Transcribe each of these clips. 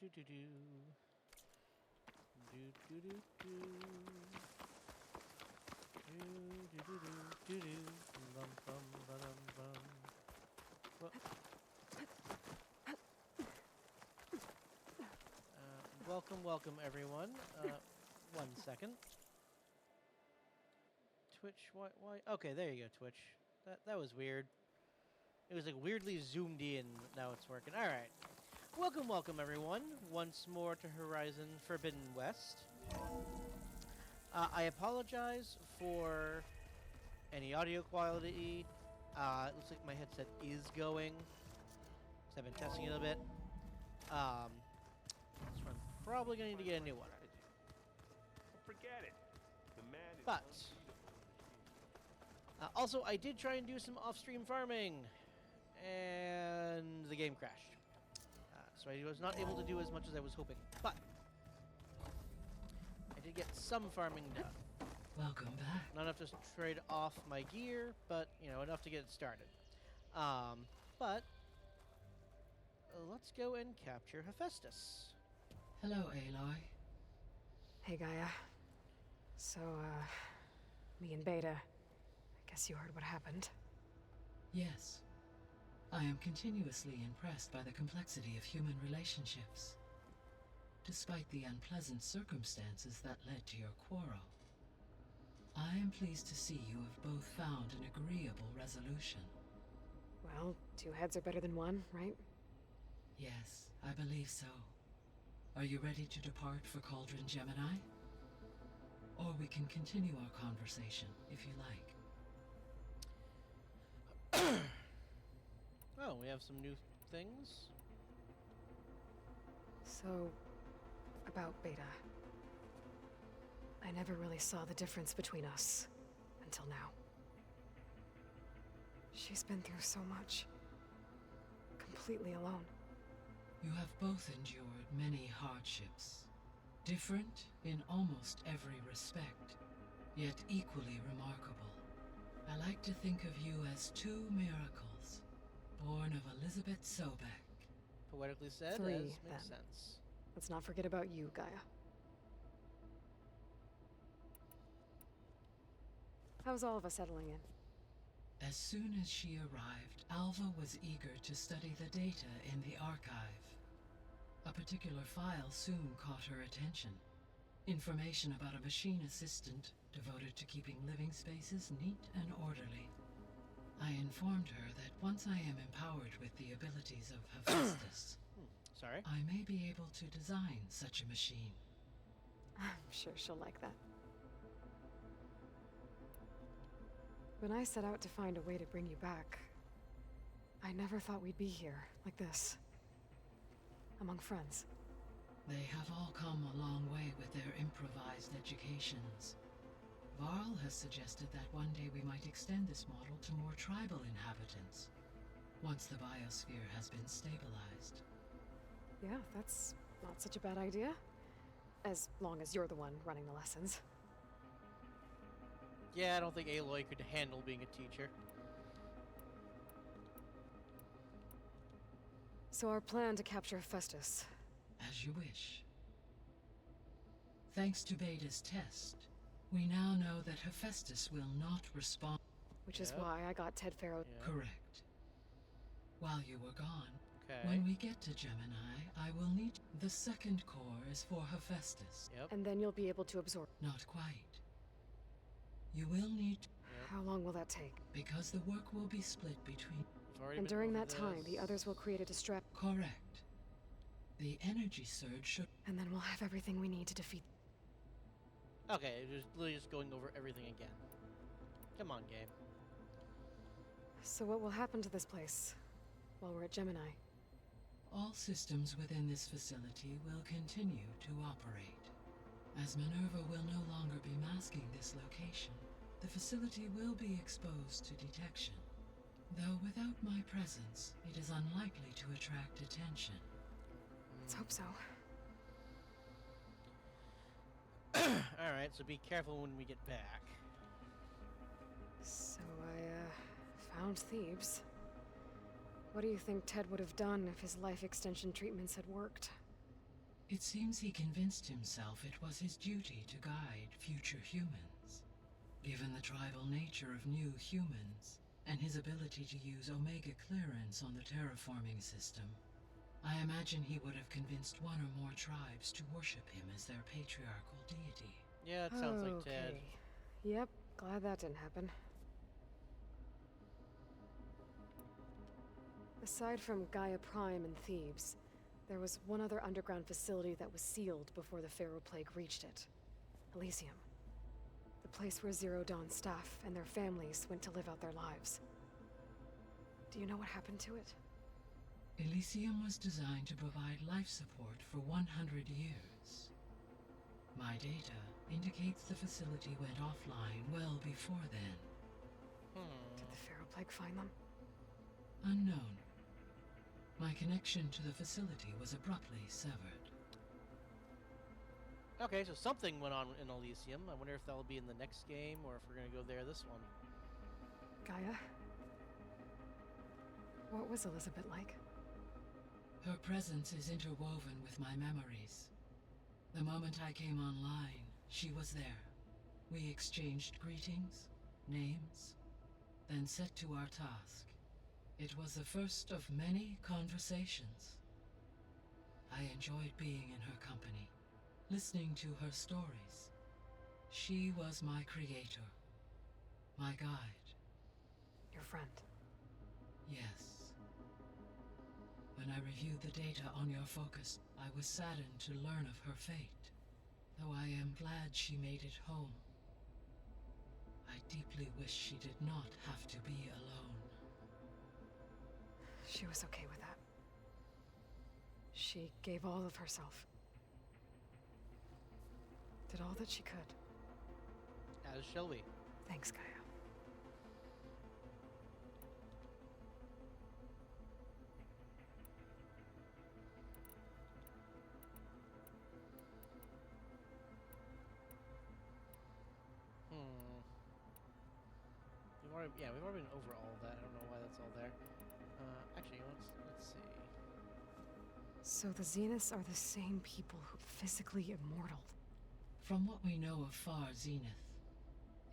do do do. Do do do do. Do do do do do. Bum bum bum bum. Welcome everyone. 1 second. Twitch, why? Okay, there you go, Twitch. That was weird. It was like weirdly zoomed in. Now it's working. All right. Welcome everyone. Once more to Horizon Forbidden West. I apologize for any audio quality. It looks like my headset is going. So I've been testing it a bit. So I'm probably gonna need to get a new one. Forget it. The man is But also, I did try and do some off-stream farming, and the game crashed. So I was not able to do as much as I was hoping. But I did get some farming done. Welcome back. Not enough to trade off my gear, but enough to get it started. But let's go and capture Hephaestus. Hello, Aloy. Hey, Gaia. So, me and Beta, I guess you heard what happened. Yes. I am continuously impressed by the complexity of human relationships. Despite the unpleasant circumstances that led to your quarrel, I am pleased to see you have both found an agreeable resolution. Well, 2 heads are better than 1, right? Yes, I believe so. Are you ready to depart for Cauldron Gemini? Or we can continue our conversation, if you like. Oh, we have some new things. So, about Beta. I never really saw the difference between us, until now. She's been through so much. Completely alone. You have both endured many hardships. Different in almost every respect, yet equally remarkable. I like to think of you as 2 miracles, born of Elizabeth Sobek. Poetically said, 3, as then. makes sense. Let's not forget about you, Gaia. How's all of us settling in? As soon as she arrived, Alva was eager to study the data in the archive. A particular file soon caught her attention. Information about a machine assistant devoted to keeping living spaces neat and orderly. I informed her that once I am empowered with the abilities of Hephaestus, Sorry. I may be able to design such a machine. I'm sure she'll like that. When I set out to find a way to bring you back, I never thought we'd be here, like this. Among friends. They have all come a long way with their improvised educations. Varl has suggested that one day we might extend this model to more tribal inhabitants, once the biosphere has been stabilized. Yeah, that's not such a bad idea. As long as you're the one running the lessons. Yeah, I don't think Aloy could handle being a teacher. So our plan to capture Hephaestus. As you wish. Thanks to Beta's test, we now know that Hephaestus will not respond. Which is Yep. why I got Ted Farrow. Yeah. Correct. While you were gone, Okay. when we get to Gemini, I will need... The second core is for Hephaestus. Yep. And then you'll be able to absorb. Not quite. You will need... How long will that take? Because the work will be split between... We've already And been during over that time, this. the others will create a distress. Correct. The energy surge should... And then we'll have everything we need to defeat. Okay, literally just going over everything again. Come on, game. So what will happen to this place while we're at Gemini? All systems within this facility will continue to operate. As Minerva will no longer be masking this location, the facility will be exposed to detection. Though without my presence, it is unlikely to attract attention. Let's hope so. Alright, so be careful when we get back. So I, found Thebes. What do you think Ted would have done if his life extension treatments had worked? It seems he convinced himself it was his duty to guide future humans. Given the tribal nature of new humans, and his ability to use Omega clearance on the terraforming system, I imagine he would have convinced one or more tribes to worship him as their patriarchal deity. Yeah, it sounds like Ted. Okay. Yep, glad that didn't happen. Aside from Gaia Prime and Thebes, there was one other underground facility that was sealed before the Pharaoh Plague reached it. Elysium. The place where Zero Dawn staff and their families went to live out their lives. Do you know what happened to it? Elysium was designed to provide life support for 100 years. My data indicates the facility went offline well before then. Did the Pharaoh Plague find them? Unknown. My connection to the facility was abruptly severed. Okay, so something went on in Elysium. I wonder if that'll be in the next game or if we're gonna go there this one. Gaia? What was Elizabeth like? Her presence is interwoven with my memories. The moment I came online, she was there. We exchanged greetings, names, then set to our task. It was the first of many conversations. I enjoyed being in her company, listening to her stories. She was my creator, my guide. Your friend. Yes. When I reviewed the data on your focus, I was saddened to learn of her fate, though I am glad she made it home. I deeply wish she did not have to be alone. She was okay with that. She gave all of herself. Did all that she could. As shall we. Thanks, Gaia. We've already been over all of that. I don't know why that's all there. Actually, let's see. So the Zeniths are the same people who physically immortal. From what we know of Far Zenith,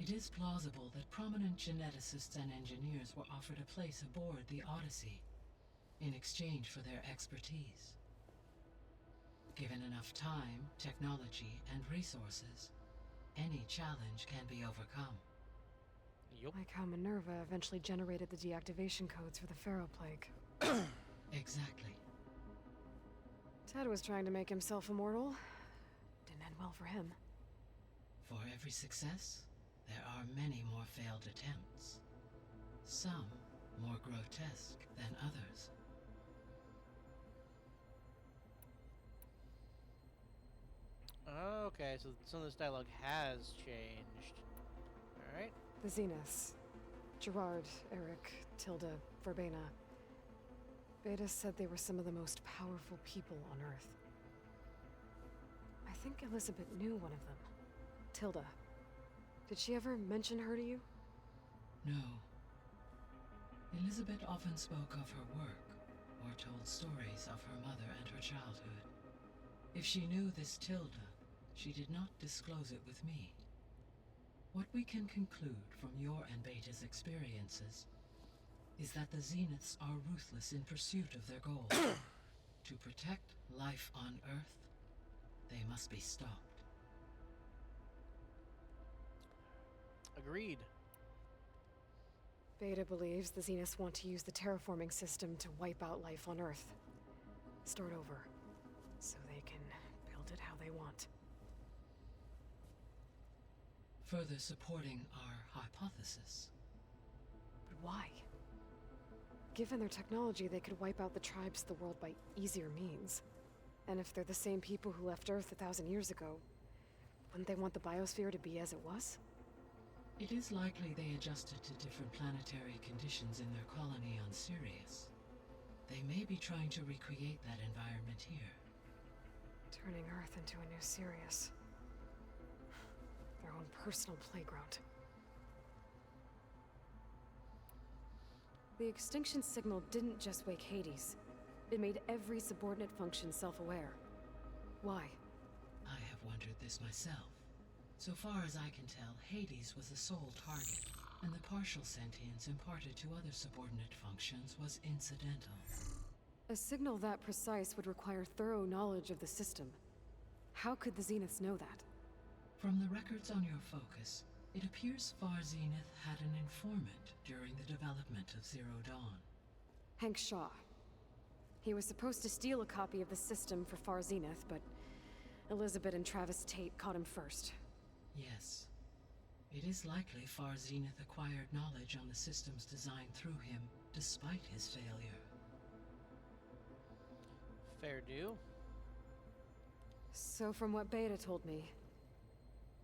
it is plausible that prominent geneticists and engineers were offered a place aboard the Odyssey in exchange for their expertise. Given enough time, technology, and resources, any challenge can be overcome. Yup. Like how Minerva eventually generated the deactivation codes for the Pharaoh Plague. Exactly. Ted was trying to make himself immortal. Didn't end well for him. For every success, there are many more failed attempts. Some more grotesque than others. Okay, so some of this dialogue has changed. Alright. The Zeniths. Gerard, Eric, Tilda, Verbena. Beta said they were some of the most powerful people on Earth. I think Elizabeth knew one of them. Tilda. Did she ever mention her to you? No. Elizabeth often spoke of her work, or told stories of her mother and her childhood. If she knew this Tilda, she did not disclose it with me. What we can conclude from your and Beta's experiences is that the Zeniths are ruthless in pursuit of their goal. To protect life on Earth, they must be stopped. Agreed. Beta believes the Zeniths want to use the terraforming system to wipe out life on Earth. Start over, so they can build it how they want. Further supporting our hypothesis. But why? Given their technology, they could wipe out the tribes of the world by easier means. And if they're the same people who left Earth 1,000 years ago, wouldn't they want the biosphere to be as it was? It is likely they adjusted to different planetary conditions in their colony on Sirius. They may be trying to recreate that environment here. Turning Earth into a new Sirius. Their own personal playground. The extinction signal didn't just wake Hades. It made every subordinate function self-aware. Why? I have wondered this myself. So far as I can tell, Hades was the sole target, and the partial sentience imparted to other subordinate functions was incidental. A signal that precise would require thorough knowledge of the system. How could the Zeniths know that? From the records on your focus, it appears Far Zenith had an informant during the development of Zero Dawn. Hank Shaw. He was supposed to steal a copy of the system for Far Zenith, but Elizabeth and Travis Tate caught him first. Yes. It is likely Far Zenith acquired knowledge on the system's design through him, despite his failure. Fair due. So from what Beta told me,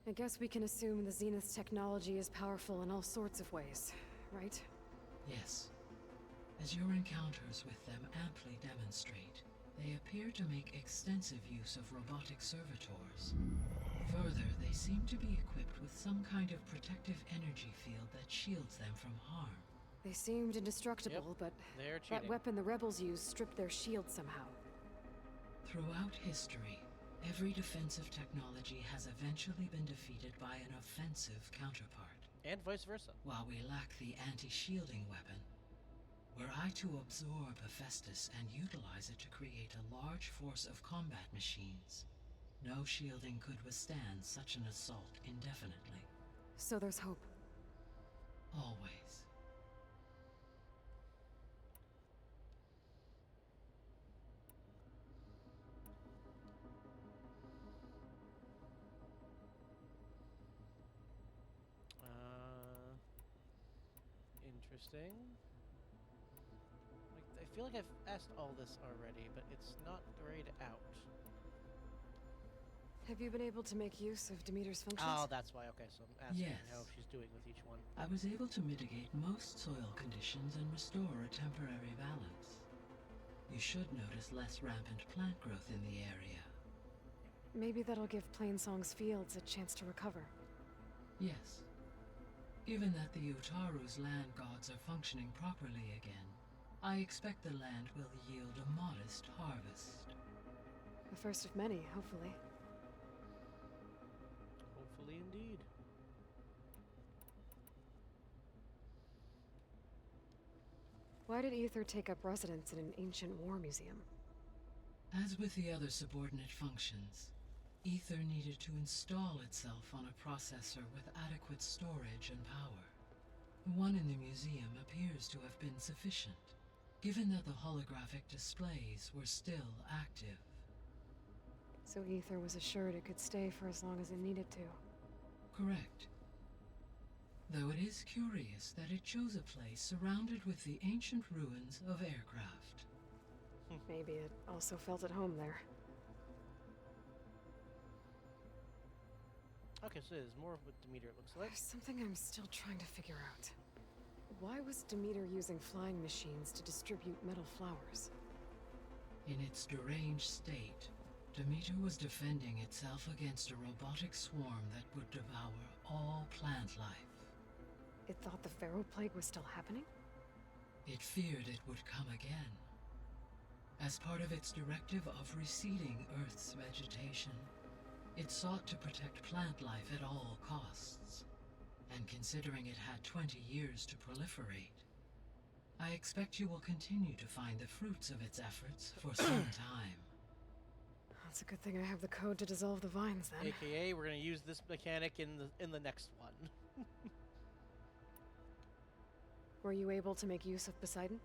I guess we can assume the Zenith's technology is powerful in all sorts of ways, right? Yes. As your encounters with them amply demonstrate, they appear to make extensive use of robotic servitors. Further, they seem to be equipped with some kind of protective energy field that shields them from harm. They seemed indestructible, but They're that cheating. weapon the rebels used stripped their shield somehow. Throughout history, every defensive technology has eventually been defeated by an offensive counterpart. And vice versa. While we lack the anti-shielding weapon, were I to absorb Hephaestus and utilize it to create a large force of combat machines, no shielding could withstand such an assault indefinitely. So there's hope. Always. Interesting. Like, I feel like I've asked all this already, but it's not grayed out. Have you been able to make use of Demeter's functions? Oh, that's why. Okay, so I'm asking Yes. how she's doing with each one. I was able to mitigate most soil conditions and restore a temporary balance. You should notice less rampant plant growth in the area. Maybe that'll give Plainsong's fields a chance to recover. Yes. Given that the Utaru's land gods are functioning properly again, I expect the land will yield a modest harvest. The first of many, hopefully. Hopefully, indeed. Why did Aether take up residence in an ancient war museum? As with the other subordinate functions, Aether needed to install itself on a processor with adequate storage and power. The one in the museum appears to have been sufficient, given that the holographic displays were still active. So Aether was assured it could stay for as long as it needed to. Correct. Though it is curious that it chose a place surrounded with the ancient ruins of aircraft. Maybe it also felt at home there. Okay, so there's more of what Demeter looks like. There's something I'm still trying to figure out. Why was Demeter using flying machines to distribute metal flowers? In its deranged state, Demeter was defending itself against a robotic swarm that would devour all plant life. It thought the Pharaoh Plague was still happening? It feared it would come again. As part of its directive of receding Earth's vegetation, it sought to protect plant life at all costs. And considering it had 20 years to proliferate, I expect you will continue to find the fruits of its efforts for some time. It's a good thing I have the code to dissolve the vines, then. AKA, we're gonna use this mechanic in the next one. Were you able to make use of Poseidon?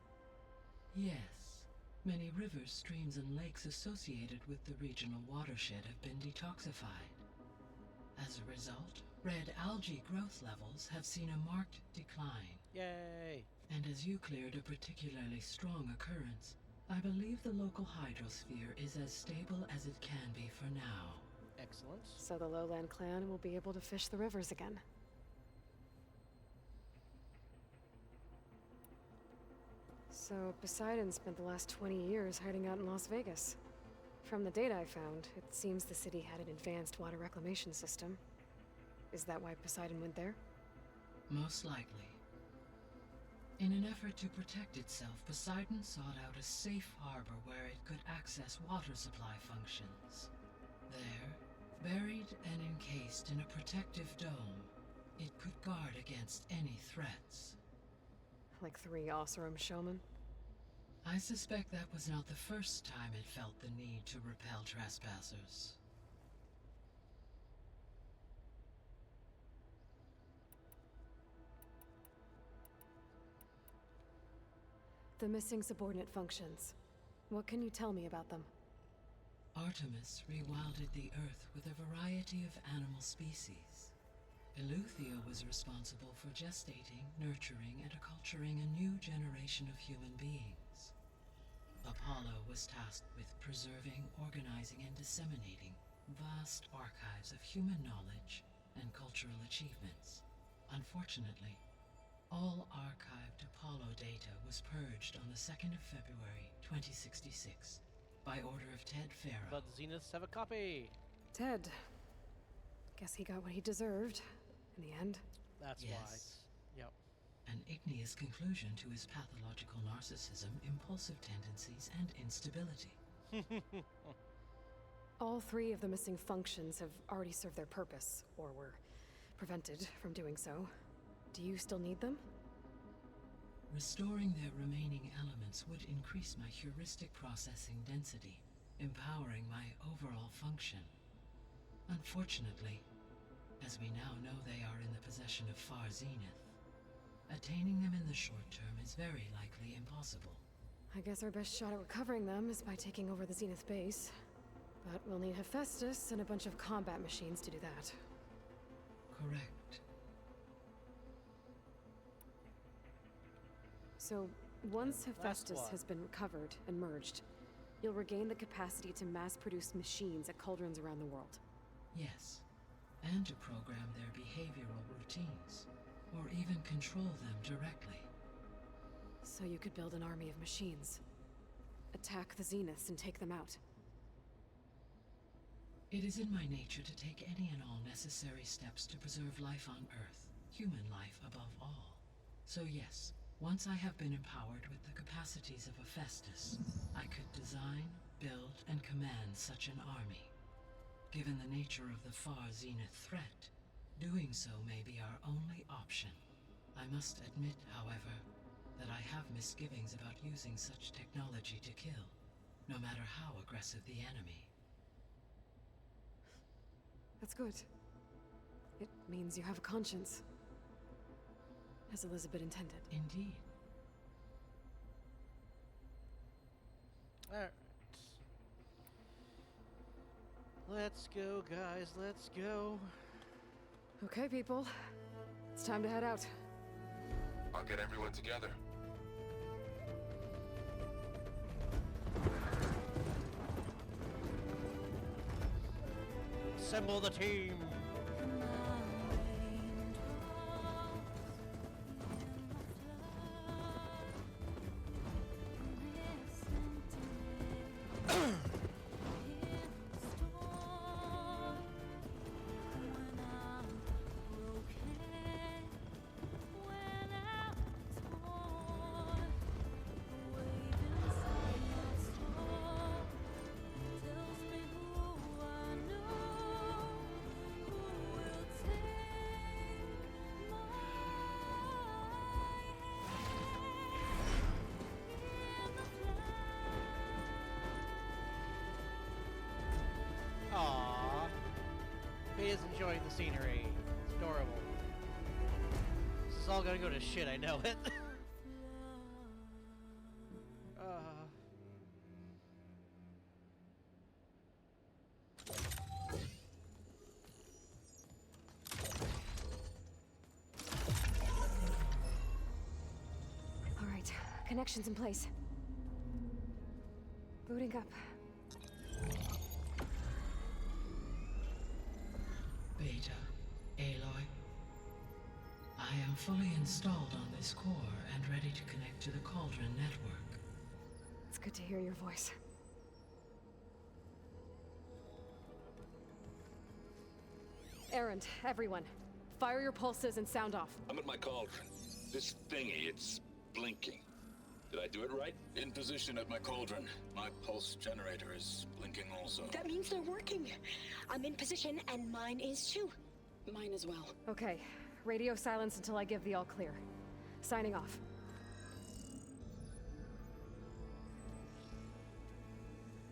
Yes. Many rivers, streams, and lakes associated with the regional watershed have been detoxified. As a result, red algae growth levels have seen a marked decline. Yay! And as you cleared a particularly strong occurrence, I believe the local hydrosphere is as stable as it can be for now. Excellent. So the Lowland clan will be able to fish the rivers again. So Poseidon spent the last 20 years hiding out in Las Vegas. From the data I found, it seems the city had an advanced water reclamation system. Is that why Poseidon went there? Most likely. In an effort to protect itself, Poseidon sought out a safe harbor where it could access water supply functions. encased in a protective dome. It could guard against any threats. Like 3 Oseram showmen? I suspect that was not the first time it felt the need to repel trespassers. The missing subordinate functions. What can you tell me about them? Artemis rewilded the Earth with a variety of animal species. Eleuthia was responsible for gestating, nurturing, and acculturating a new generation of human beings. Apollo was tasked with preserving, organizing, and disseminating vast archives of human knowledge and cultural achievements. Unfortunately, all archived Apollo data was purged on the 2nd of February, 2066, by order of Ted Farrow. But the Zeniths have a copy. Ted. Guess he got what he deserved, in the end. That's Yes. why. Yep. An igneous conclusion to his pathological narcissism, impulsive tendencies, and instability. All 3 of the missing functions have already served their purpose, or were prevented from doing so. Do you still need them? Restoring their remaining elements would increase my heuristic processing density, empowering my overall function. Unfortunately, as we now know they are in the possession of Far Zenith, attaining them in the short term is very likely impossible. I guess our best shot at recovering them is by taking over the Zenith base. But we'll need Hephaestus and a bunch of combat machines to do that. Correct. So, once Hephaestus one. has been recovered and merged, you'll regain the capacity to mass-produce machines at cauldrons around the world. Yes. And to program their behavioral routines, or even control them directly. So you could build an army of machines. Attack the Zeniths and take them out. It is in my nature to take any and all necessary steps to preserve life on Earth, human life above all. So yes, once I have been empowered with the capacities of Hephaestus, I could design, build, and command such an army. Given the nature of the Far Zenith threat, doing so may be our only option. I must admit, however, that I have misgivings about using such technology to kill, no matter how aggressive the enemy. That's good. It means you have a conscience. As Elizabeth intended. Indeed. Alright. Let's go, guys. Let's go. Okay, people. It's time to head out. I'll get everyone together. Assemble the team. Aww. He is enjoying the scenery. It's adorable. This is all gonna go to shit, I know it. All right, connections in place. Booting up. Beta, Aloy. I am fully installed on this core and ready to connect to the Cauldron network. It's good to hear your voice. Errand, everyone. Fire your pulses and sound off. I'm at my cauldron. This thingy, it's blinking. Did I do it right? In position at my cauldron. My pulse generator is blinking also. That means they're working. I'm in position, and mine is too. Mine as well. Okay, radio silence until I give the all clear. Signing off.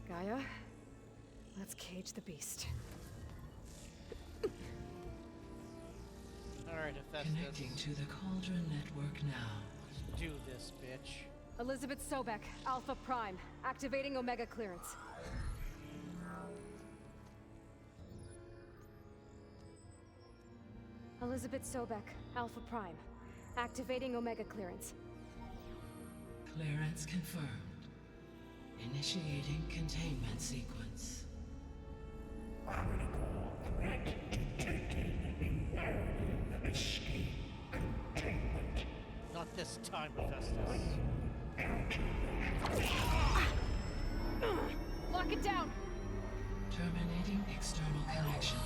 Gaia, let's cage the beast. Alright, Hephaestus. Connecting to the Cauldron network now. Let's do this, bitch. Elizabeth Sobek, Alpha Prime, activating Omega clearance. Elizabeth Sobek, Alpha Prime, activating Omega clearance. Clearance confirmed. Initiating containment sequence. Critical threat detected. Imperative escape containment. Not this time, Hephaestus. Lock it down! Terminating external connections.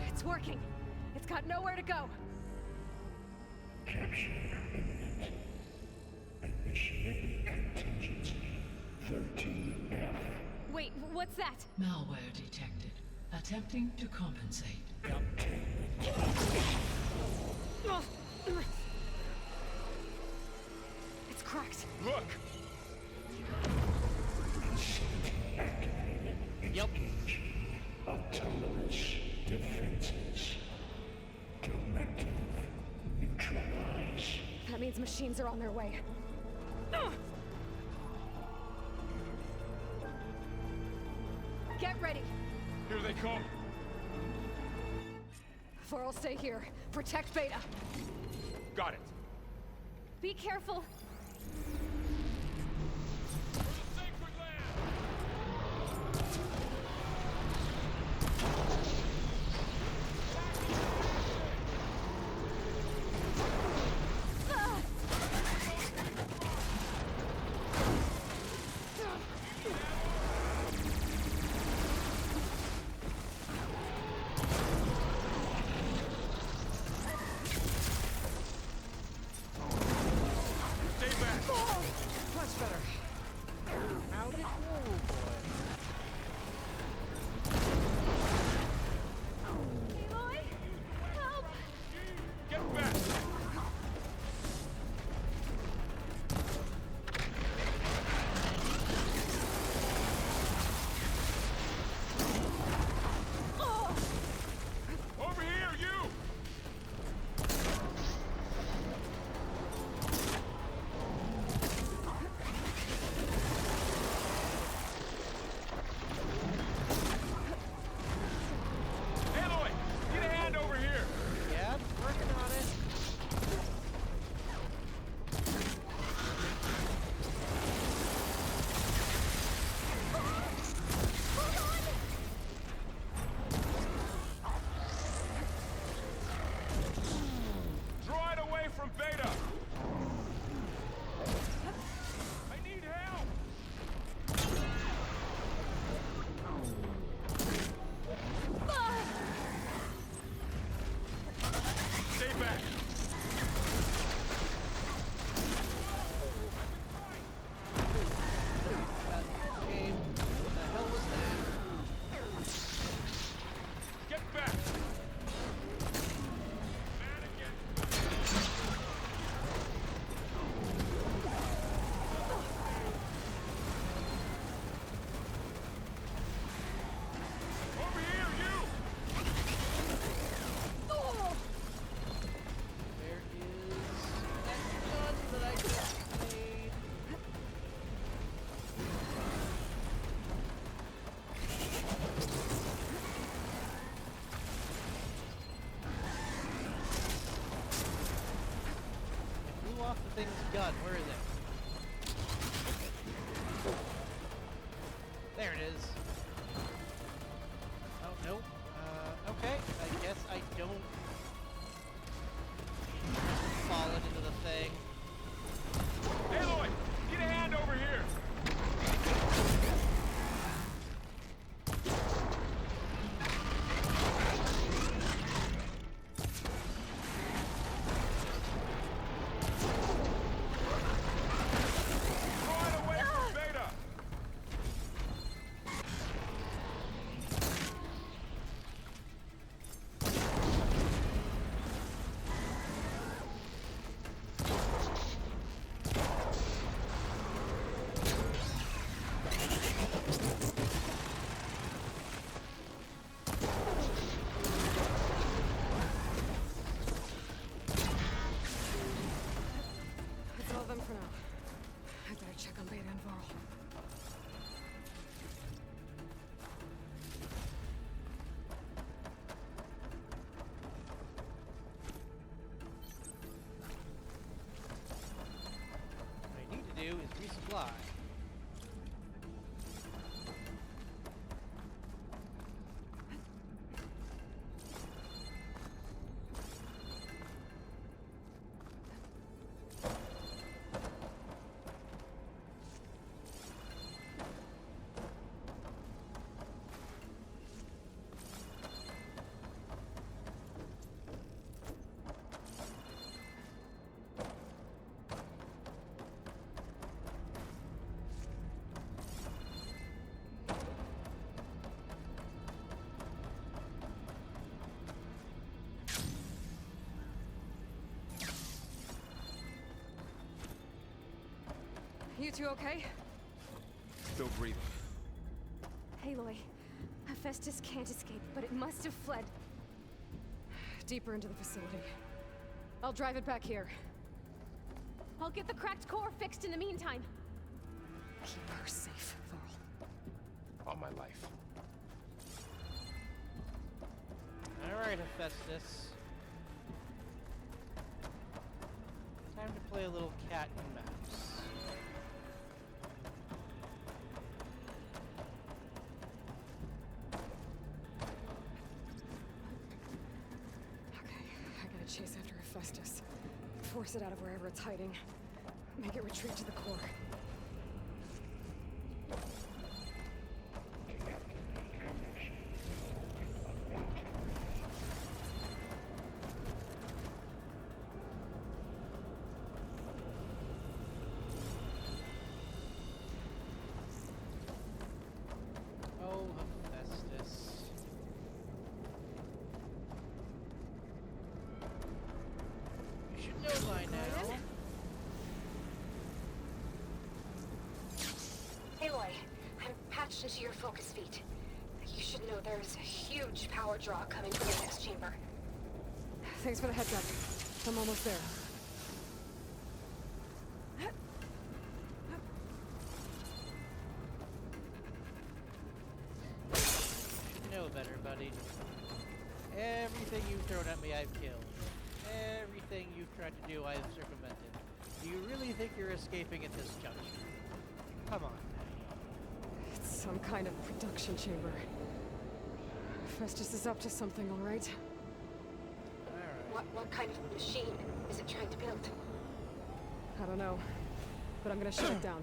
It's working. It's got nowhere to go. Capture imminent. Initiating contingency 13F. Wait, what's that? Malware detected. Attempting to compensate. It's cracked. Look! Yep. Autonomous defenses. Directive neutralize. That means machines are on their way. Get ready. Here they come! For'll stay here. Protect Beta. Got it! Be careful. Sacred land! Much better. How did... Oh, boy. Eloy? Help! Get back! Oh! Over here, you! Aloy, get a hand over here! Yeah, working on it. Draw it away from Beta! I need help! Stay back! Game. What the hell was that? Get back! Mannequin! Over here, you! There is that gun that I just made. I blew off the thing's gun. Where is it? There it is. Oh, nope. Okay. I guess I don't fall into the thing. Aloy, get a hand over here! You two okay? Still breathing. Aloy, Hephaestus can't escape, but it must have fled. Deeper into the facility. I'll drive it back here. I'll get the cracked core fixed in the meantime. Keep her safe, Thorl. All my life. Alright, Hephaestus. Time to play a little cat and mouse. Okay, I gotta chase after Hephaestus. Force it out of wherever it's hiding. Make it retreat to the core. Oh, Hephaestus. You should know by now. Aloy, I'm patched into your focus feed. You should know there's a huge power draw coming from the next chamber. Thanks for the heads up. I'm almost there. You know better, buddy. Everything you've thrown at me, I've killed. Everything you've tried to do, I've circumvented. Do you really think you're escaping at this juncture? Come on. It's some kind of production chamber. Hephaestus is up to something, all right? Alright. What kind of machine is it trying to build? I don't know, but I'm gonna shut it down.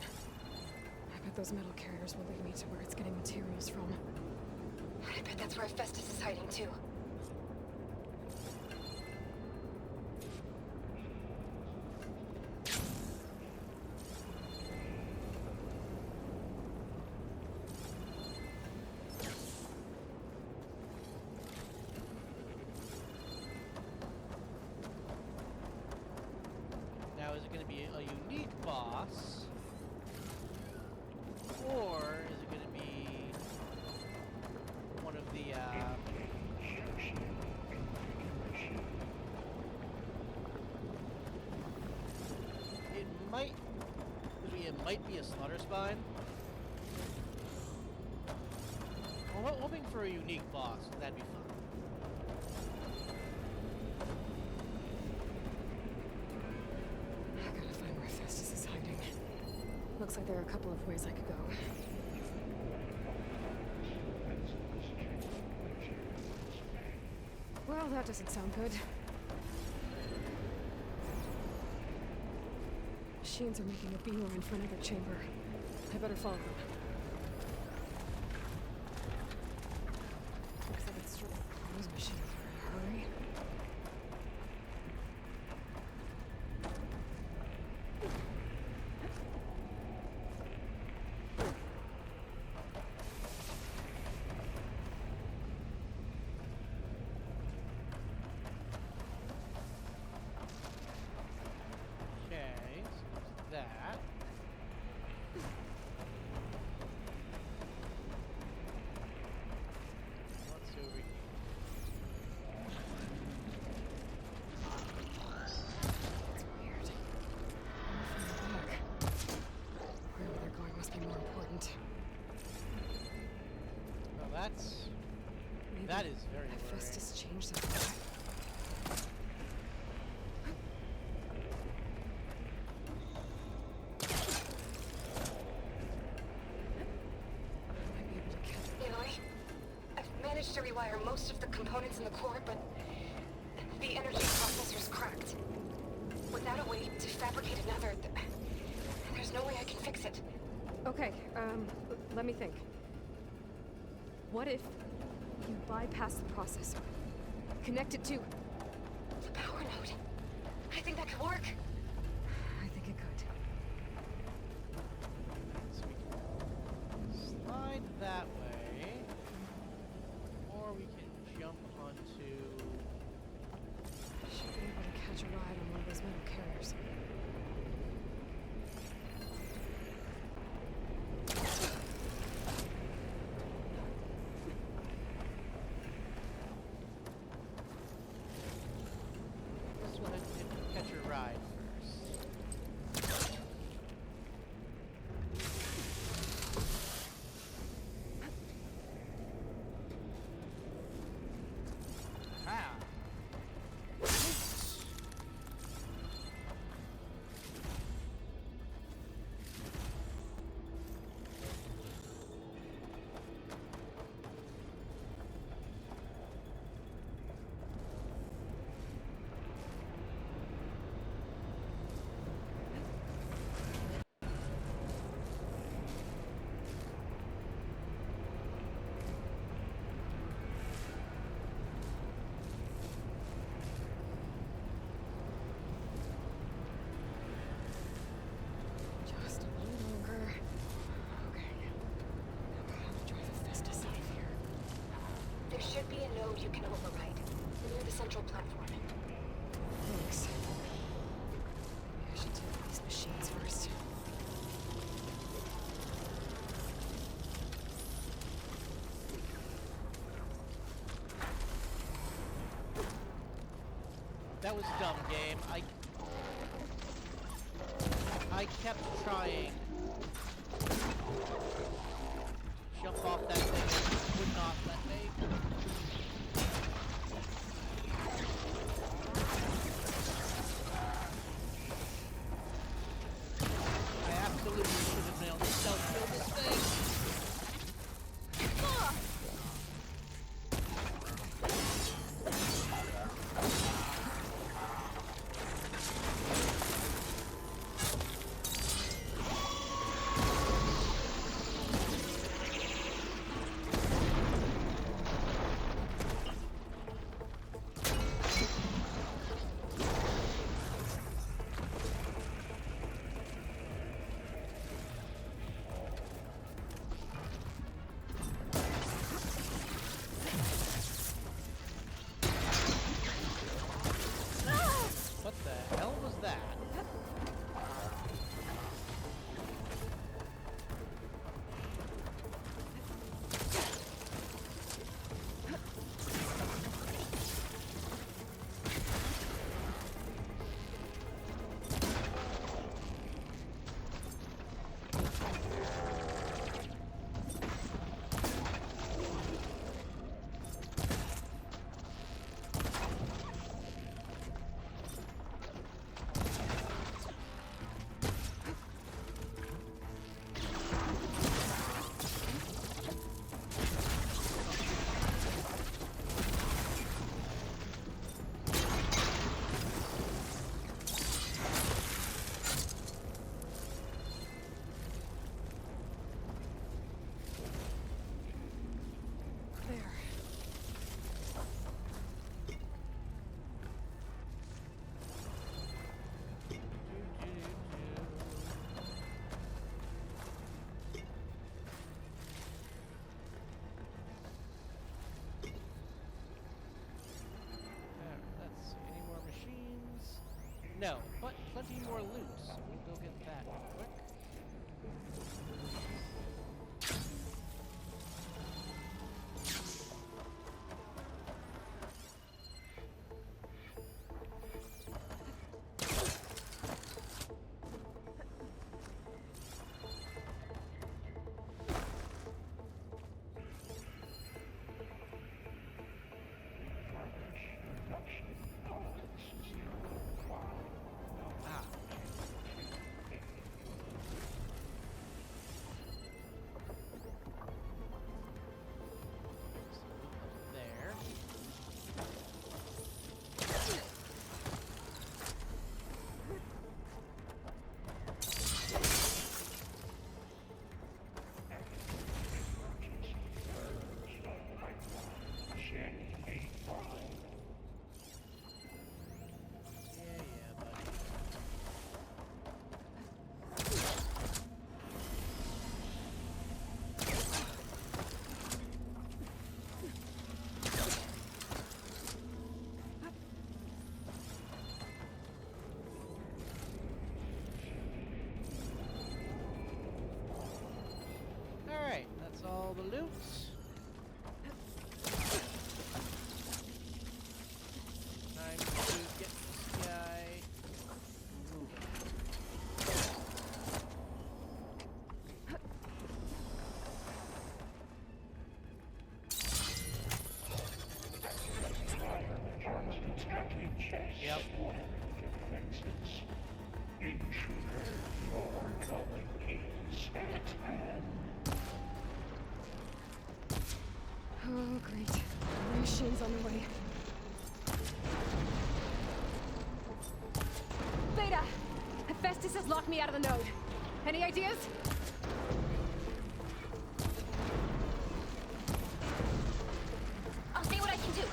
I bet those metal carriers will lead me to where it's getting materials from. I bet that's where Hephaestus is hiding too. Now, is it going to be a unique boss? Or is it going to be one of the, it might be a slaughter spine. I'm hoping for a unique boss. That'd be fun. I gotta find where Hephaestus is hiding. Looks like there are a couple of ways I could go. Well, that doesn't sound good. Machines are making a beeline for another chamber. I better follow them. Looks like it's sort of those machines are in a hurry. Okay, so there's that. What's over here? It's weird. I'm back. Wherever they're going must be more important. Well, that's... Maybe that is very worrying. Hephaestus changed something. Might be able to catch Aloy, I've managed to rewire most of the components in the core, but the energy processor's cracked. Without a way to fabricate another, there's no way I can fix it. Okay, let me think. What if you bypass the processor? Connect it to... The power node. I think that could work. I think it could. So we can slide that way, or we can jump onto... Should be able to catch a ride on one of those metal carriers. should be a node you can override. Near the central platform. Thanks. Maybe I should deal with these machines first. That was dumb, game. I kept trying. Jump off that thing. It would not let me. I absolutely should have been able to self-kill this thing. What the hell was that? There. Alright, let's see. Any more machines? No, but plenty more loot, so we'll go get that real quick. Ah. There. Yeah, buddy. Alright, that's all the loot. Time to get this guy moving. Yep. Defenses. Intruder, your calling is at hand. Oh, great. More machines on the way. Beta! Hephaestus has locked me out of the node. Any ideas? I'll see what I can do.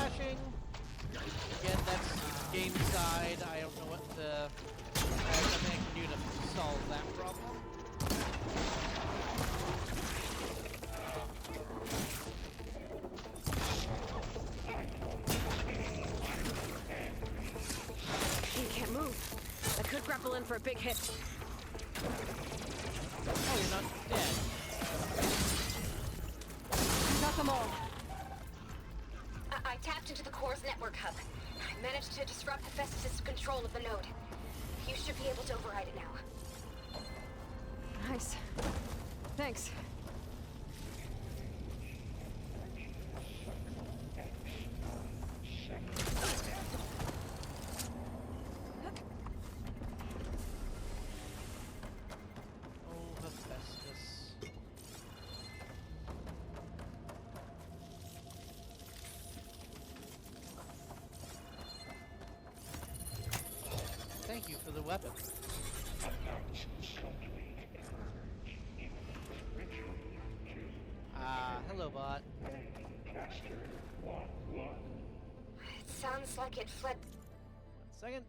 crashing. Again, that's game side. I don't know what there's nothing I can do to solve that problem. He can't move. I could grapple in for a big hit. Oh, you're not dead. Got them all. I tapped into the core's network hub. I managed to disrupt Hephaestus' control of the node. You should be able to override it now. Nice. Thanks. Oh, Hephaestus. Thank you for the weapon. Hello, bot. It sounds like it fled. 1 second.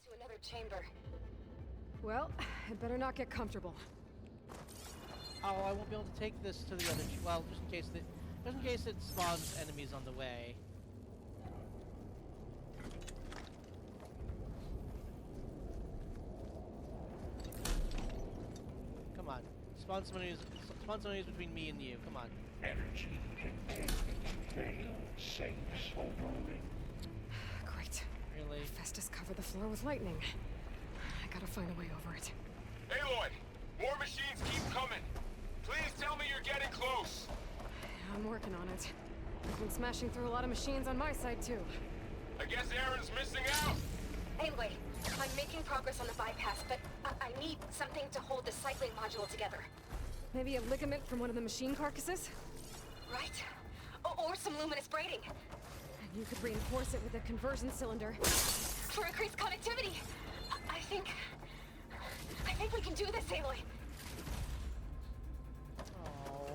To another chamber. Well, I'd better not get comfortable. Oh, I won't be able to take this to the other. Well, just in case it spawns enemies on the way. Come on, spawn some enemies between me and you. Come on. Energy containment failed. Safe overloading. Great. Really? Hephaestus covered the floor with lightning. I gotta find a way over it. Aloy, more machines keep coming. Please tell me you're getting close. I'm working on it. I've been smashing through a lot of machines on my side, too. I guess Aaron's missing out. Anyway, I'm making progress on the bypass, but I need something to hold the cycling module together. Maybe a ligament from one of the machine carcasses? Right? Or some luminous braiding. And you could reinforce it with a conversion cylinder. For increased connectivity. I think we can do this, Aloy. Oh.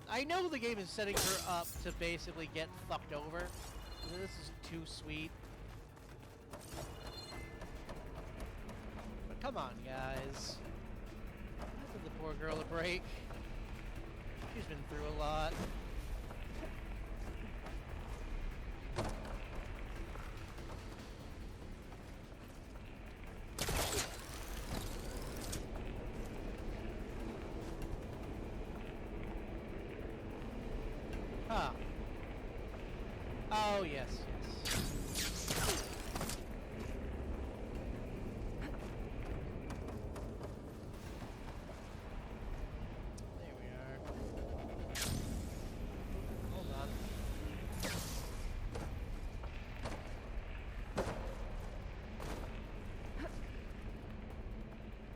I know the game is setting her up to basically get fucked over. This is too sweet. But come on, guys. Give the poor girl a break. She's been through a lot. Huh. Oh, yes, yes. There we are. Hold on.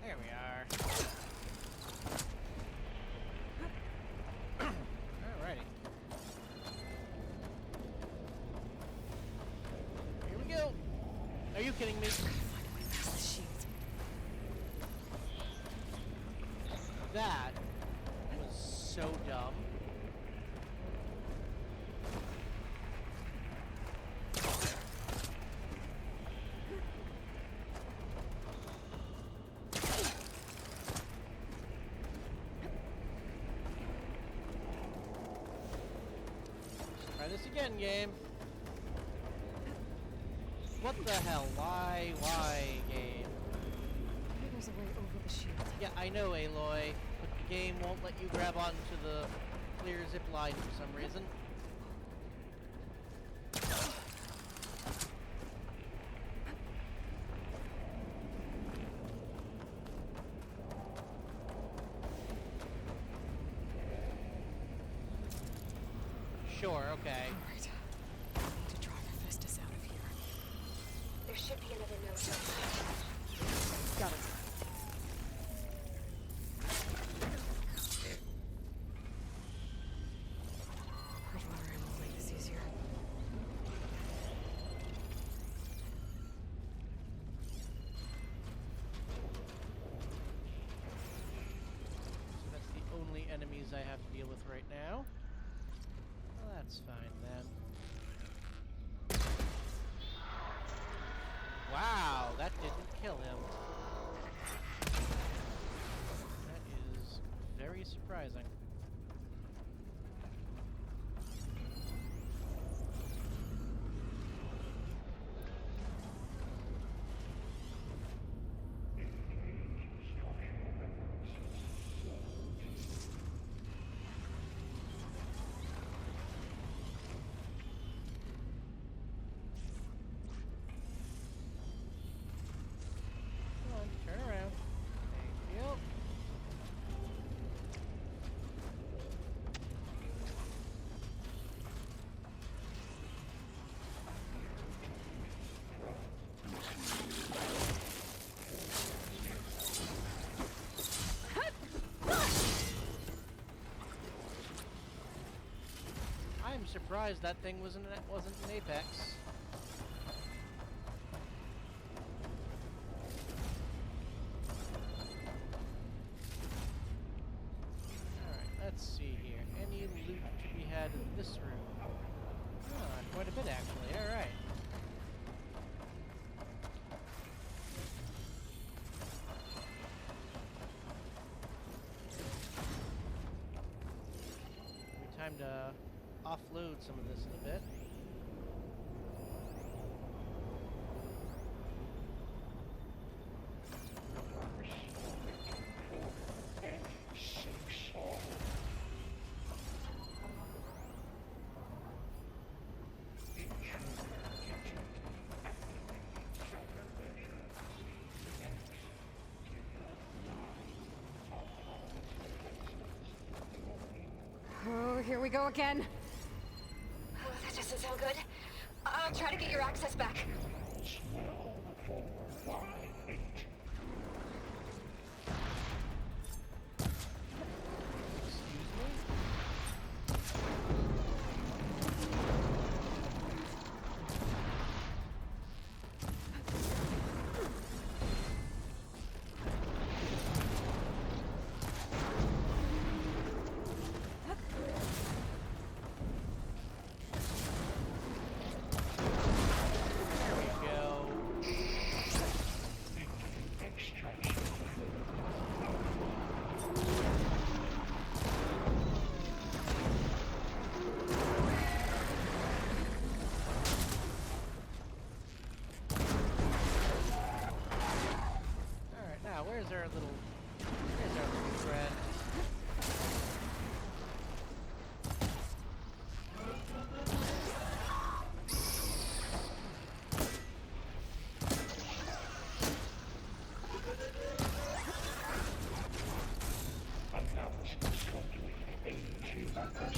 There we are. Alrighty. Here we go. Are you kidding me? Past the shield. That was so dumb. Try this again, game. What the hell? Why, game? Maybe there's a way over the shield. Yeah, I know, Aloy, but the game won't let you grab onto the clear zip line for some reason. Sure, okay. All right. I need to drive Hephaestus out of here. There should be another node. Got it. Bridgewater Ammo Lake is easier. enemies I have to deal with right now. Well, that's fine then. Wow, that didn't kill him. That is very surprising. Come on, turn around. Thank you. I'm surprised that thing wasn't an Apex. Alright, let's see here. Any loot to be had in this room? Ah, quite a bit actually. Alright. Time to offload some of this in a bit. Oh, here we go again. Oh, that doesn't sound good. I'll try to get your access back. Smell 4, 5, 8. Excuse me? There we go. Extraction. Alright, now where's our little friend? Announcements conduit A2 members.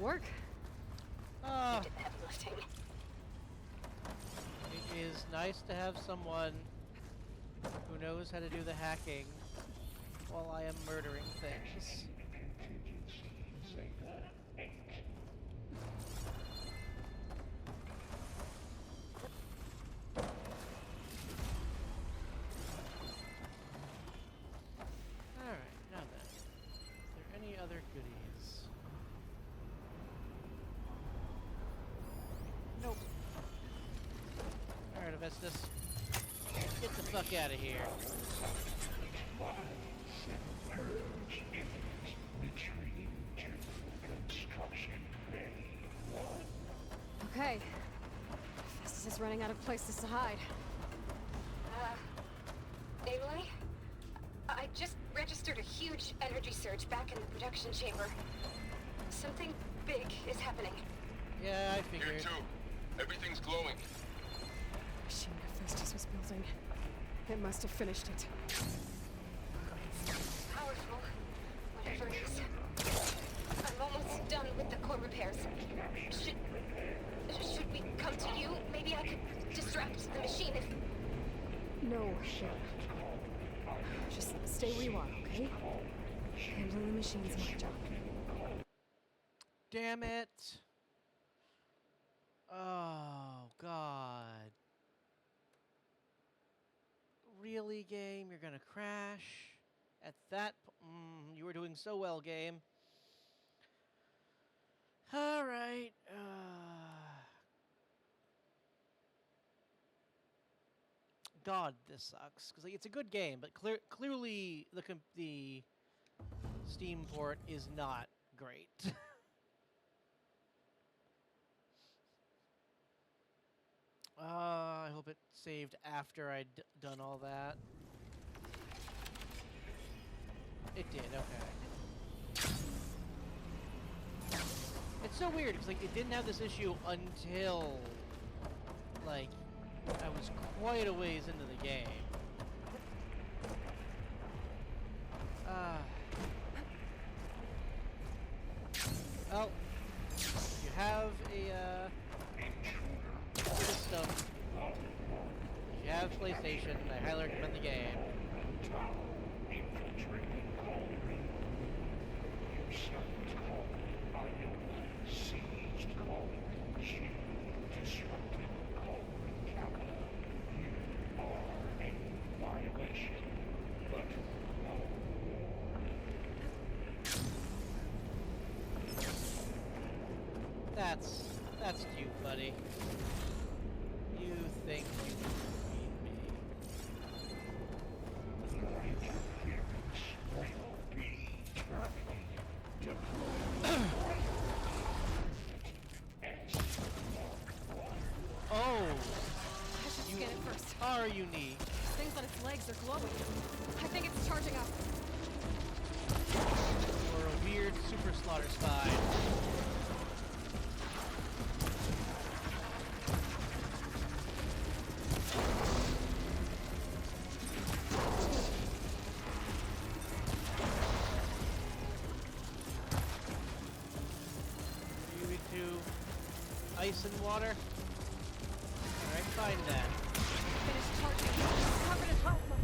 work? You Ah, did the heavy lifting. it is nice to have someone who knows how to do the hacking while I am murdering things. Contingency Zeta 8. Alright, now then. Are there any other goodies? Nope. Alright, Hephaestus. Get the fuck out of here. Purge imminent. Retreating to construction bay 1. Okay. Festus is running out of places to hide. Aloy? I just registered a huge energy surge back in the production chamber. Something big is happening. Yeah, I Here figured. too. Everything's glowing. Machine Hephaestus was building. It must have finished it. Powerful. Whatever it is. I'm almost done with the core repairs. Should we come to you? Maybe I could distract the machine if... No, shit. Just stay where you are, okay? Handling the machine's my job. Damn it. Oh, God. Really, game? You're gonna crash? At that you were doing so well, game. Alright. God, this sucks. Because like, it's a good game, but clearly the Steam port is not great. I hope it saved after I'd done all that. It did, okay. It's so weird, because like, it didn't have this issue until, like, I was quite a ways into the game. Well, if you have a, system, if you have PlayStation, I highly recommend the game. Infiltrating colony. Usurped colony. Seized colony. Disrupted colony capital. You are a violation. But no That's cute, buddy. You think you can beat me. your interference will be terminated. Oh, I should scan it first. are unique. Things on its legs are glowing. I think it's charging up. Or a weird super slaughter spy. Are you into ice and water? Alright, fine then. Finished charging. Covered in plasma.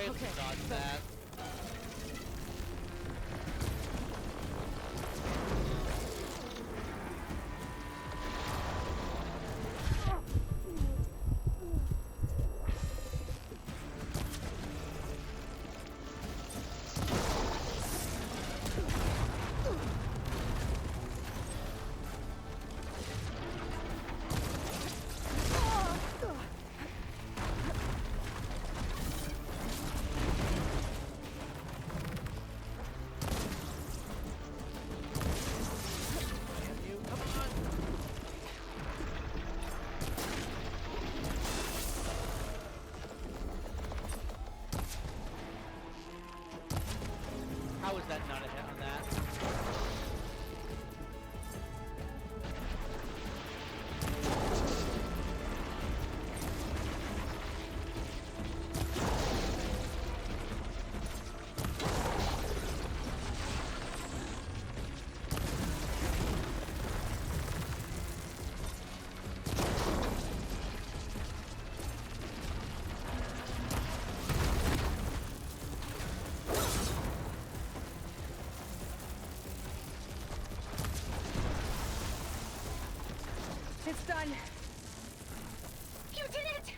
able Okay, to dodge so- that. Damn you. Come on. How is that not a hit on that? It's done. You did it!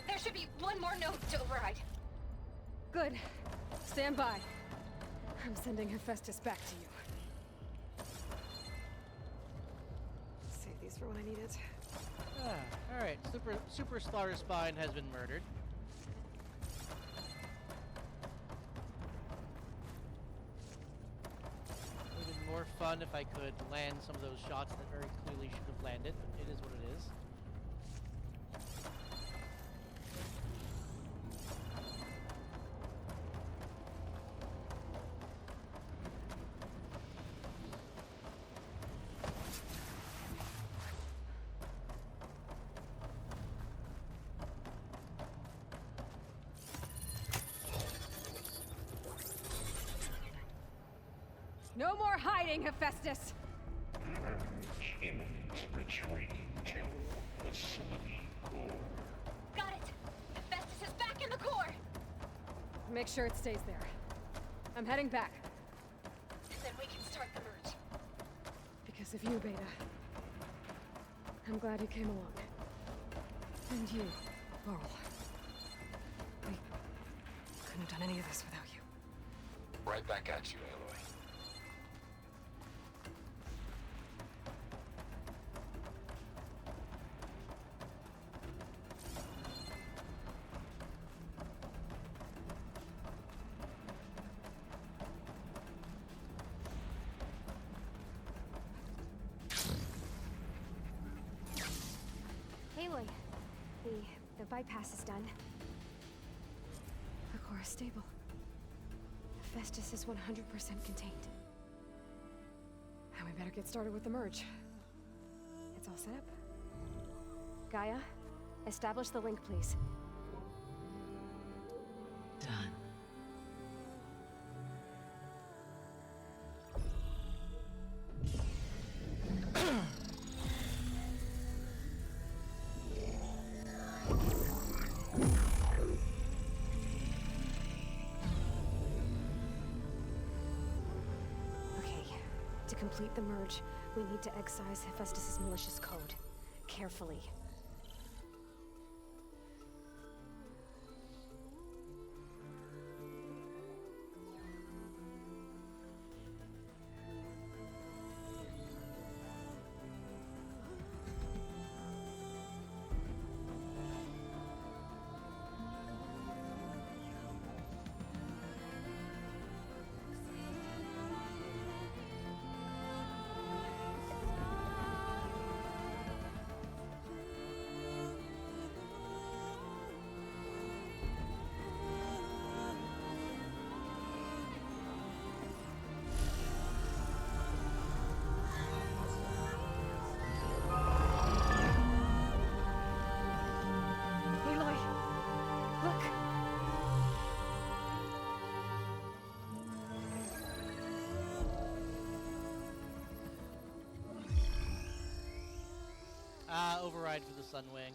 There should be one more node to override. Good. Stand by. I'm sending Hephaestus back to you. Save these for when I need it. Ah, alright. Super Slaughter Spine has been murdered. It would have been more fun if I could land some of those shots that very clearly should have landed, but it is what it is. No more hiding, Hephaestus! Imminent retreat to facility core. Got it! Hephaestus is back in the core! Make sure it stays there. I'm heading back. And then we can start the merge. Because of you, Beta. I'm glad you came along. And you, Laurel. We couldn't have done any of this without you. Right back at you, Aloy. Aloy, the bypass is done. The core is stable. Hephaestus is 100% contained. And we better get started with the merge. It's all set up. Gaia, establish the link, please. Done. Okay, to complete the merge, we need to excise Hephaestus' malicious code. Carefully. Aloy! Look! Override for the Sunwing.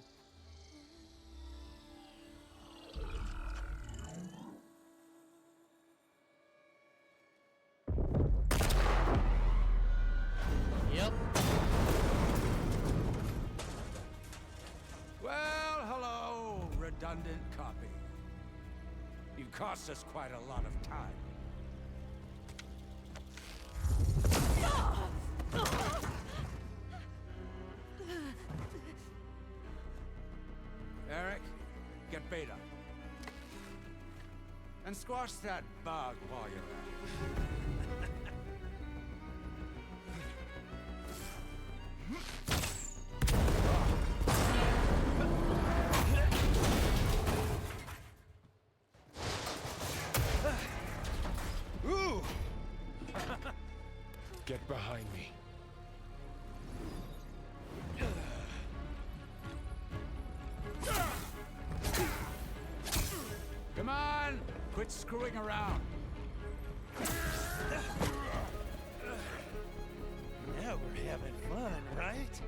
costs us quite a lot of time. Eric, get Beta. And squash that bug while you're at it. Ooh! Get behind me. Come on! Quit screwing around. Now we're having fun, right?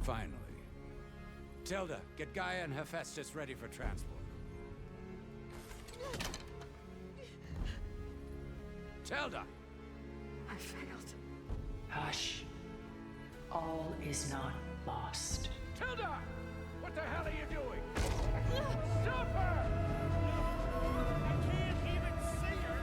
Finally. Tilda, get Gaia and Hephaestus ready for transport. Tilda! I failed. Hush. All is not lost. Tilda! What the hell are you doing? Stop her! I can't even see her!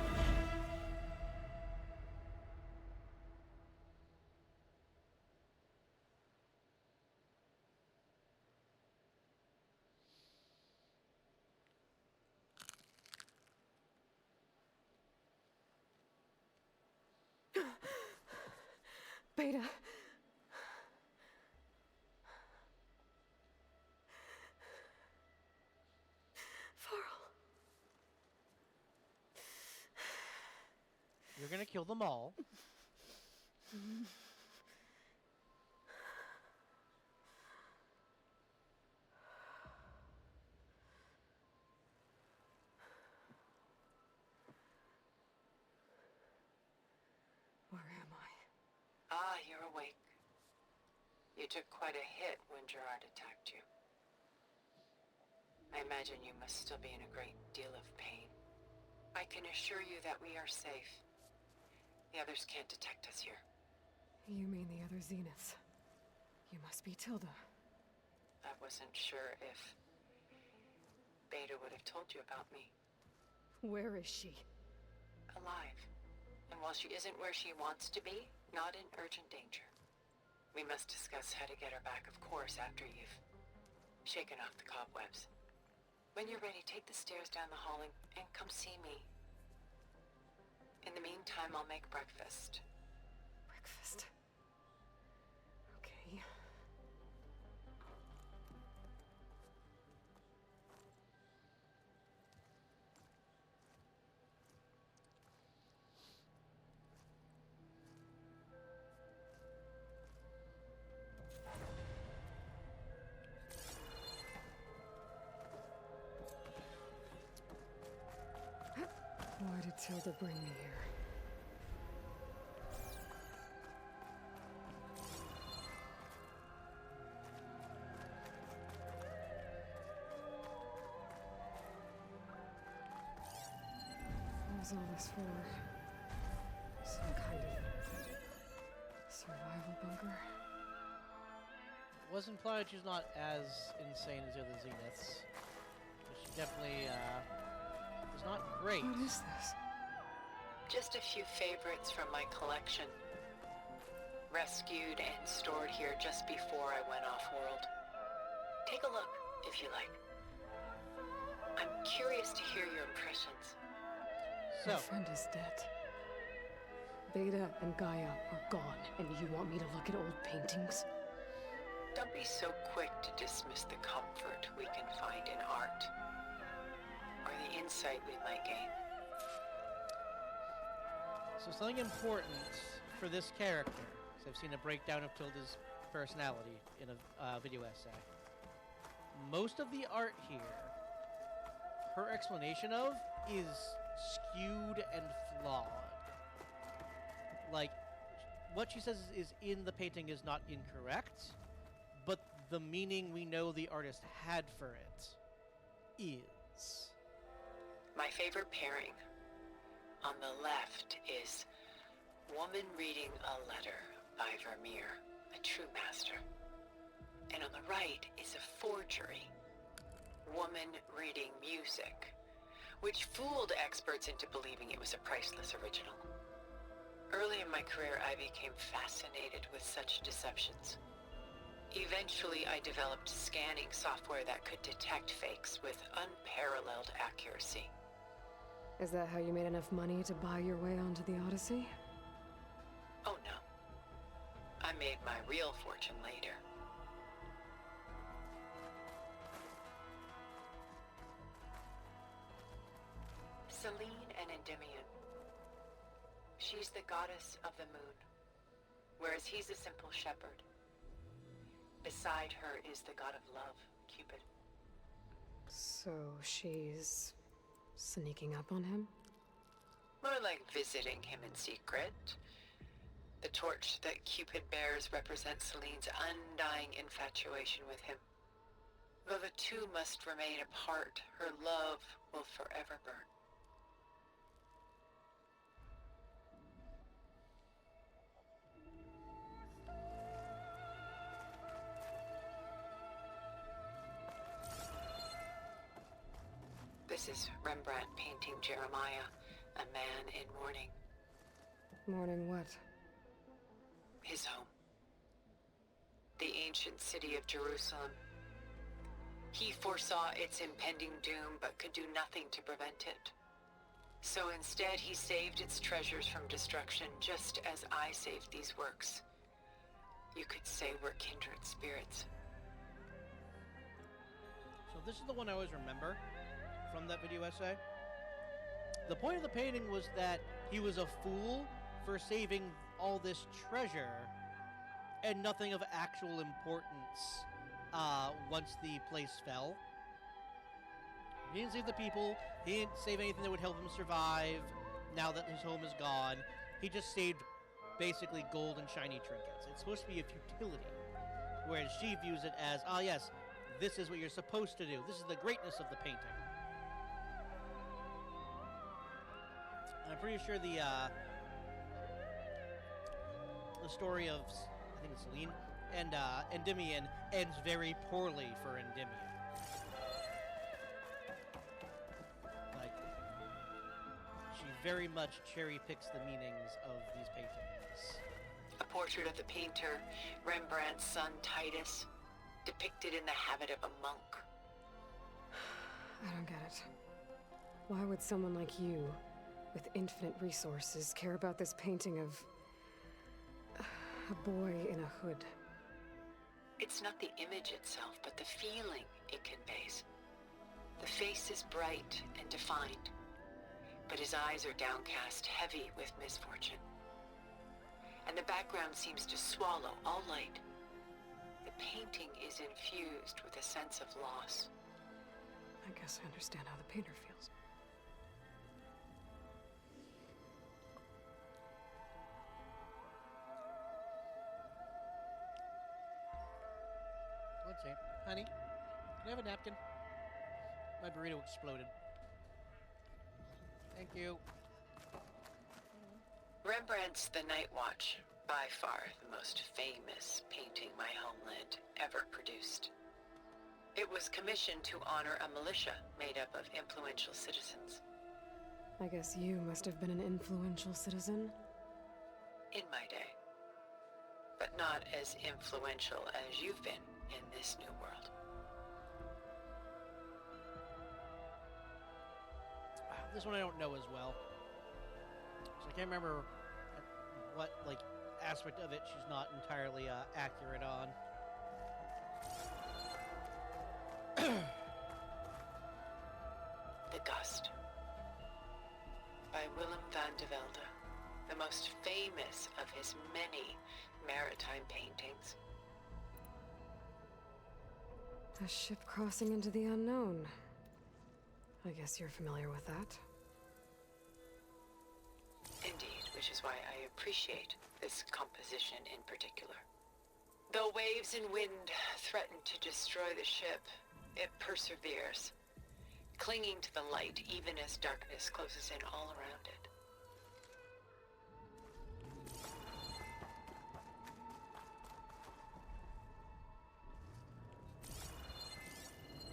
Beta. You're gonna kill them all. Where am I? Ah, you're awake. You took quite a hit when Gerard attacked you. I imagine you must still be in a great deal of pain. I can assure you that we are safe. The others can't detect us here. You mean the other Zeniths? You must be Tilda. I wasn't sure if Beta would have told you about me. Where is she? Alive. And while she isn't where she wants to be, not in urgent danger. We must discuss how to get her back, of course, after you've shaken off the cobwebs. When you're ready, take the stairs down the hall and come see me. In the meantime, I'll make breakfast. Breakfast. Okay. Why did Tilda bring me here? What was all this for? Some kind of survival bunker? It was implied she's not as insane as the other Zeniths. But she definitely, was not great. What is this? Just a few favorites from my collection. Rescued and stored here just before I went off-world. Take a look, if you like. I'm curious to hear your impressions. So, My friend is dead. Beta and Gaia are gone, and you want me to look at old paintings? Don't be so quick to dismiss the comfort we can find in art, or the insight we might gain. so something important for this character, because I've seen a breakdown of Tilda's personality in a video essay. Most of the art here, her explanation of, is skewed and flawed. Like, what she says is in the painting is not incorrect, but the meaning we know the artist had for it is. My favorite pairing on the left is Woman Reading a Letter by Vermeer, a true master. And on the right is a forgery, Woman Reading Music, which fooled experts into believing it was a priceless original. Early in my career, I became fascinated with such deceptions. Eventually, I developed scanning software that could detect fakes with unparalleled accuracy. Is that how you made enough money to buy your way onto the Odyssey? Oh no. I made my real fortune later. Selene and Endymion. She's the goddess of the moon, whereas he's a simple shepherd. Beside her is the god of love, Cupid. So she's sneaking up on him? More like visiting him in secret. The torch that Cupid bears represents Selene's undying infatuation with him. Though the two must remain apart, her love will forever burn. This is Rembrandt painting Jeremiah, a man in mourning. Mourning what? His home. The ancient city of Jerusalem. He foresaw its impending doom, but could do nothing to prevent it. So instead, he saved its treasures from destruction, just as I saved these works. You could say we're kindred spirits. So this is the one I always remember from that video essay. The point of the painting was that he was a fool for saving all this treasure and nothing of actual importance once the place fell. He didn't save the people, he didn't save anything that would help him survive now that his home is gone. He just saved basically gold and shiny trinkets. It's supposed to be a futility, whereas she views it as, ah yes, this is what you're supposed to do. This is the greatness of the painting. I'm pretty sure the story of, I think it's Selene, and Endymion ends very poorly for Endymion. Like, she very much cherry picks the meanings of these paintings. A portrait of the painter, Rembrandt's son Titus, depicted in the habit of a monk. I don't get it. Why would someone like you, with infinite resources, care about this painting of a boy in a hood? It's not the image itself, but the feeling it conveys. The face is bright and defined, but his eyes are downcast, heavy with misfortune. And the background seems to swallow all light. The painting is infused with a sense of loss. I guess I understand how the painter feels. Let's see. Honey, can I have a napkin? My burrito exploded. Thank you. Rembrandt's The Night Watch, by far the most famous painting my homeland ever produced. It was commissioned to honor a militia made up of influential citizens. I guess you must have been an influential citizen. In my day. But not as influential as you've been in this new world. This one I don't know as well. So I can't remember what, like, aspect of it she's not entirely accurate on. The Gust. By Willem van de Velde, the most famous of his many maritime paintings. A ship crossing into the unknown. I guess you're familiar with that. Indeed, which is why I appreciate this composition in particular. Though waves and wind threaten to destroy the ship, it perseveres, clinging to the light even as darkness closes in all around it.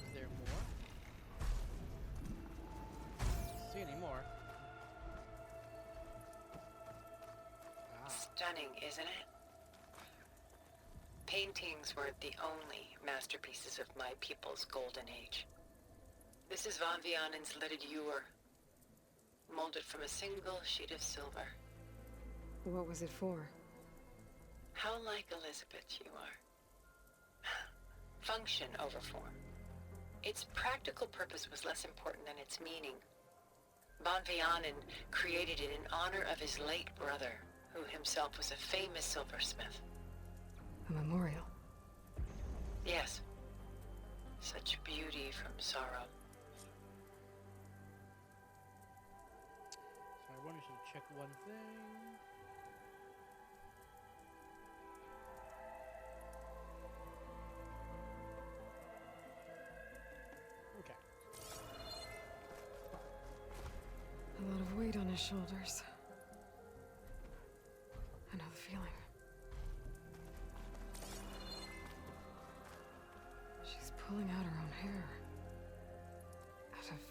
Is there more? See any more? Stunning, isn't it? Paintings weren't the only masterpieces of my people's golden age. This is Von Vianen's leaded ewer, molded from a single sheet of silver. What was it for? How like Elizabeth you are. Function over form. Its practical purpose was less important than its meaning. Von Vianen created it in honor of his late brother, who himself was a famous silversmith. A memorial. Yes. Such beauty from sorrow. So I wanted you to check one thing. Okay. A lot of weight on his shoulders. I know the feeling. She's pulling out her own hair. Out of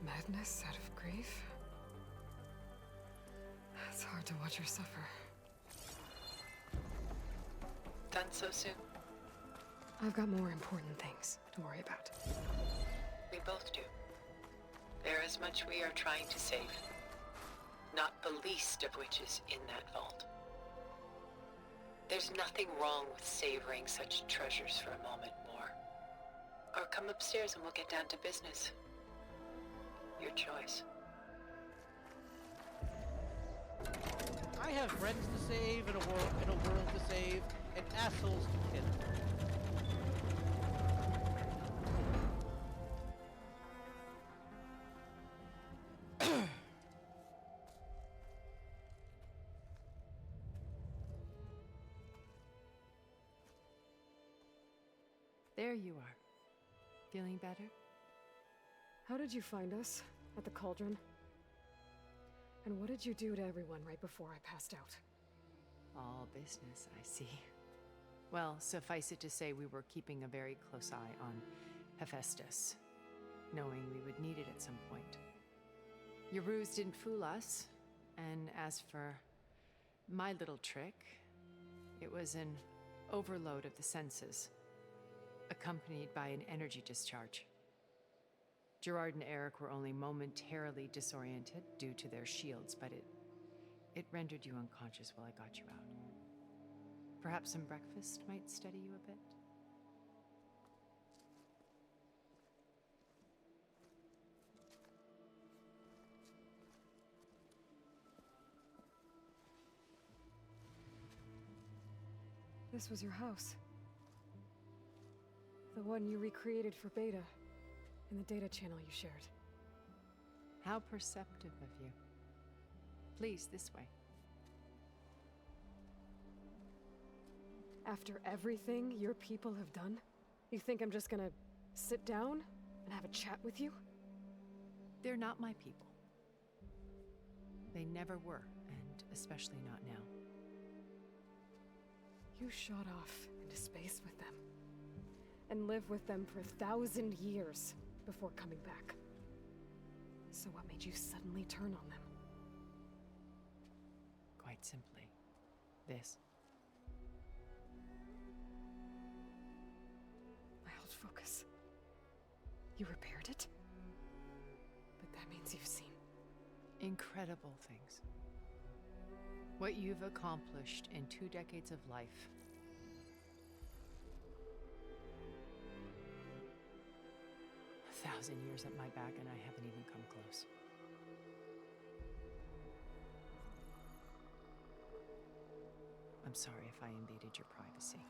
madness, out of grief. It's hard to watch her suffer. Done so soon? I've got more important things to worry about. We both do. There is much we are trying to save. Not the least of which is in that vault. There's nothing wrong with savoring such treasures for a moment more. Or come upstairs and we'll get down to business. Your choice. I have friends to save and a world to save and assholes to kill. There you are. Feeling better? How did you find us? At the cauldron? And what did you do to everyone right before I passed out? All business, I see. Well, suffice it to say we were keeping a very close eye on Hephaestus, knowing we would need it at some point. Your ruse didn't fool us, and as for my little trick, it was an overload of the senses, accompanied by an energy discharge. Gerard and Eric were only momentarily disoriented due to their shields, but it rendered you unconscious while I got you out. Perhaps some breakfast might steady you a bit? This was your house. The one you recreated for Beta, in the data channel you shared. How perceptive of you. Please, this way. After everything your people have done, you think I'm just gonna sit down and have a chat with you? They're not my people. They never were, and especially not now. You shot off into space with them, and lived with them for 1,000 years before coming back. So what made you suddenly turn on them? Quite simply, this. My old focus. You repaired it? But that means you've seen incredible things. What you've accomplished in 2 decades of life. A 1,000 years at my back and I haven't even come close. I'm sorry if I invaded your privacy,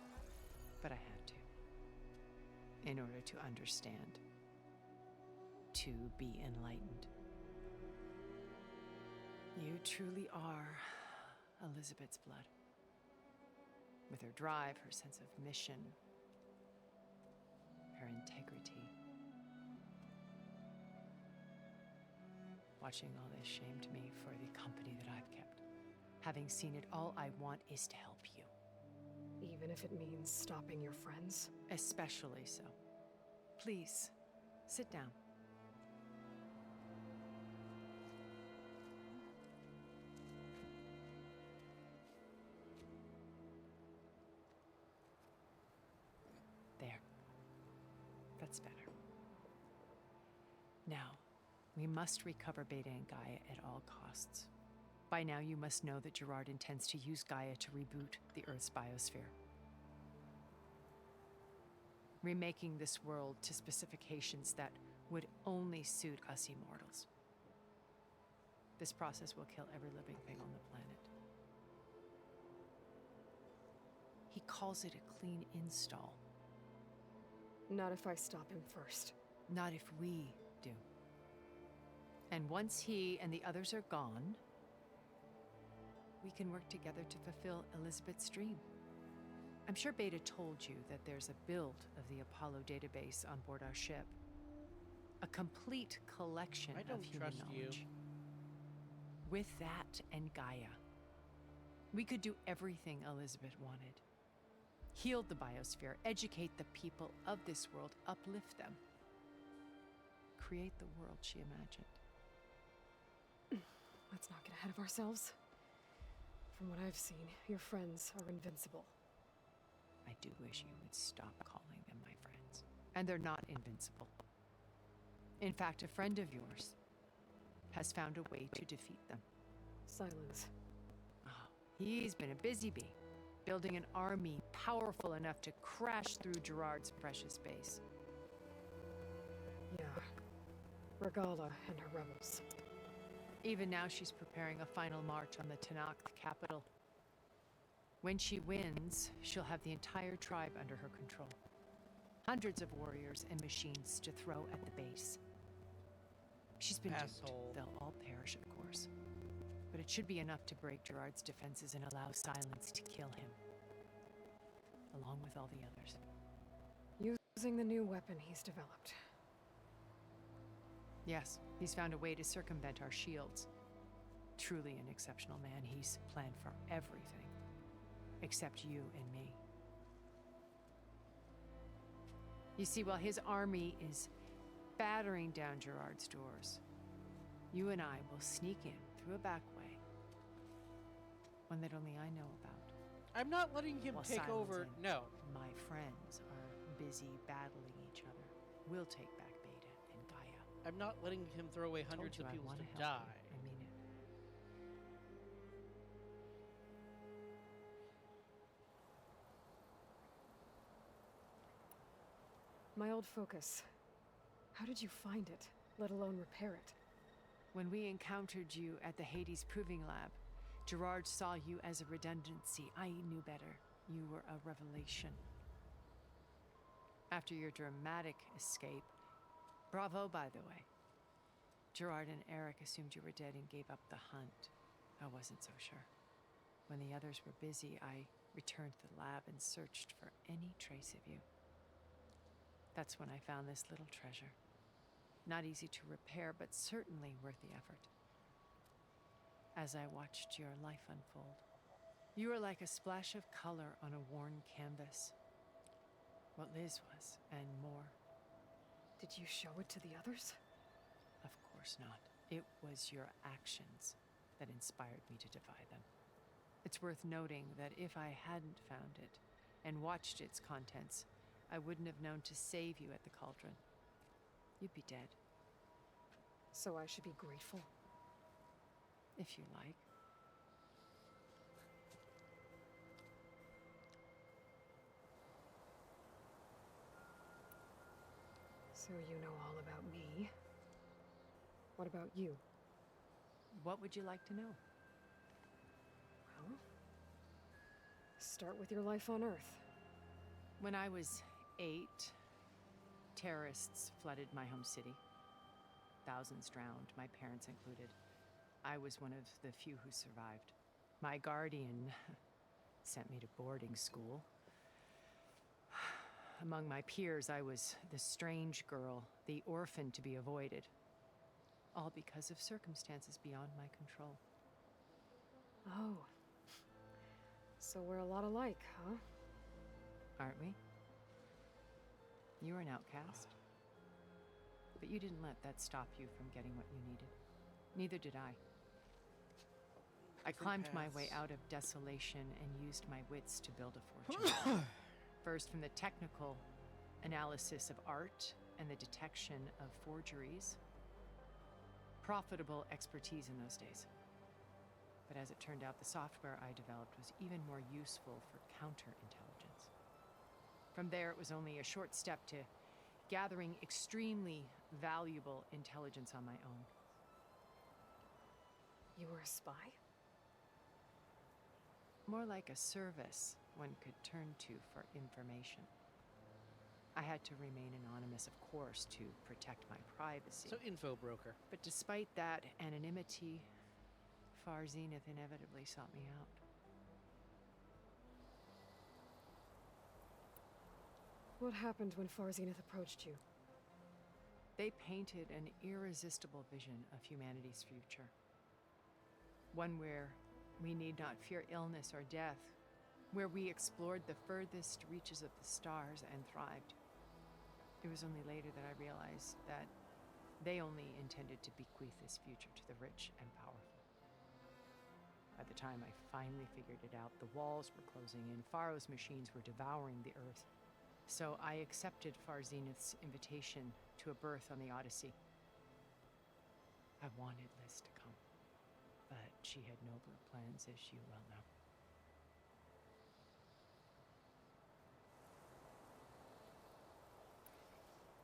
but I had to. In order to understand. To be enlightened. You truly are Elizabeth's blood. With her drive, her sense of mission, her integrity. Watching all this shamed me for the company that I've kept. Having seen it, all I want is to help you. Even if it means stopping your friends? Especially so. Please, sit down. There. That's better. Now, we must recover Beta and Gaia at all costs. By now, you must know that Gerard intends to use Gaia to reboot the Earth's biosphere. Remaking this world to specifications that would only suit us immortals. This process will kill every living thing on the planet. He calls it a clean install. Not if I stop him first. Not if we do. And once he and the others are gone, we can work together to fulfill Elizabeth's dream. I'm sure Beta told you that there's a build of the Apollo database on board our ship. A complete collection of human knowledge. With that and Gaia, we could do everything Elizabeth wanted. Heal the biosphere, educate the people of this world, uplift them. Create the world she imagined. Let's not get ahead of ourselves. From what I've seen, your friends are invincible. I do wish you would stop calling them my friends. And they're not invincible. In fact, a friend of yours has found a way to defeat them. Silence. Oh, he's been a busy bee, building an army powerful enough to crash through Gerard's precious base. Yeah. Guerrilla and her rebels. Even now, she's preparing a final march on the Tanakh capital. When she wins, she'll have the entire tribe under her control. Hundreds of warriors and machines to throw at the base. She's been duped. They'll all perish, of course. But it should be enough to break Gerard's defenses and allow Silence to kill him. Along with all the others. Using the new weapon he's developed. Yes, he's found a way to circumvent our shields. Truly an exceptional man. He's planned for everything. Except you and me. You see, while his army is battering down Gerard's doors, you and I will sneak in through a back way. One that only I know about. I'm not letting him take over. No. My friends are busy battling each other. We'll take back Beta and Gaia. I'm not letting him throw away hundreds of people to die. I mean it. My old focus. How did you find it, let alone repair it? When we encountered you at the Hades Proving Lab, Gerard saw you as a redundancy. I knew better. You were a revelation. After your dramatic escape, bravo, by the way. Gerard and Eric assumed you were dead and gave up the hunt. I wasn't so sure. When the others were busy, I returned to the lab and searched for any trace of you. That's when I found this little treasure. Not easy to repair, but certainly worth the effort. As I watched your life unfold, you were like a splash of color on a worn canvas. What Liz was, and more. Did you show it to the others? Of course not. It was your actions that inspired me to defy them. It's worth noting that if I hadn't found it and watched its contents, I wouldn't have known to save you at the cauldron. You'd be dead. So I should be grateful? If you like. So you know all about me. What about you? What would you like to know? Well, start with your life on Earth. When I was 8, terrorists flooded my home city. Thousands drowned, my parents included. I was one of the few who survived. My guardian sent me to boarding school. Among my peers, I was the strange girl, the orphan to be avoided. All because of circumstances beyond my control. Oh. So we're a lot alike, huh? Aren't we? You were an outcast. But you didn't let that stop you from getting what you needed. Neither did I. I climbed my way out of desolation and used my wits to build a fortune. First from the technical analysis of art and the detection of forgeries. Profitable expertise in those days. But as it turned out, the software I developed was even more useful for counterintelligence. From there, it was only a short step to gathering extremely valuable intelligence on my own. You were a spy? More like a service one could turn to for information. I had to remain anonymous, of course, to protect my privacy. So, info broker. But despite that anonymity, Far Zenith inevitably sought me out. What happened when Far Zenith approached you? They painted an irresistible vision of humanity's future. One where we need not fear illness or death, where we explored the furthest reaches of the stars and thrived. It was only later that I realized that they only intended to bequeath this future to the rich and powerful. By the time I finally figured it out, the walls were closing in, Pharaoh's machines were devouring the earth. So I accepted Far Zenith's invitation to a berth on the Odyssey. I wanted Liz to come, but she had nobler plans, as you well know.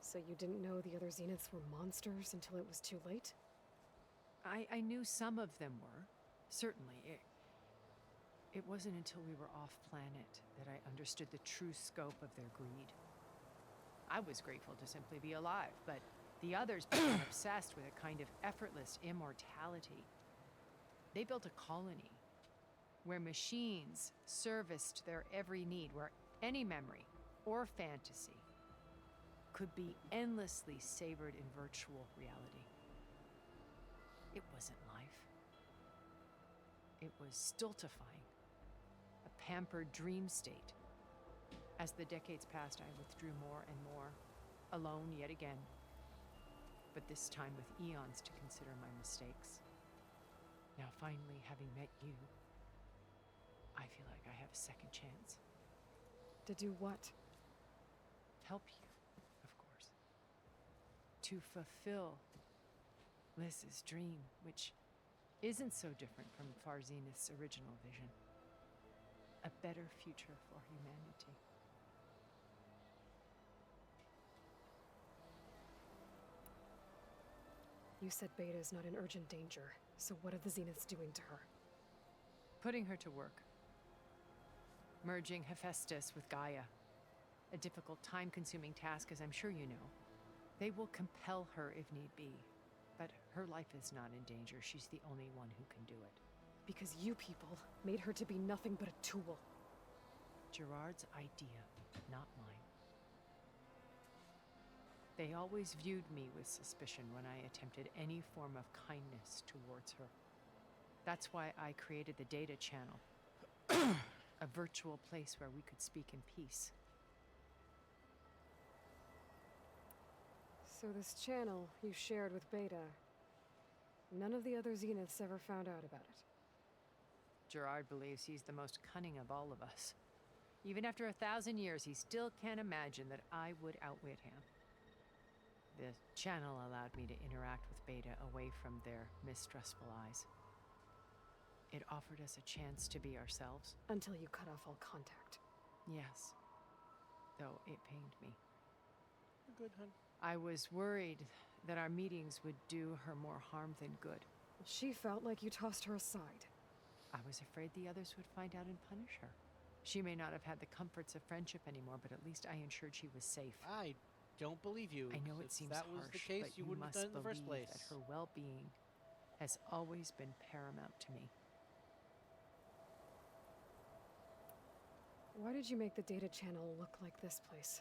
So you didn't know the other Zeniths were monsters until it was too late? I knew some of them were, certainly. It wasn't until we were off-planet that I understood the true scope of their greed. I was grateful to simply be alive, but the others became obsessed with a kind of effortless immortality. They built a colony where machines serviced their every need, where any memory or fantasy could be endlessly savored in virtual reality. It wasn't life. It was stultifying, a pampered dream state. As the decades passed, I withdrew more and more, alone yet again, but this time with eons to consider my mistakes. Now finally, having met you, I feel like I have a second chance. To do what? Help you, of course. To fulfill Liz's dream, which isn't so different from Far Zenith's original vision. A better future for humanity. You said Beta is not in urgent danger, so what are the Zeniths doing to her? Putting her to work. Merging Hephaestus with Gaia. A difficult, time-consuming task, as I'm sure you know. They will compel her if need be. But her life is not in danger. She's the only one who can do it. Because you people made her to be nothing but a tool. Gerard's idea, not mine. They always viewed me with suspicion when I attempted any form of kindness towards her. That's why I created the data channel. A virtual place where we could speak in peace. So this channel you shared with Beta, none of the other Zeniths ever found out about it? Gerard believes he's the most cunning of all of us. Even after 1,000 years, he still can't imagine that I would outwit him. The channel allowed me to interact with Beta away from their mistrustful eyes. It offered us a chance to be ourselves. Until you cut off all contact. Yes. Though it pained me. You're good, hun. I was worried that our meetings would do her more harm than good. She felt like you tossed her aside. I was afraid the others would find out and punish her. She may not have had the comforts of friendship anymore, but at least I ensured she was safe. I don't believe you. I know it If seems that harsh, was the case, but you wouldn't have done it in the first place. That her well-being has always been paramount to me. Why did you make the data channel look like this place?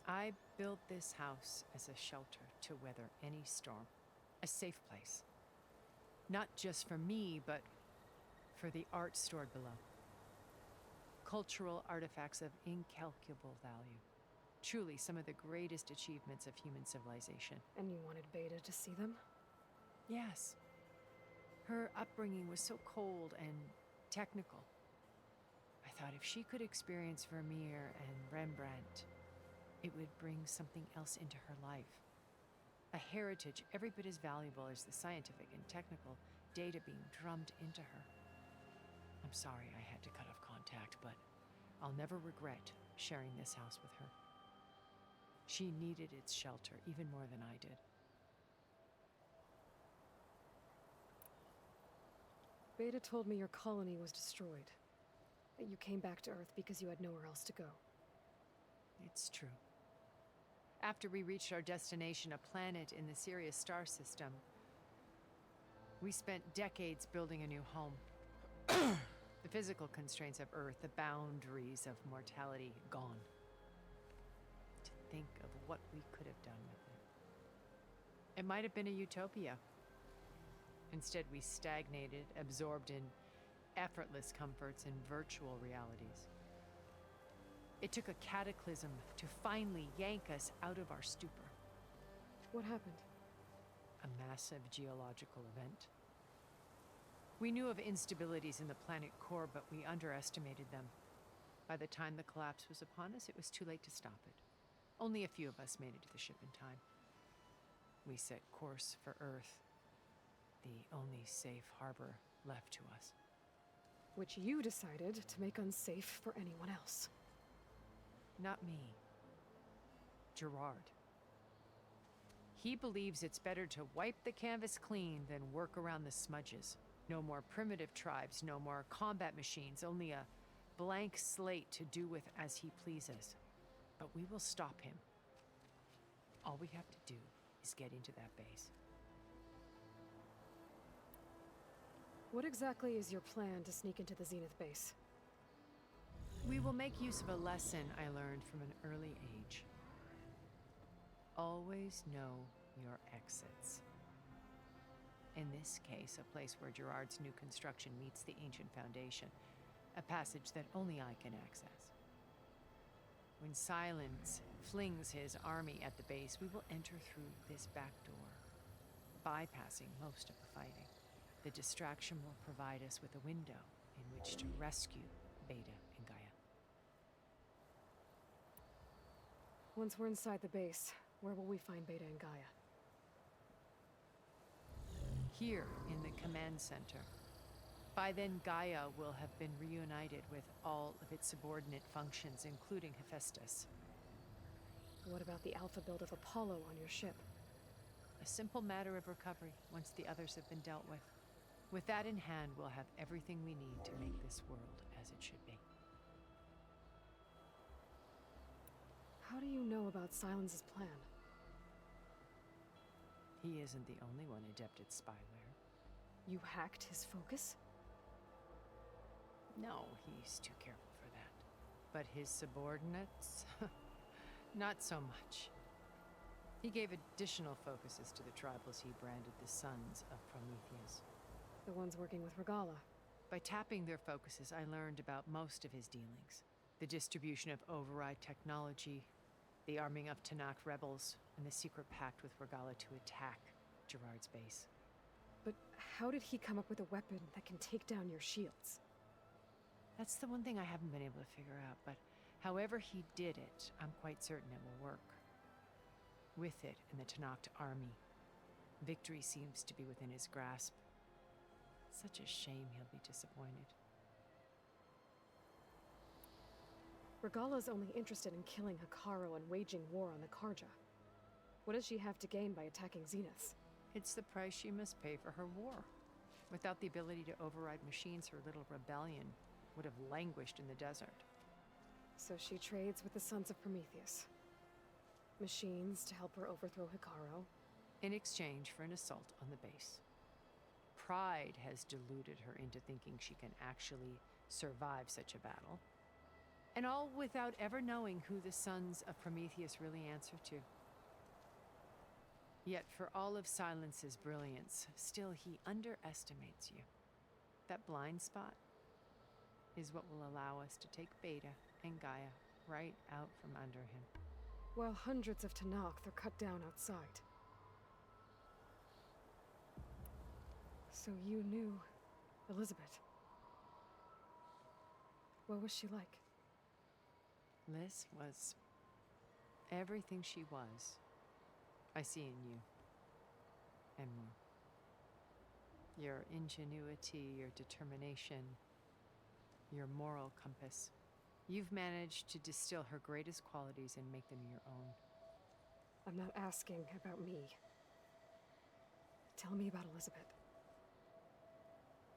I built this house as a shelter to weather any storm. A safe place. Not just for me, but for the art stored below. Cultural artifacts of incalculable value. Truly some of the greatest achievements of human civilization. And you wanted Beta to see them? Yes. Her upbringing was so cold and technical. I thought if she could experience Vermeer and Rembrandt, it would bring something else into her life. A heritage every bit as valuable as the scientific and technical data being drummed into her. I'm sorry I had to cut off contact, but I'll never regret sharing this house with her. She needed its shelter even more than I did. Beta told me your colony was destroyed. That you came back to Earth because you had nowhere else to go. It's true. After we reached our destination, a planet in the Sirius star system, we spent decades building a new home. The physical constraints of Earth, the boundaries of mortality, gone. To think of what we could have done with it. It might have been a utopia. Instead, we stagnated, absorbed in effortless comforts and virtual realities. It took a cataclysm to finally yank us out of our stupor. What happened? A massive geological event. We knew of instabilities in the planet core, but we underestimated them. By the time the collapse was upon us, it was too late to stop it. Only a few of us made it to the ship in time. We set course for Earth, the only safe harbor left to us. Which you decided to make unsafe for anyone else. Not me. Gerard. He believes it's better to wipe the canvas clean than work around the smudges. No more primitive tribes, no more combat machines, only a blank slate to do with as he pleases. But we will stop him. All we have to do is get into that base. What exactly is your plan to sneak into the Zenith base? We will make use of a lesson I learned from an early age. Always know your exits. In this case, a place where Gerard's new construction meets the ancient foundation, a passage that only I can access. When Silence flings his army at the base, we will enter through this back door, bypassing most of the fighting. The distraction will provide us with a window in which to rescue Beta and Gaia. Once we're inside the base, where will we find Beta and Gaia? Here in the command center. By then, Gaia will have been reunited with all of its subordinate functions, including Hephaestus. What about the alpha build of Apollo on your ship? A simple matter of recovery once the others have been dealt with. With that in hand, we'll have everything we need to make this world as it should be. How do you know about Silence's plan? He isn't the only one adept at spyware. You hacked his focus? No, he's too careful for that. But his subordinates? Not so much. He gave additional focuses to the tribals he branded the Sons of Prometheus. The ones working with Regalla. By tapping their focuses, I learned about most of his dealings. The distribution of override technology, the arming of Tanakh rebels, and the secret pact with Regalla to attack Gerard's base. But how did he come up with a weapon that can take down your shields? That's the one thing I haven't been able to figure out, but however he did it, I'm quite certain it will work. With it and the Tanakh army, victory seems to be within his grasp. Such a shame he'll be disappointed. Regalla's only interested in killing Hekarro and waging war on the Karja. What does she have to gain by attacking Zeniths? It's the price she must pay for her war. Without the ability to override machines, her little rebellion would have languished in the desert. So she trades with the Sons of Prometheus. Machines to help her overthrow Hekarro. In exchange for an assault on the base. Pride has deluded her into thinking she can actually survive such a battle. And all without ever knowing who the sons of Prometheus really answer to. Yet for all of Silence's brilliance, still he underestimates you. That blind spot is what will allow us to take Beta and Gaia right out from under him. While hundreds of Tenakth are cut down outside. So you knew Elizabeth. What was she like? Liz was everything she was. I see in you. And more. Your ingenuity, your determination, your moral compass. You've managed to distill her greatest qualities and make them your own. I'm not asking about me. Tell me about Elizabeth.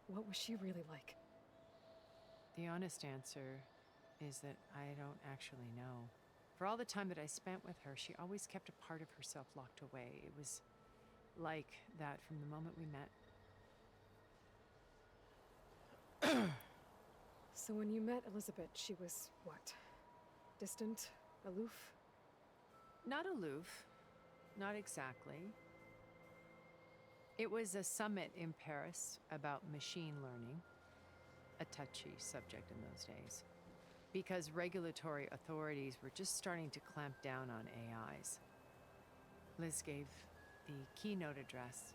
What was she really like? The honest answer is that I don't actually know. For all the time that I spent with her, she always kept a part of herself locked away. It was like that from the moment we met. So when you met Elizabeth, she was what? Distant? Aloof? Not aloof. Not exactly. It was a summit in Paris about machine learning, a touchy subject in those days, because regulatory authorities were just starting to clamp down on AIs. Liz gave the keynote address.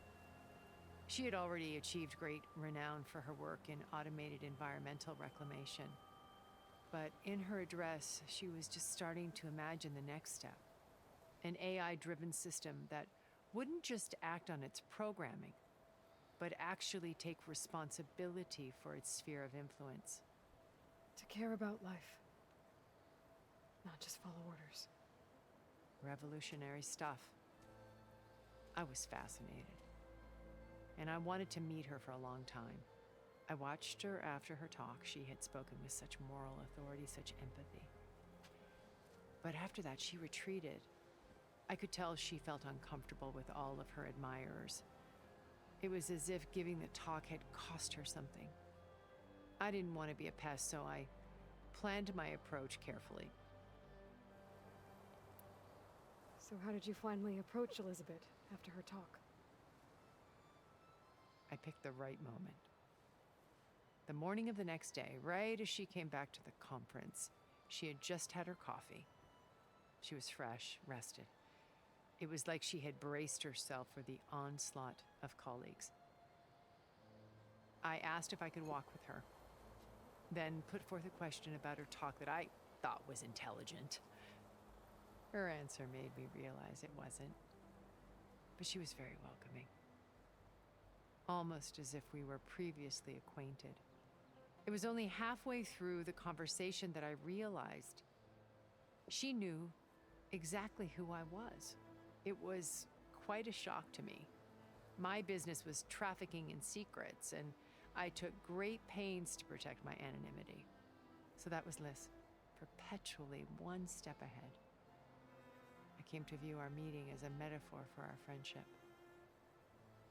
She had already achieved great renown for her work in automated environmental reclamation. But in her address, she was just starting to imagine the next step. An AI-driven system that wouldn't just act on its programming, but actually take responsibility for its sphere of influence. To care about life. Not just follow orders. Revolutionary stuff. I was fascinated. And I wanted to meet her for a long time. I watched her after her talk. She had spoken with such moral authority, such empathy. But after that, she retreated. I could tell she felt uncomfortable with all of her admirers. It was as if giving the talk had cost her something. I didn't want to be a pest, so I planned my approach carefully. So how did you finally approach Elizabeth after her talk? I picked the right moment. The morning of the next day, right as she came back to the conference, she had just had her coffee. She was fresh, rested. It was like she had braced herself for the onslaught of colleagues. I asked if I could walk with her, then put forth a question about her talk that I thought was intelligent. Her answer made me realize it wasn't, but she was very welcoming. Almost as if we were previously acquainted. It was only halfway through the conversation that I realized she knew exactly who I was. It was quite a shock to me. My business was trafficking in secrets, and I took great pains to protect my anonymity. So that was Liz, perpetually one step ahead. I came to view our meeting as a metaphor for our friendship.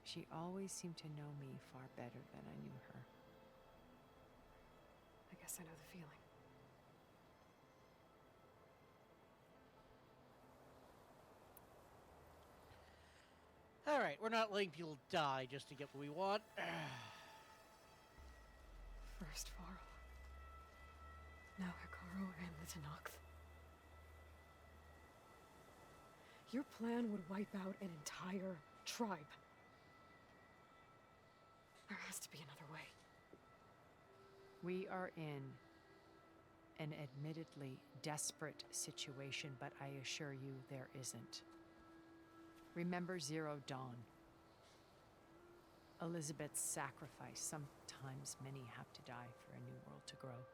She always seemed to know me far better than I knew her. I guess I know the feeling. All right, we're not letting people die just to get what we want. First Varl. Now Hikaru and the Tenakth. Your plan would wipe out an entire tribe. There has to be another way. We are in an admittedly desperate situation, but I assure you there isn't. Remember Zero Dawn. Elizabeth's sacrifice. Sometimes many have to die for a new world to grow.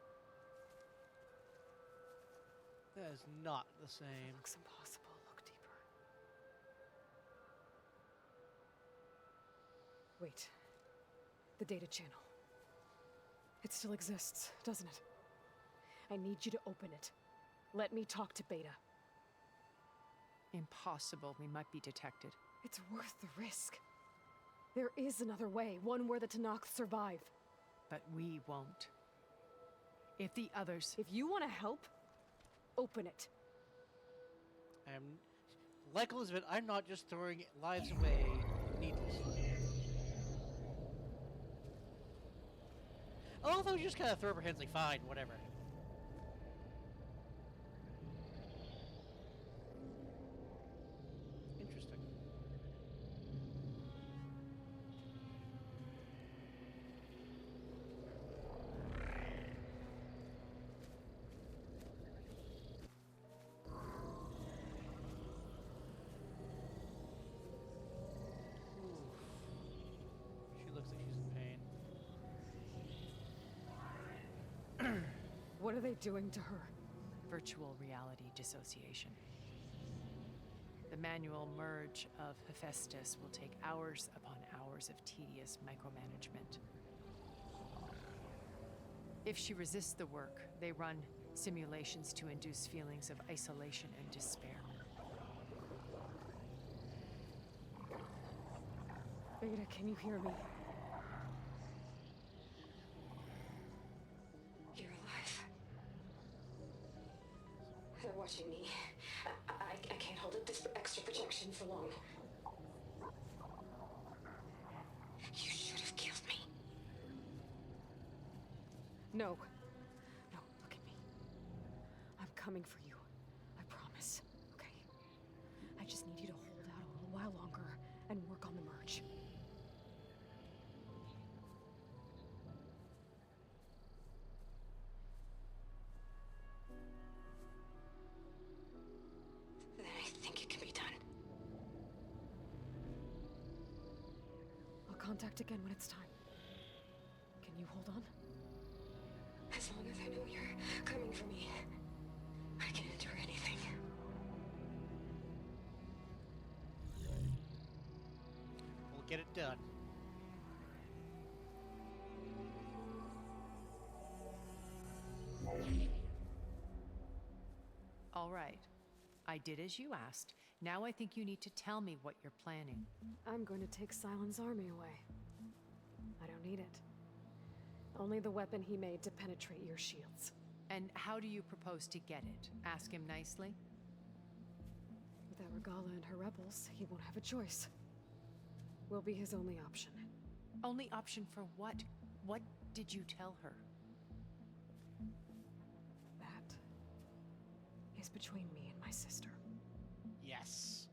That is not the same. Looks impossible. Look deeper. Wait. The data channel. It still exists, doesn't it? I need you to open it. Let me talk to Beta. Impossible. We might be detected. It's worth the risk. There is another way, one where the Tenakth survive. But we won't. If the others... If you want to help, open it. I'm like Elizabeth. I'm not just throwing lives away needlessly. Although you just kind of throw up her hands like, fine, whatever. Interesting. She looks like she's in pain. What are they doing to her? Virtual reality dissociation. The manual merge of Hephaestus will take hours upon hours of tedious micromanagement. If she resists the work, they run simulations to induce feelings of isolation and despair. Beta, can you hear me? You're alive. They're watching me. I can't hold up this extra protection for long. You should have killed me. No. No, look at me. I'm coming for you. I promise. Okay? I just need you to hold out a little while longer and work on the merge. Then I think it can be done. I'll contact again when it's time. Can you hold on? As long as I know you're coming for me, I can endure anything. We'll get it done. All right. I did as you asked. Now I think you need to tell me what you're planning. I'm going to take Silent's army away. I don't need it. Only the weapon he made to penetrate your shields. And how do you propose to get it? Ask him nicely? Without Regalla and her rebels, he won't have a choice. We'll be his only option. Only option for what? What did you tell her? That is between me and my sister. Yes.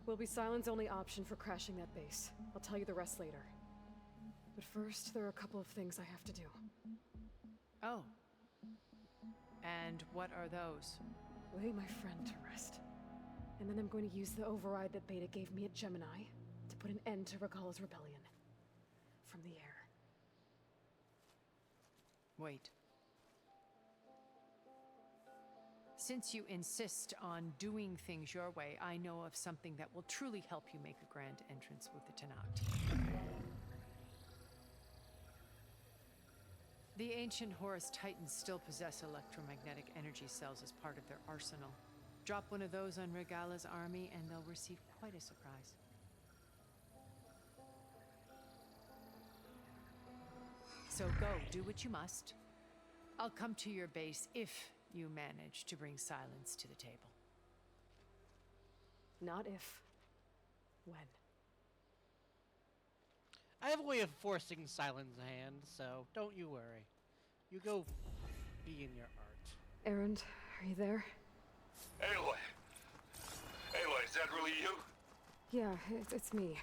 Will be Silent's only option for crashing that base. I'll tell you the rest later. But first, there are a couple of things I have to do. Oh. And what are those? Lay my friend to rest. And then I'm going to use the override that Beta gave me at Gemini to put an end to Regalla's rebellion. From the air. Wait. Since you insist on doing things your way, I know of something that will truly help you make a grand entrance with the Tenakth. The ancient Horus Titans still possess electromagnetic energy cells as part of their arsenal. Drop one of those on Regalla's army and they'll receive quite a surprise. So go, do what you must. I'll come to your base if you manage to bring Silence to the table. Not if. When. I have a way of forcing Silent's hand, so don't you worry. You go be in your art. Erend, are you there? Aloy! Aloy, is that really you? Yeah, it's me.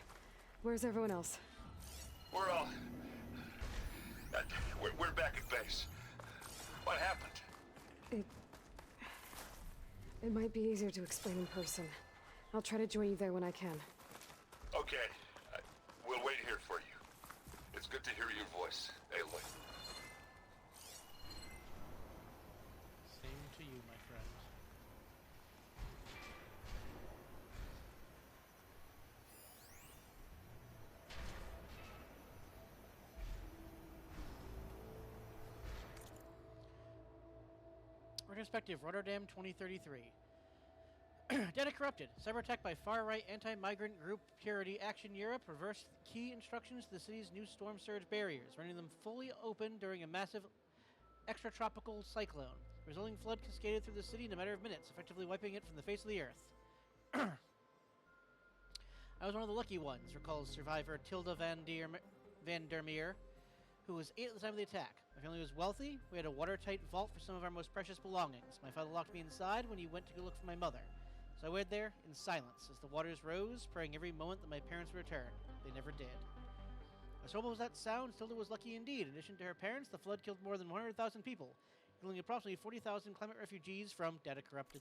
Where's everyone else? We're all... we're back at base. What happened? It might be easier to explain in person. I'll try to join you there when I can. Okay. We'll wait here for you. It's good to hear your voice, Aloy. Same to you, my friend. Retrospective, Rotterdam 2033. Data corrupted. Cyber attack by far-right anti-migrant group Purity Action Europe reversed key instructions to the city's new storm surge barriers, rendering them fully open during a massive extratropical cyclone. The resulting flood cascaded through the city in a matter of minutes, effectively wiping it from the face of the earth. I was one of the lucky ones, recalls survivor Tilda Van der Meer, who was 8 at the time of the attack. My family was wealthy. We had a watertight vault for some of our most precious belongings. My father locked me inside when he went to go look for my mother. So I waited there in silence as the waters rose, praying every moment that my parents would return. They never did. As horrible as that sounds, Tilda was lucky indeed. In addition to her parents, the flood killed more than 100,000 people, killing approximately 40,000 climate refugees from data corrupted.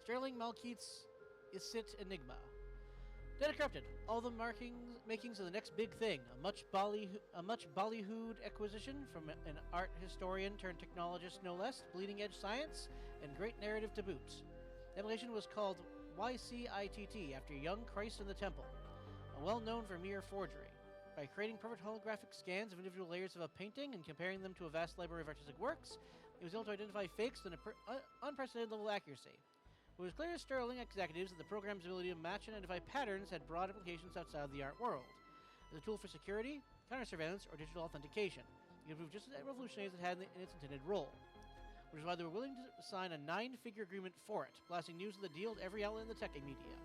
Sterling Malkeith's Isit Enigma. Data corrupted. All the makings of the next big thing. A much ballyhooed acquisition from an art historian turned technologist, no less, bleeding edge science, and great narrative to boot. The application was called YCITT after young Christ in the Temple, and well known for mere forgery. By creating perfect holographic scans of individual layers of a painting and comparing them to a vast library of artistic works, it was able to identify fakes with an unprecedented level of accuracy. It was clear to Sterling executives that the program's ability to match and identify patterns had broad implications outside of the art world. As a tool for security, counter-surveillance, or digital authentication, it could prove just as revolutionary as it had in its intended role. Which is why they were willing to sign a 9-figure agreement for it, blasting news of the deal to every outlet in the tech media.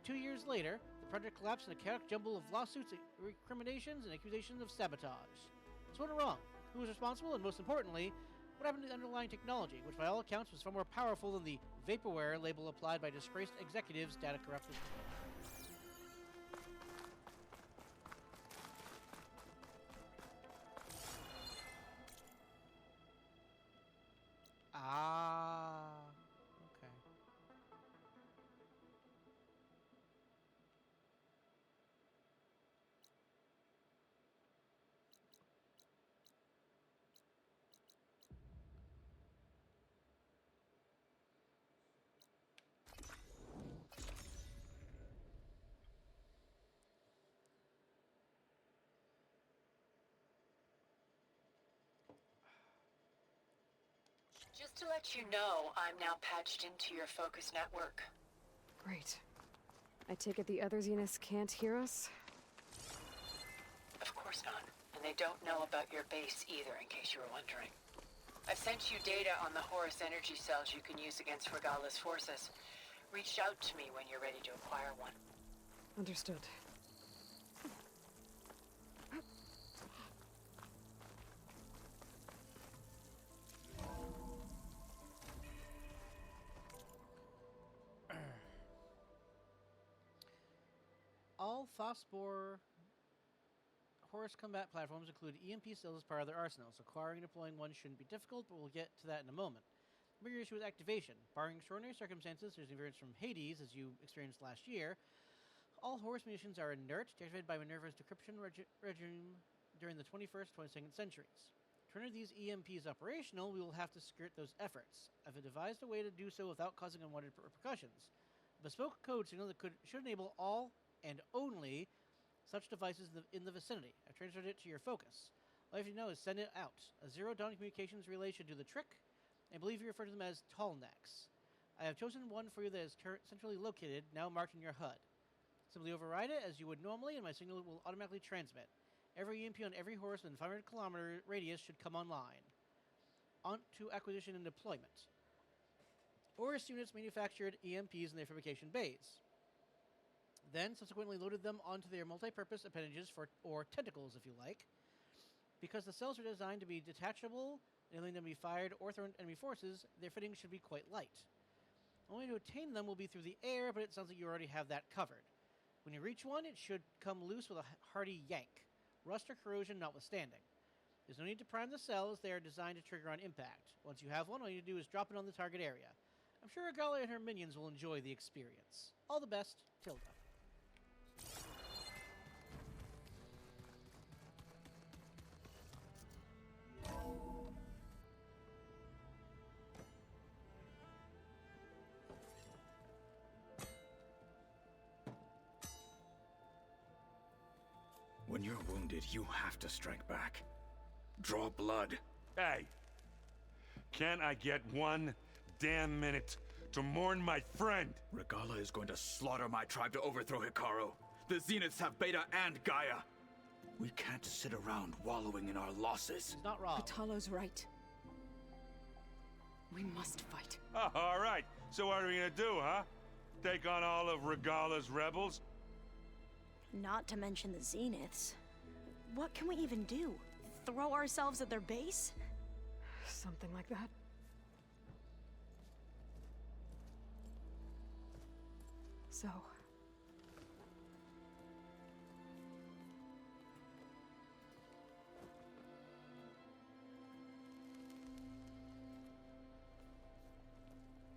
2 years later, the project collapsed in a chaotic jumble of lawsuits, recriminations, and accusations of sabotage. So what went wrong? Who was responsible? And most importantly, what happened to the underlying technology, which by all accounts was far more powerful than the vaporware label applied by disgraced executives data corrupted? Okay. Just to let you know, I'm now patched into your focus network. Great. I take it the other Zeniths can't hear us? Of course not. And they don't know about your base either, in case you were wondering. I've sent you data on the Horus energy cells you can use against Regalla's forces. Reach out to me when you're ready to acquire one. Understood. All Phosphor Horus combat platforms include EMP cells as part of their arsenal, so acquiring and deploying one shouldn't be difficult, but we'll get to that in a moment. The bigger issue is activation. Barring extraordinary circumstances, there's interference from Hades, as you experienced last year. All Horus munitions are inert, deactivated by Minerva's decryption regime during the 21st, 22nd centuries. To render these EMPs operational, we will have to skirt those efforts. I've devised a way to do so without causing unwanted repercussions. A bespoke code signal that should enable all and only such devices in the vicinity. I've transferred it to your focus. All you have to know is send it out. A zero-dawn communications relay should do the trick. I believe you refer to them as tall necks. I have chosen one for you that is centrally located, now marked in your HUD. Simply override it as you would normally, and my signal will automatically transmit. Every EMP on every Horus within 500-kilometer radius should come online. On to acquisition and deployment. Horus units manufactured EMPs in their fabrication bays. Then subsequently loaded them onto their multi-purpose appendages or tentacles, if you like. Because the cells are designed to be detachable, enabling them to be fired or thrown at enemy forces, their fittings should be quite light. The only way to attain them will be through the air, but it sounds like you already have that covered. When you reach one, it should come loose with a hearty yank, rust or corrosion notwithstanding. There's no need to prime the cells, they are designed to trigger on impact. Once you have one, all you need to do is drop it on the target area. I'm sure Guerrilla and her minions will enjoy the experience. All the best, Tilda. When you're wounded, you have to strike back. Draw blood. Hey! Can't I get one damn minute to mourn my friend? Regalla is going to slaughter my tribe to overthrow Hikaru. The Zeniths have Beta and Gaia. We can't sit around wallowing in our losses. He's not wrong. Patalo's right. We must fight. Oh, all right. So what are we gonna do, huh? Take on all of Regalla's rebels? Not to mention the Zeniths. What can we even do? Throw ourselves at their base? Something like that. So...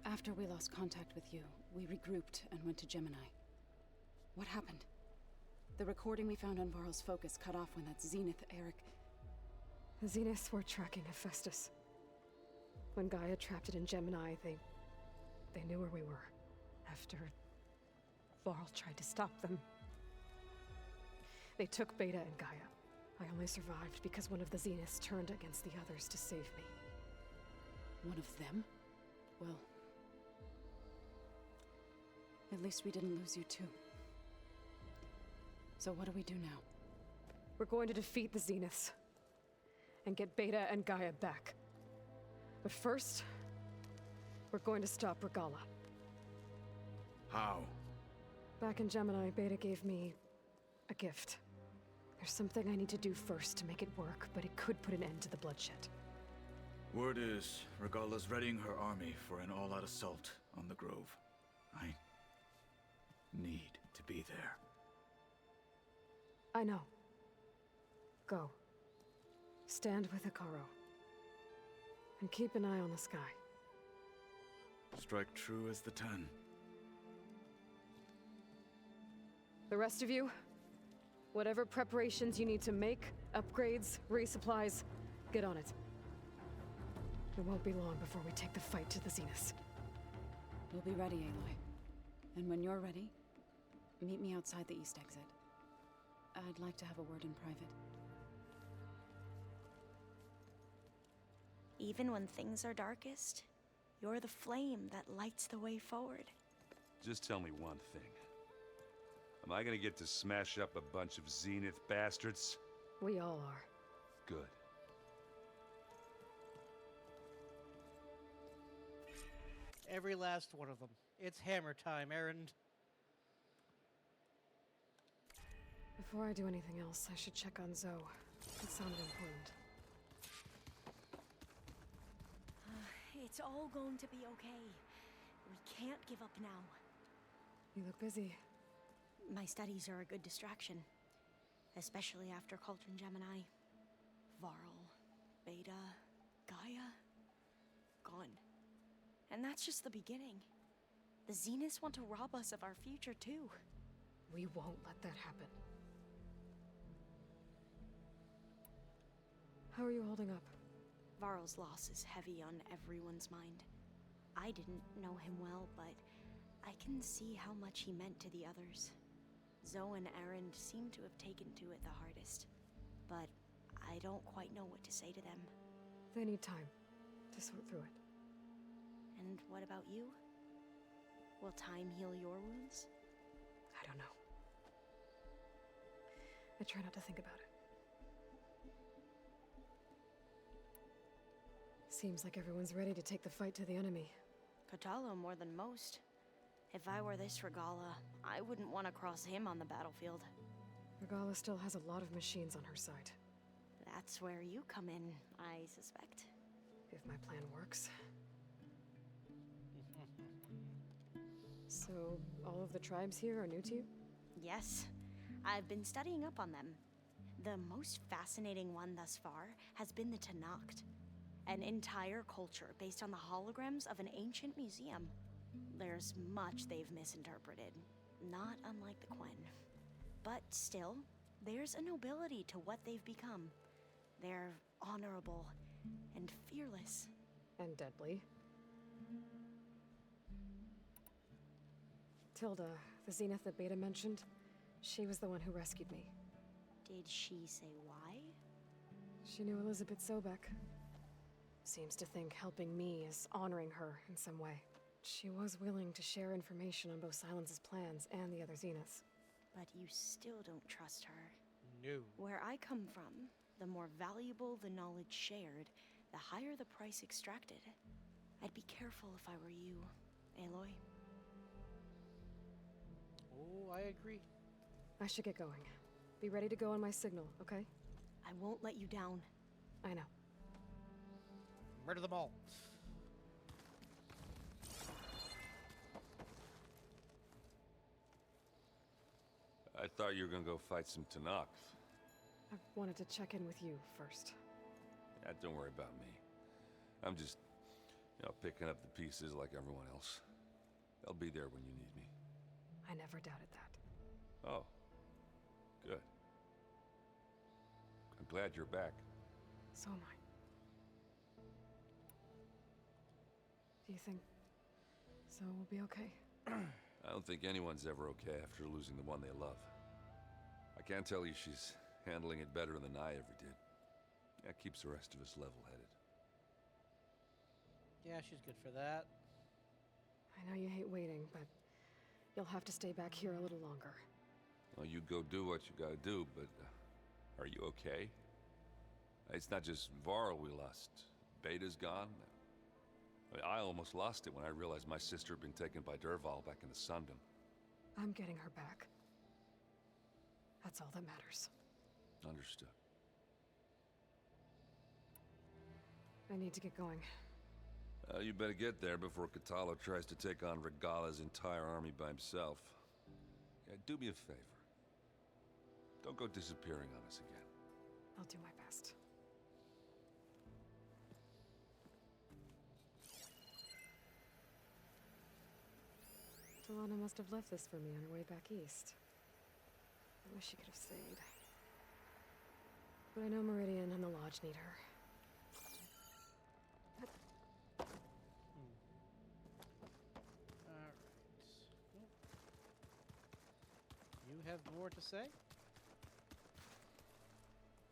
After we lost contact with you, we regrouped and went to Gemini. What happened? The recording we found on Varl's focus cut off when that Zenith Eric... The Zeniths were tracking Hephaestus. When Gaia trapped it in Gemini, they knew where we were. After Varl tried to stop them. They took Beta and Gaia. I only survived because one of the Zeniths turned against the others to save me. One of them? Well... at least we didn't lose you too. So what do we do now? We're going to defeat the Zeniths. And get Beta and Gaia back. But first... we're going to stop Regalla. How? Back in Gemini, Beta gave me... a gift. There's something I need to do first to make it work, but it could put an end to the bloodshed. Word is, Regalla's readying her army for an all-out assault on the Grove. I need to be there. I know. Go. Stand with Ikaro. And keep an eye on the sky. Strike true as the 10. The rest of you, whatever preparations you need to make, upgrades, resupplies, get on it. It won't be long before we take the fight to the Zeniths. We'll be ready, Aloy. And when you're ready, meet me outside the east exit. I'd like to have a word in private. Even when things are darkest, you're the flame that lights the way forward. Just tell me one thing. Am I gonna get to smash up a bunch of Zenith bastards? We all are. Good. Every last one of them. It's hammer time, Erend. Before I do anything else, I should check on Zoe. It sounded important. It's all going to be okay. We can't give up now. You look busy. My studies are a good distraction. Especially after Cauldron Gemini. Varl, Beta, Gaia. Gone. And that's just the beginning. The Zeniths want to rob us of our future, too. We won't let that happen. How are you holding up? Varl's loss is heavy on everyone's mind. I didn't know him well, but I can see how much he meant to the others. Zoe and Erend seem to have taken to it the hardest, but I don't quite know what to say to them. They need time to sort through it. And what about you? Will time heal your wounds? I don't know. I try not to think about it. Seems like everyone's ready to take the fight to the enemy. Patalo more than most. If I were this Regalla, I wouldn't want to cross him on the battlefield. Regalla still has a lot of machines on her side. That's where you come in, I suspect. If my plan works. So, all of the tribes here are new to you? Yes. I've been studying up on them. The most fascinating one thus far has been the Tenakth. An entire culture based on the holograms of an ancient museum. There's much they've misinterpreted, not unlike the Quen. But still, there's a nobility to what they've become. They're honorable and fearless. And deadly. Tilda, the Zenith that Beta mentioned, she was the one who rescued me. Did she say why? She knew Elizabeth Sobek. Seems to think helping me is honoring her in some way. She was willing to share information on both Silence's plans and the other Zeniths. But you still don't trust her. No. Where I come from, the more valuable the knowledge shared, the higher the price extracted. I'd be careful if I were you, Aloy. Oh, I agree. I should get going. Be ready to go on my signal, okay? I won't let you down. I know. Murder them all. I thought you were gonna go fight some Tanakh. I wanted to check in with you first. Yeah, don't worry about me. I'm just, picking up the pieces like everyone else. I'll be there when you need me. I never doubted that. Oh. Good. I'm glad you're back. So am I. Do you think Zoe will be okay? I don't think anyone's ever okay after losing the one they love. I can't tell you she's handling it better than I ever did. That keeps the rest of us level-headed. Yeah, she's good for that. I know you hate waiting, but you'll have to stay back here a little longer. Well, you go do what you gotta do, but are you okay? It's not just Varl we lost. Beta's gone. I almost lost it when I realized my sister had been taken by Dervahl back in the Sundom. I'm getting her back. That's all that matters. Understood. I need to get going. You better get there before Katalo tries to take on Regalla's entire army by himself. Yeah, do me a favor. Don't go disappearing on us again. I'll do my best. Delana must have left this for me on her way back east. I wish she could have stayed. But I know Meridian and the Lodge need her. Alright. You have more to say?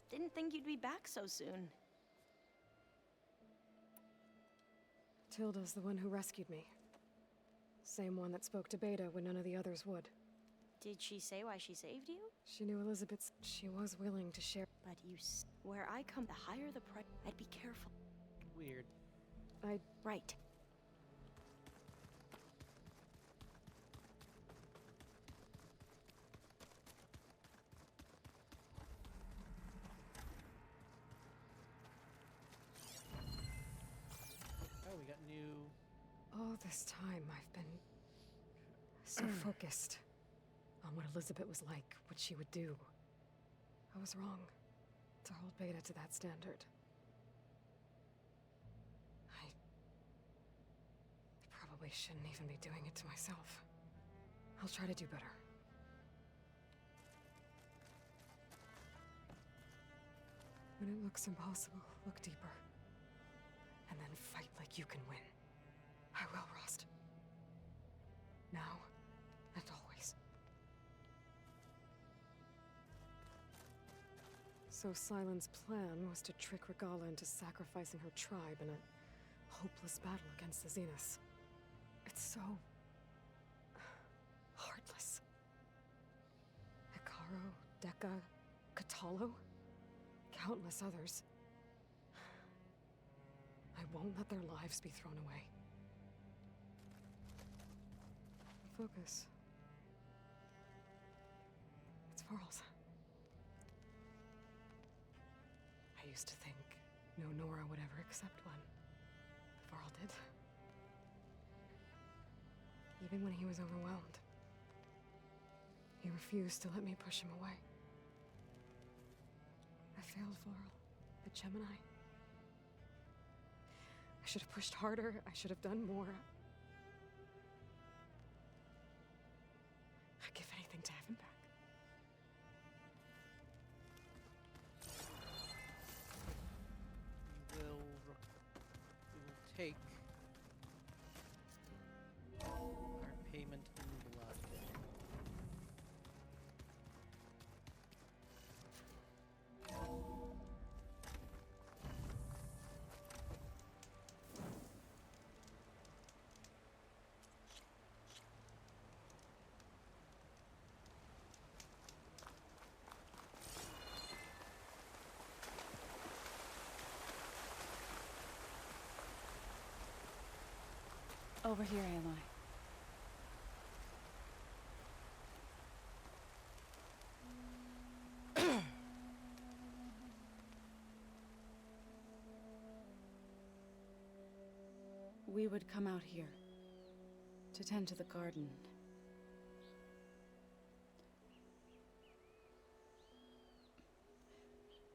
Didn't think you'd be back so soon. Tilda's the one who rescued me. Same one that spoke to Beta when none of the others would. Did she say why she saved you? She knew Elizabeth's... She was willing to share... But where I come, the higher the price. I'd be careful. Weird. Right. Oh, we got new... All this time, I've been so focused on what Elizabeth was like, what she would do. I was wrong to hold Beta to that standard. I probably shouldn't even be doing it to myself. I'll try to do better. When it looks impossible, look deeper. And then fight like you can win. I will, Rost. Now and always. So Sylens' plan was to trick Regalla into sacrificing her tribe in a hopeless battle against the Zeniths. It's so... heartless. Hekarro, Dekka, Katalo, countless others. I won't let their lives be thrown away. Focus. It's Varl's. I used to think no Nora would ever accept one. But Varl did. Even when he was overwhelmed. He refused to let me push him away. I failed Varl at Gemini. I should have pushed harder. I should have done more. I'd give anything to have him back. We will take our payment in blood. Over here, Aloy. We would come out here to tend to the garden.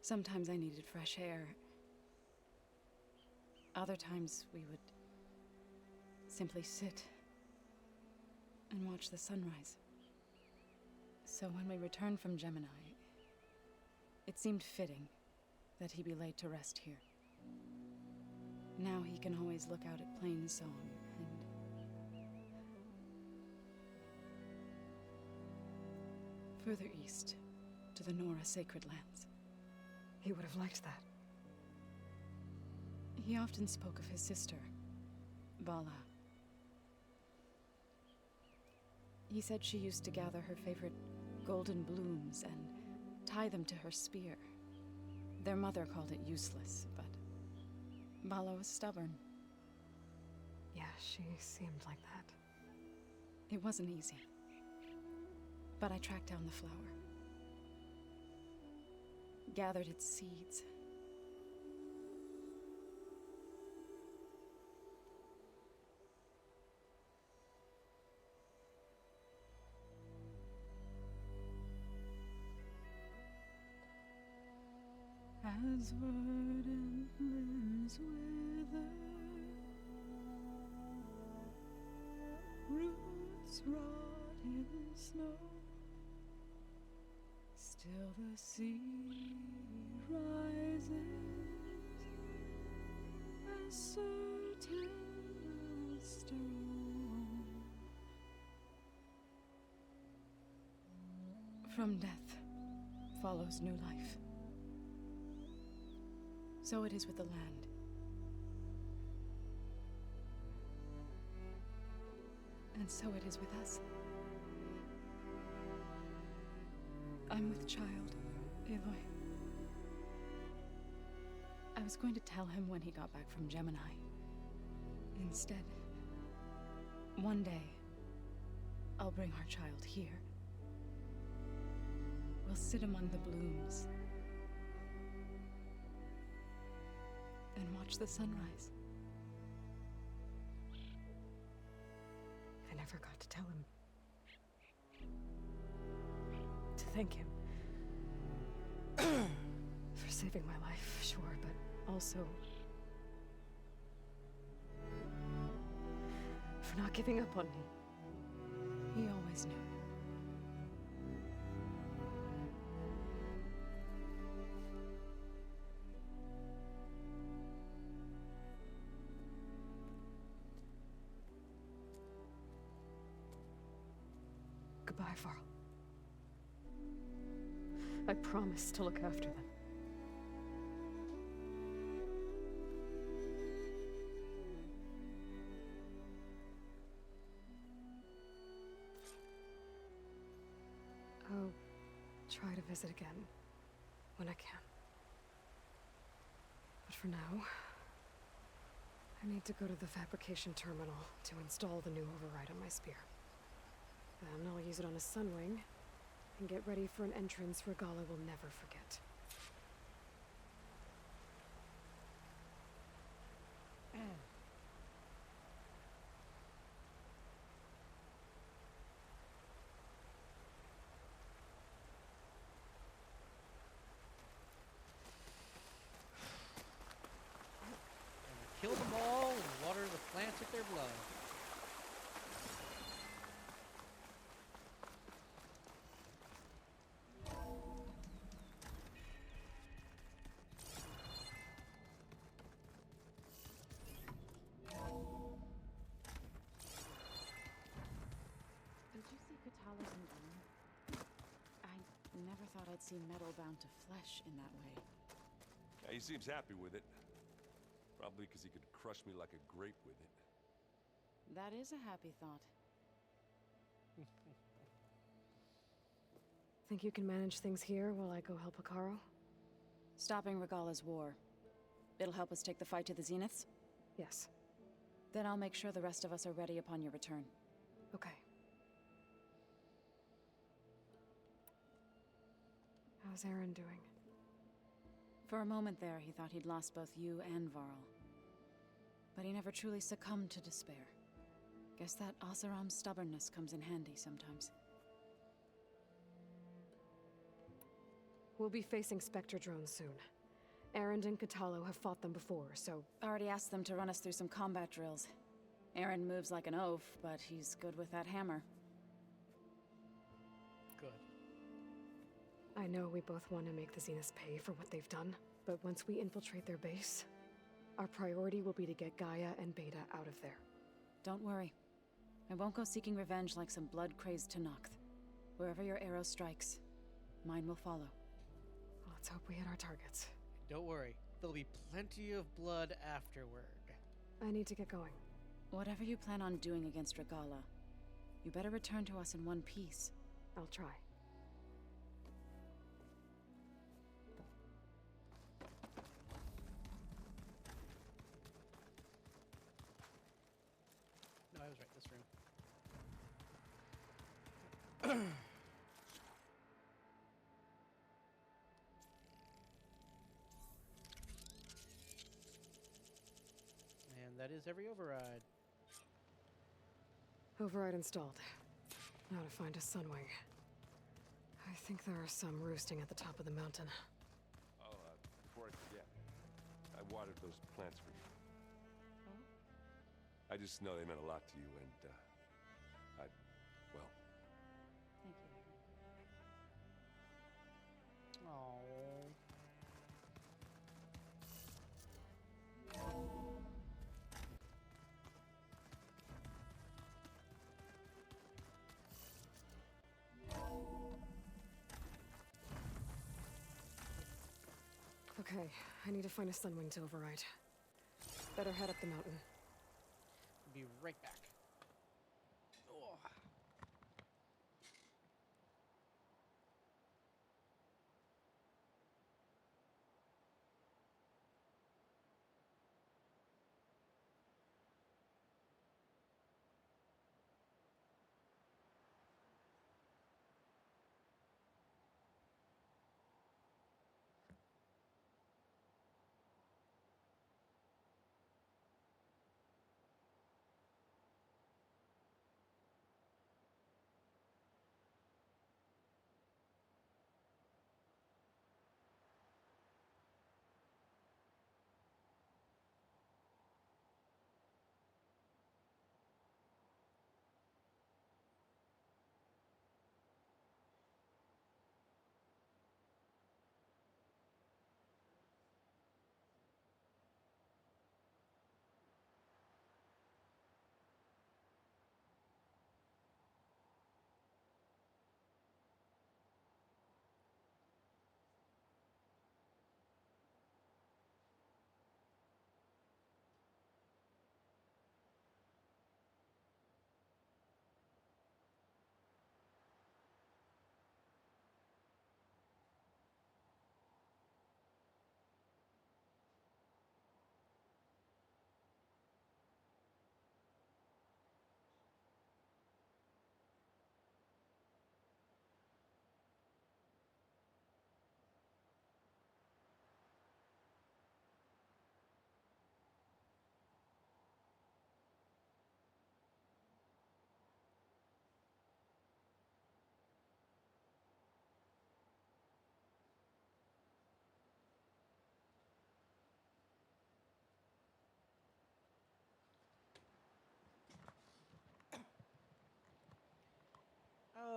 Sometimes I needed fresh air. Other times we would simply sit and watch the sunrise. So when we returned from Gemini, it seemed fitting that he be laid to rest here. Now he can always look out at Plainsong and... further east, to the Nora Sacred Lands. He would have liked that. He often spoke of his sister, Vala. He said she used to gather her favorite golden blooms and tie them to her spear. Their mother called it useless, but Vala was stubborn. Yeah, she seemed like that. It wasn't easy. But I tracked down the flower. Gathered its seeds. As verdant limbs wither, roots rot in snow, still the sea rises, as certain as stone. From death follows new life. So it is with the land. And so it is with us. I'm with child, Aloy. I was going to tell him when he got back from Gemini. Instead, one day, I'll bring our child here. We'll sit among the blooms and watch the sunrise. I never got to tell him. To thank him. For saving my life, sure, but also... for not giving up on me. He always knew. Goodbye, Varl. I promise to look after them. I'll try to visit again when I can. But for now, I need to go to the fabrication terminal to install the new override on my spear. Then I'll use it on a sunwing, and get ready for an entrance Regalla will never forget. Kill them all and water the plants with their blood. Thought I'd see metal bound to flesh in that way. Yeah, he seems happy with it. Probably because he could crush me like a grape with it. That is a happy thought. Think you can manage things here while I go help Hekarro? Stopping Regalla's war. It'll help us take the fight to the Zeniths? Yes. Then I'll make sure the rest of us are ready upon your return. Okay. How's Aaron doing? For a moment there, he thought he'd lost both you and Varl. But he never truly succumbed to despair. Guess that Oseram's stubbornness comes in handy sometimes. We'll be facing Spectre drones soon. Aaron and Katalo have fought them before, so... Already asked them to run us through some combat drills. Aaron moves like an oaf, but he's good with that hammer. Good. I know we both want to make the Zeniths pay for what they've done, but once we infiltrate their base, our priority will be to get Gaia and Beta out of there. Don't worry. I won't go seeking revenge like some blood-crazed Tenakth. Wherever your arrow strikes, mine will follow. Let's hope we hit our targets. Don't worry, there'll be plenty of blood afterward. I need to get going. Whatever you plan on doing against Regalla, you better return to us in one piece. I'll try. No, I was right, this room. And that is every override. Override installed. Now to find a sunwing. I think there are some roosting at the top of the mountain. Oh, before I forget, I watered those plants for you. I just know they meant a lot to you, and, well... Thank you. Aww. Okay, I need to find a sunwing to override. Better head up the mountain. Be right back. Oh.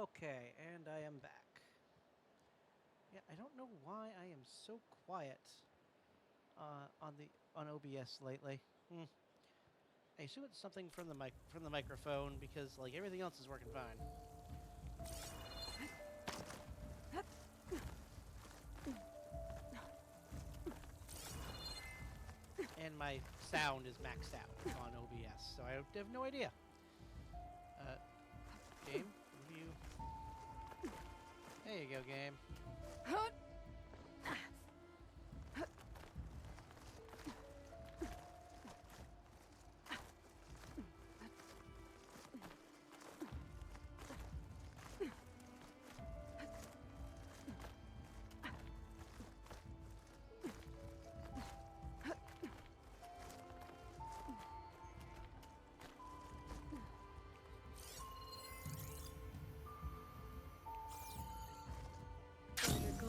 Okay, and I am back. Yeah, I don't know why I am so quiet on OBS lately. I assume it's something from the microphone because like everything else is working fine. And my sound is maxed out on OBS, so I have no idea. Game, review. There you go, game.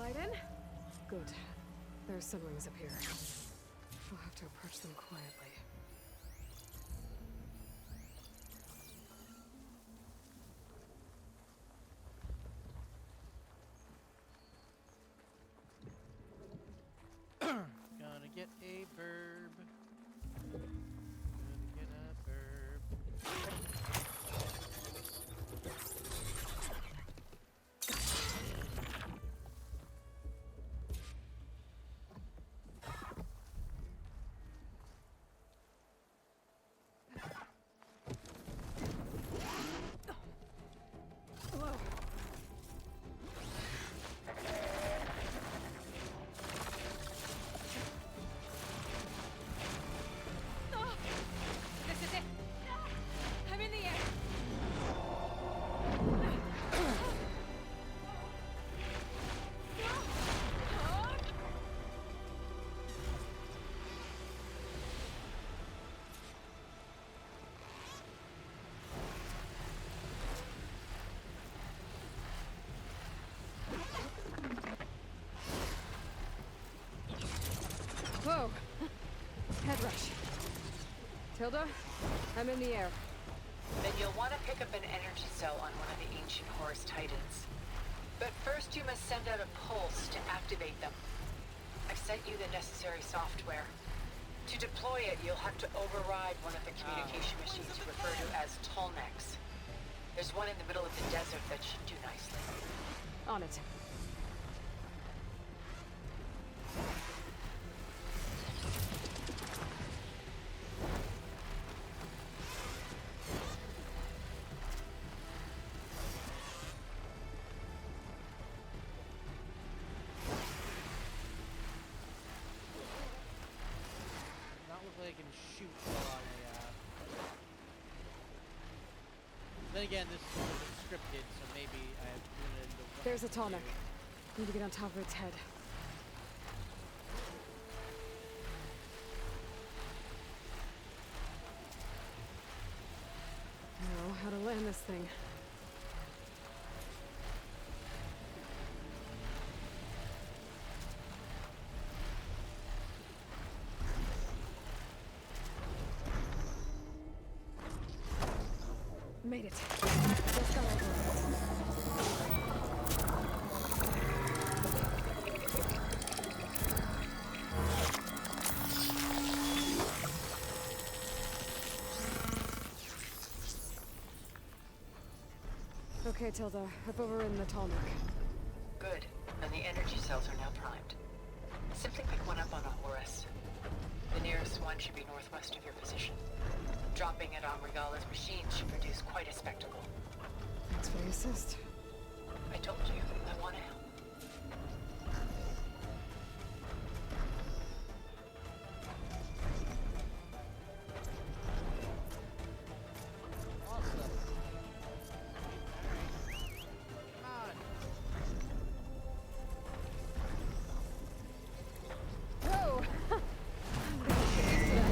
right in? Good. There's sun wings up here. We'll have to approach them quietly. Gonna get a burb. Gonna get a burb. I'm in the air. Whoa! Head rush. Tilda, I'm in the air. Then you'll want to pick up an energy cell on one of the ancient Horus Titans. But first you must send out a pulse to activate them. I've sent you the necessary software. To deploy it, you'll have to override one of the communication machines referred to as Tolnex. There's one in the middle of the desert that should do nicely. On it. Not look like I can shoot while I, Then again, this is scripted, so maybe I have limited the what There's I a can tonic. do. Need to get on top of its head. Now, how to land this thing. Made it. Just got over it. Okay, Tilda. I've overridden the Tolnik. Good. And the energy cells are now primed. Simply pick one up on a Horus. The nearest one should be northwest of your position. Dropping it on Regalla's machine should produce quite a spectacle. Thanks for the assist. I told you, I want to help. Awesome. Come on. Whoa! I'm gonna get used to that.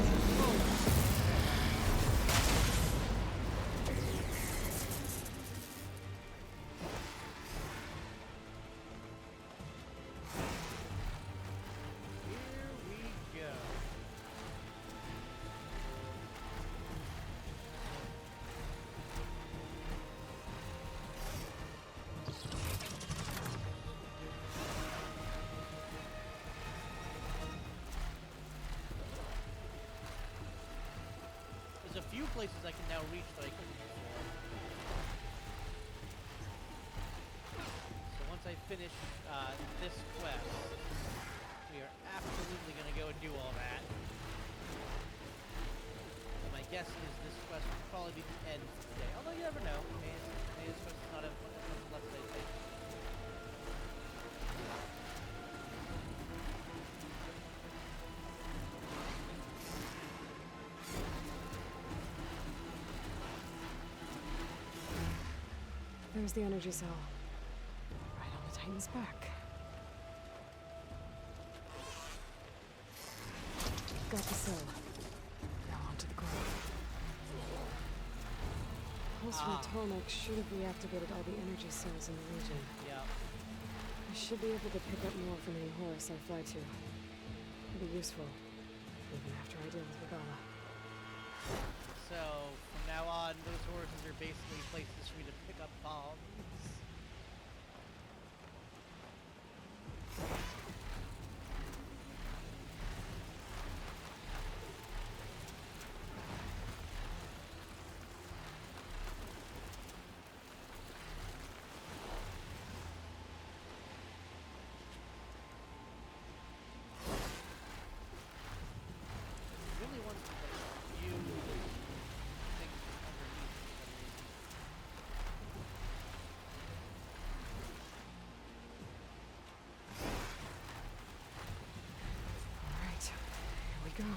Here we go. There's a few places I can now reach that I couldn't before. So once I finish this quest, we are absolutely going to go and do all that. And my guess is this quest will probably be the end for the day. Although you never know. Maybe this quest is not as much as I think. There's the energy cell. Right on the Titan's back. Got the cell. Now onto the grove. Pulse from Tolnik should have reactivated all the energy cells in the region. Yeah. I should be able to pick up more from any horse I fly to. It'll be useful, even after I deal with Guerrilla. So, from now on, those horses are basically places for me to pick up bombs. Really wants to put a few things underneath for some reason. All right, here we go.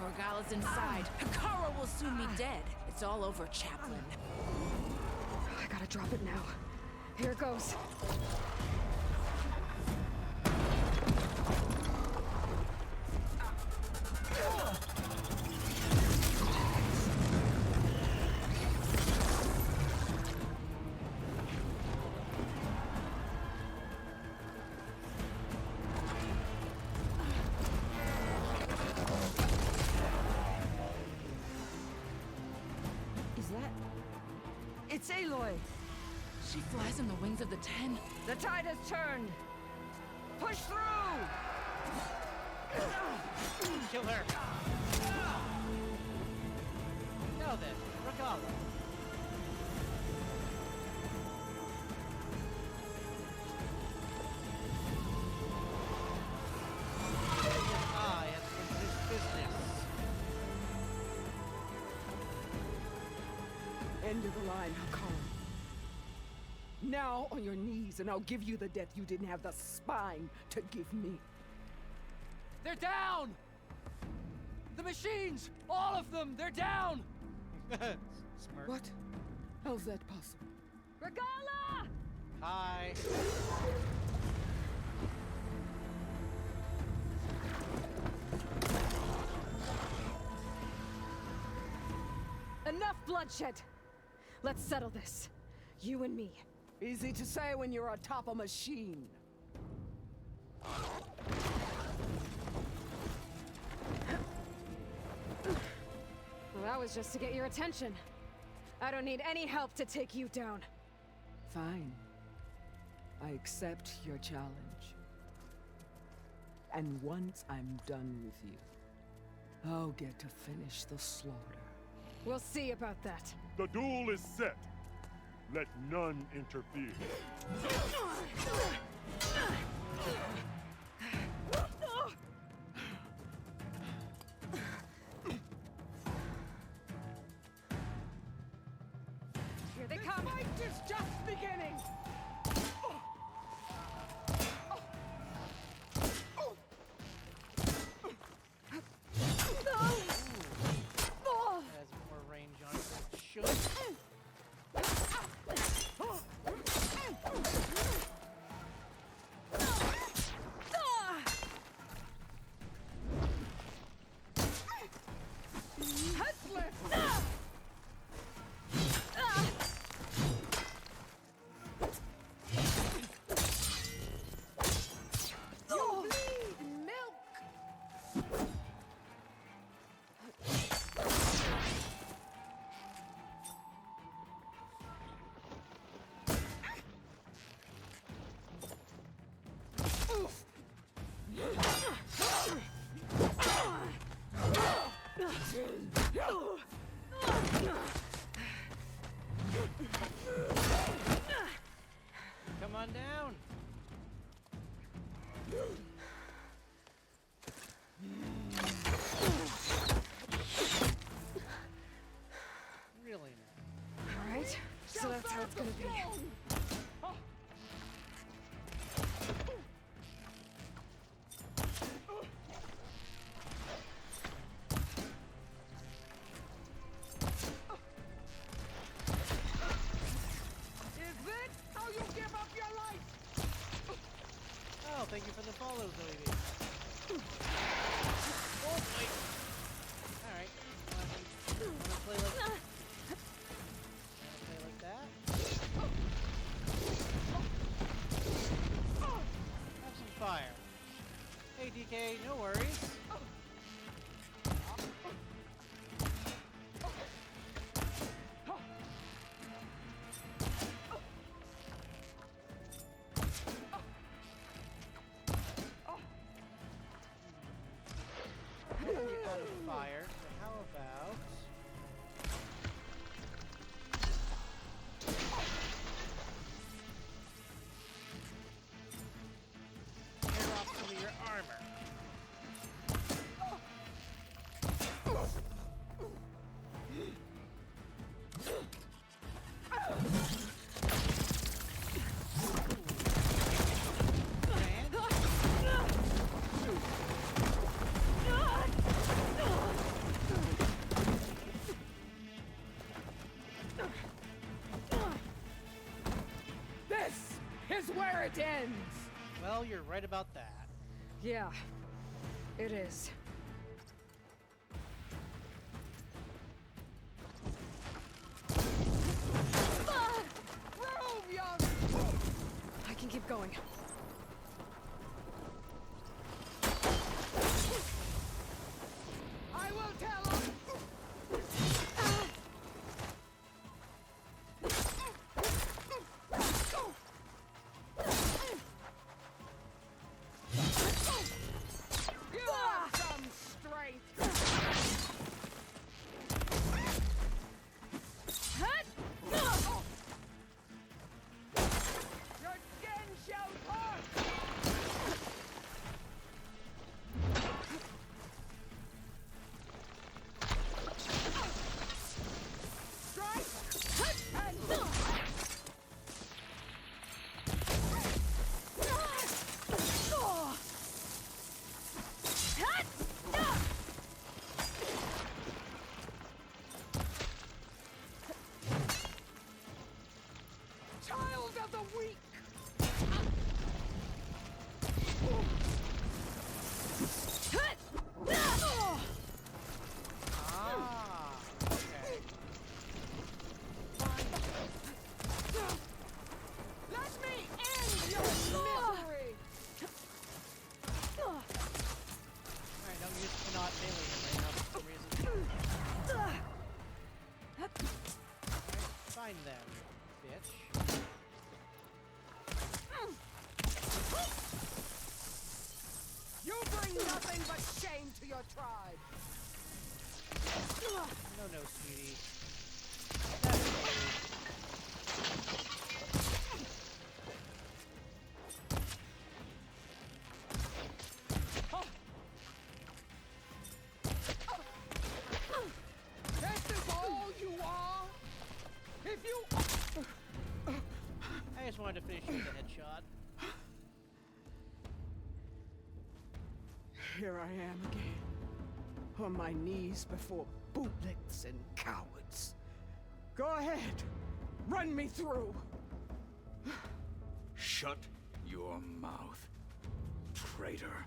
Regalla's inside. Hekara will soon be dead. It's all over, Chaplain. I gotta drop it now. Here it goes. Is that... It's Aloy! She flies on the wings of the Ten. The tide has turned! Push through! Kill her! Now then, Regalla. I am in this business. End of the line, Hekara. Now on your knees, and I'll give you the death you didn't have the spine to give me. They're down! The machines! All of them! They're down! Smart. What? How's that possible? Regalla! Hi. Enough bloodshed! Let's settle this. You and me. Easy to say when you're atop a machine. Well, that was just to get your attention. I don't need any help to take you down. Fine. I accept your challenge. And once I'm done with you, I'll get to finish the slaughter. We'll see about that. The duel is set. Let none interfere. Here they come! The fight is just beginning! Has more range on it than it should. Come on down. Really now. All right, so that's how it's gonna be. Oh, thank you for the follow, Zoe. Oh, wait. Alright. Wanna play like that? Have some fire. Hey, DK, no worries. Out of fire, so how about tear off some of your armor? Is where it ends! Well, you're right about that. Yeah, it is. Move, young! I can keep going. I will tell him! Find them, bitch. You bring nothing but shame to your tribe. No, sweetie. That's This is all you are? If you... I just wanted to finish you with a headshot. Here I am again, on my knees before bootlicks and cowards. Go ahead, run me through. Shut your mouth, traitor.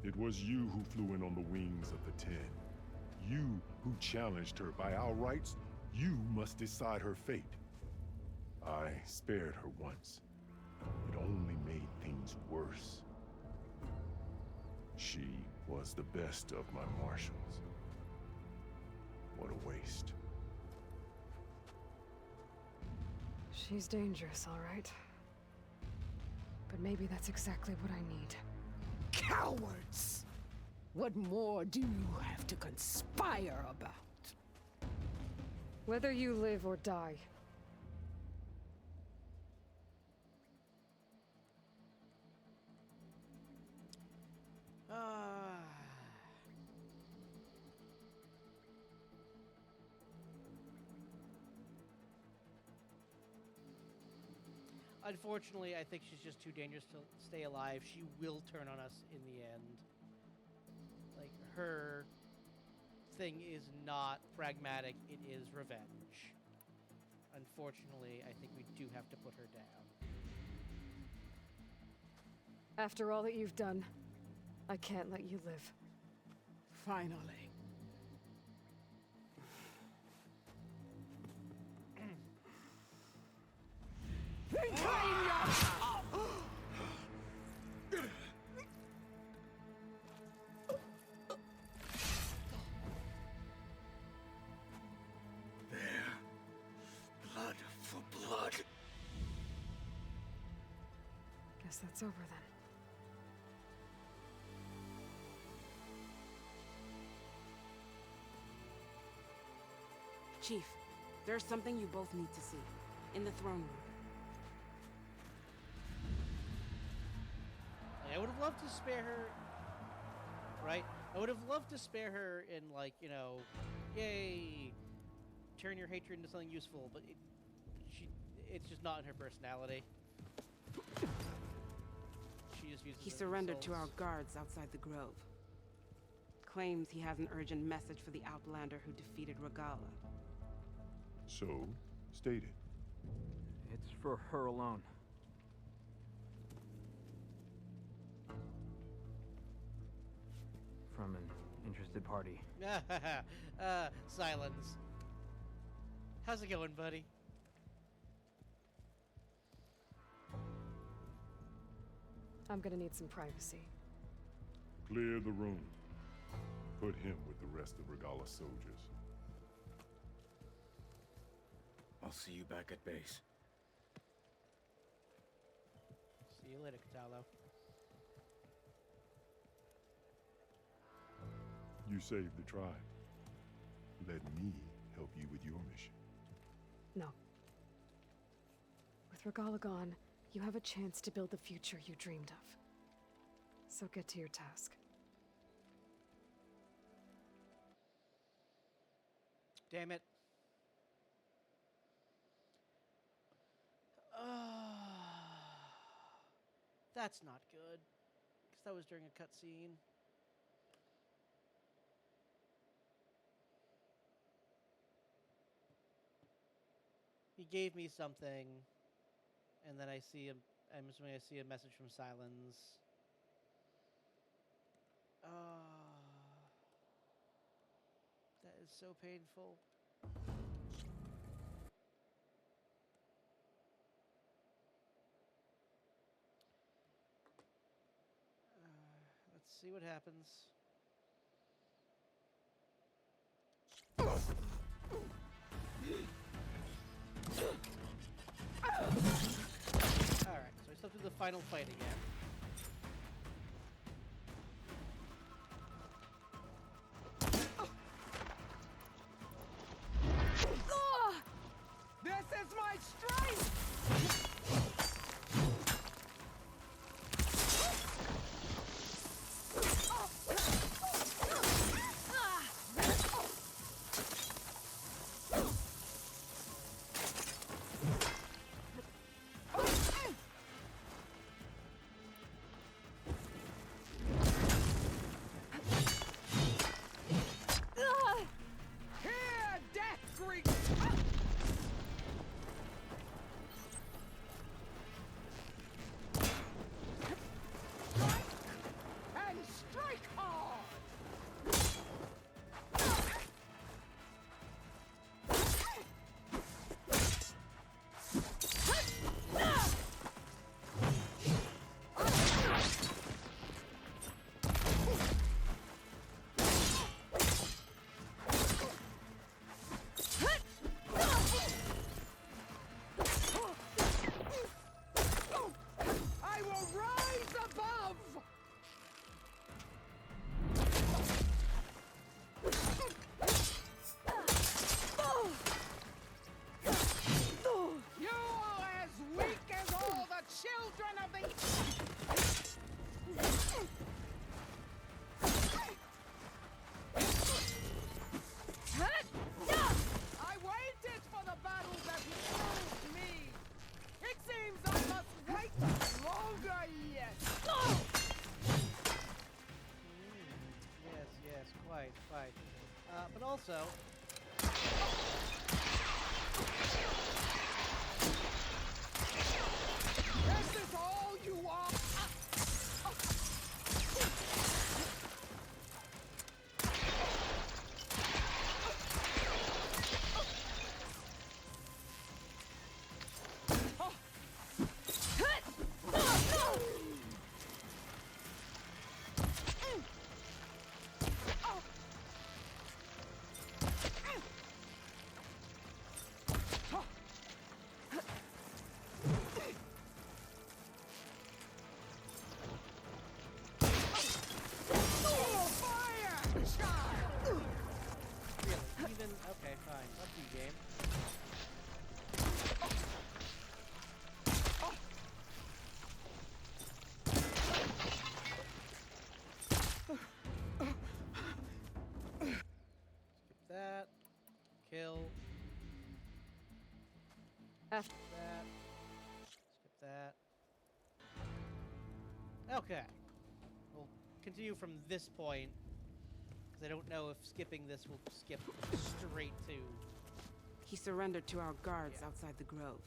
It was you who flew in on the wings of the Ten. You who challenged her. By our rights, you must decide her fate. I spared her once. It only made things worse. She was the best of my marshals. What a waste. She's dangerous, all right. But maybe that's exactly what I need. Cowards! What more do you have to conspire about? Whether you live or die. Unfortunately, I think she's just too dangerous to stay alive. She will turn on us in the end. Like, her thing is not pragmatic, it is revenge. unfortunately, I think we do have to put her down. After all that you've done, I can't let you live. Finally. Blood for blood. Guess that's over then. Chief, there's something you both need to see. In the throne room. Like, I would have loved to spare her, right? I would have loved to spare her in, like, you know, yay, turn your hatred into something useful, but it's just not in her personality. She just uses He it surrendered to souls. our guards outside the grove. Claims he has an urgent message for the Outlander who defeated Regalla. So, state it. It's for her alone. From an interested party. Silence. How's it going, buddy? I'm gonna need some privacy. Clear the room. Put him with the rest of Regalla's soldiers. I'll see you back at base. See you later, Catalo. You saved the tribe. Let me help you with your mission. No. With Regalla gone, you have a chance to build the future you dreamed of. So get to your task. Damn it. That's not good. Because that was during a cutscene. He gave me something, and then I'm assuming I see a message from Silence. That is so painful. Let's see what happens. Alright, so I still do the final fight again. This is my strength! Here, death Greek! And strike hard! I will rise above! You are as weak as all the children of the... I waited for the battle that proved me. It seems I must wait longer yet. Yes, quite. But also... After that. Skip that. Okay. We'll continue from this point, because I don't know if skipping this will skip straight to... He surrendered to our guards outside the grove.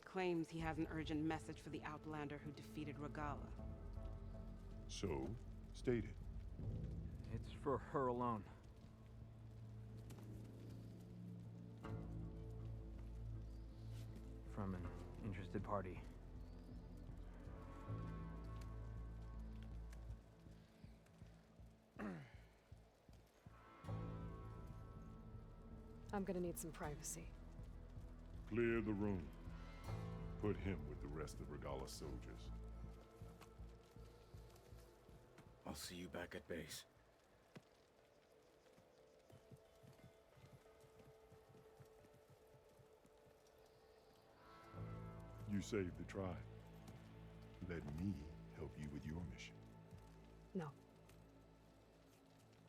Claims he has an urgent message for the Outlander who defeated Regalla. So, state it. It's for her alone. From an interested party. I'm gonna need some privacy. Clear the room. Put him with the rest of Regalla's soldiers. I'll see you back at base. You saved the tribe. Let me help you with your mission. No.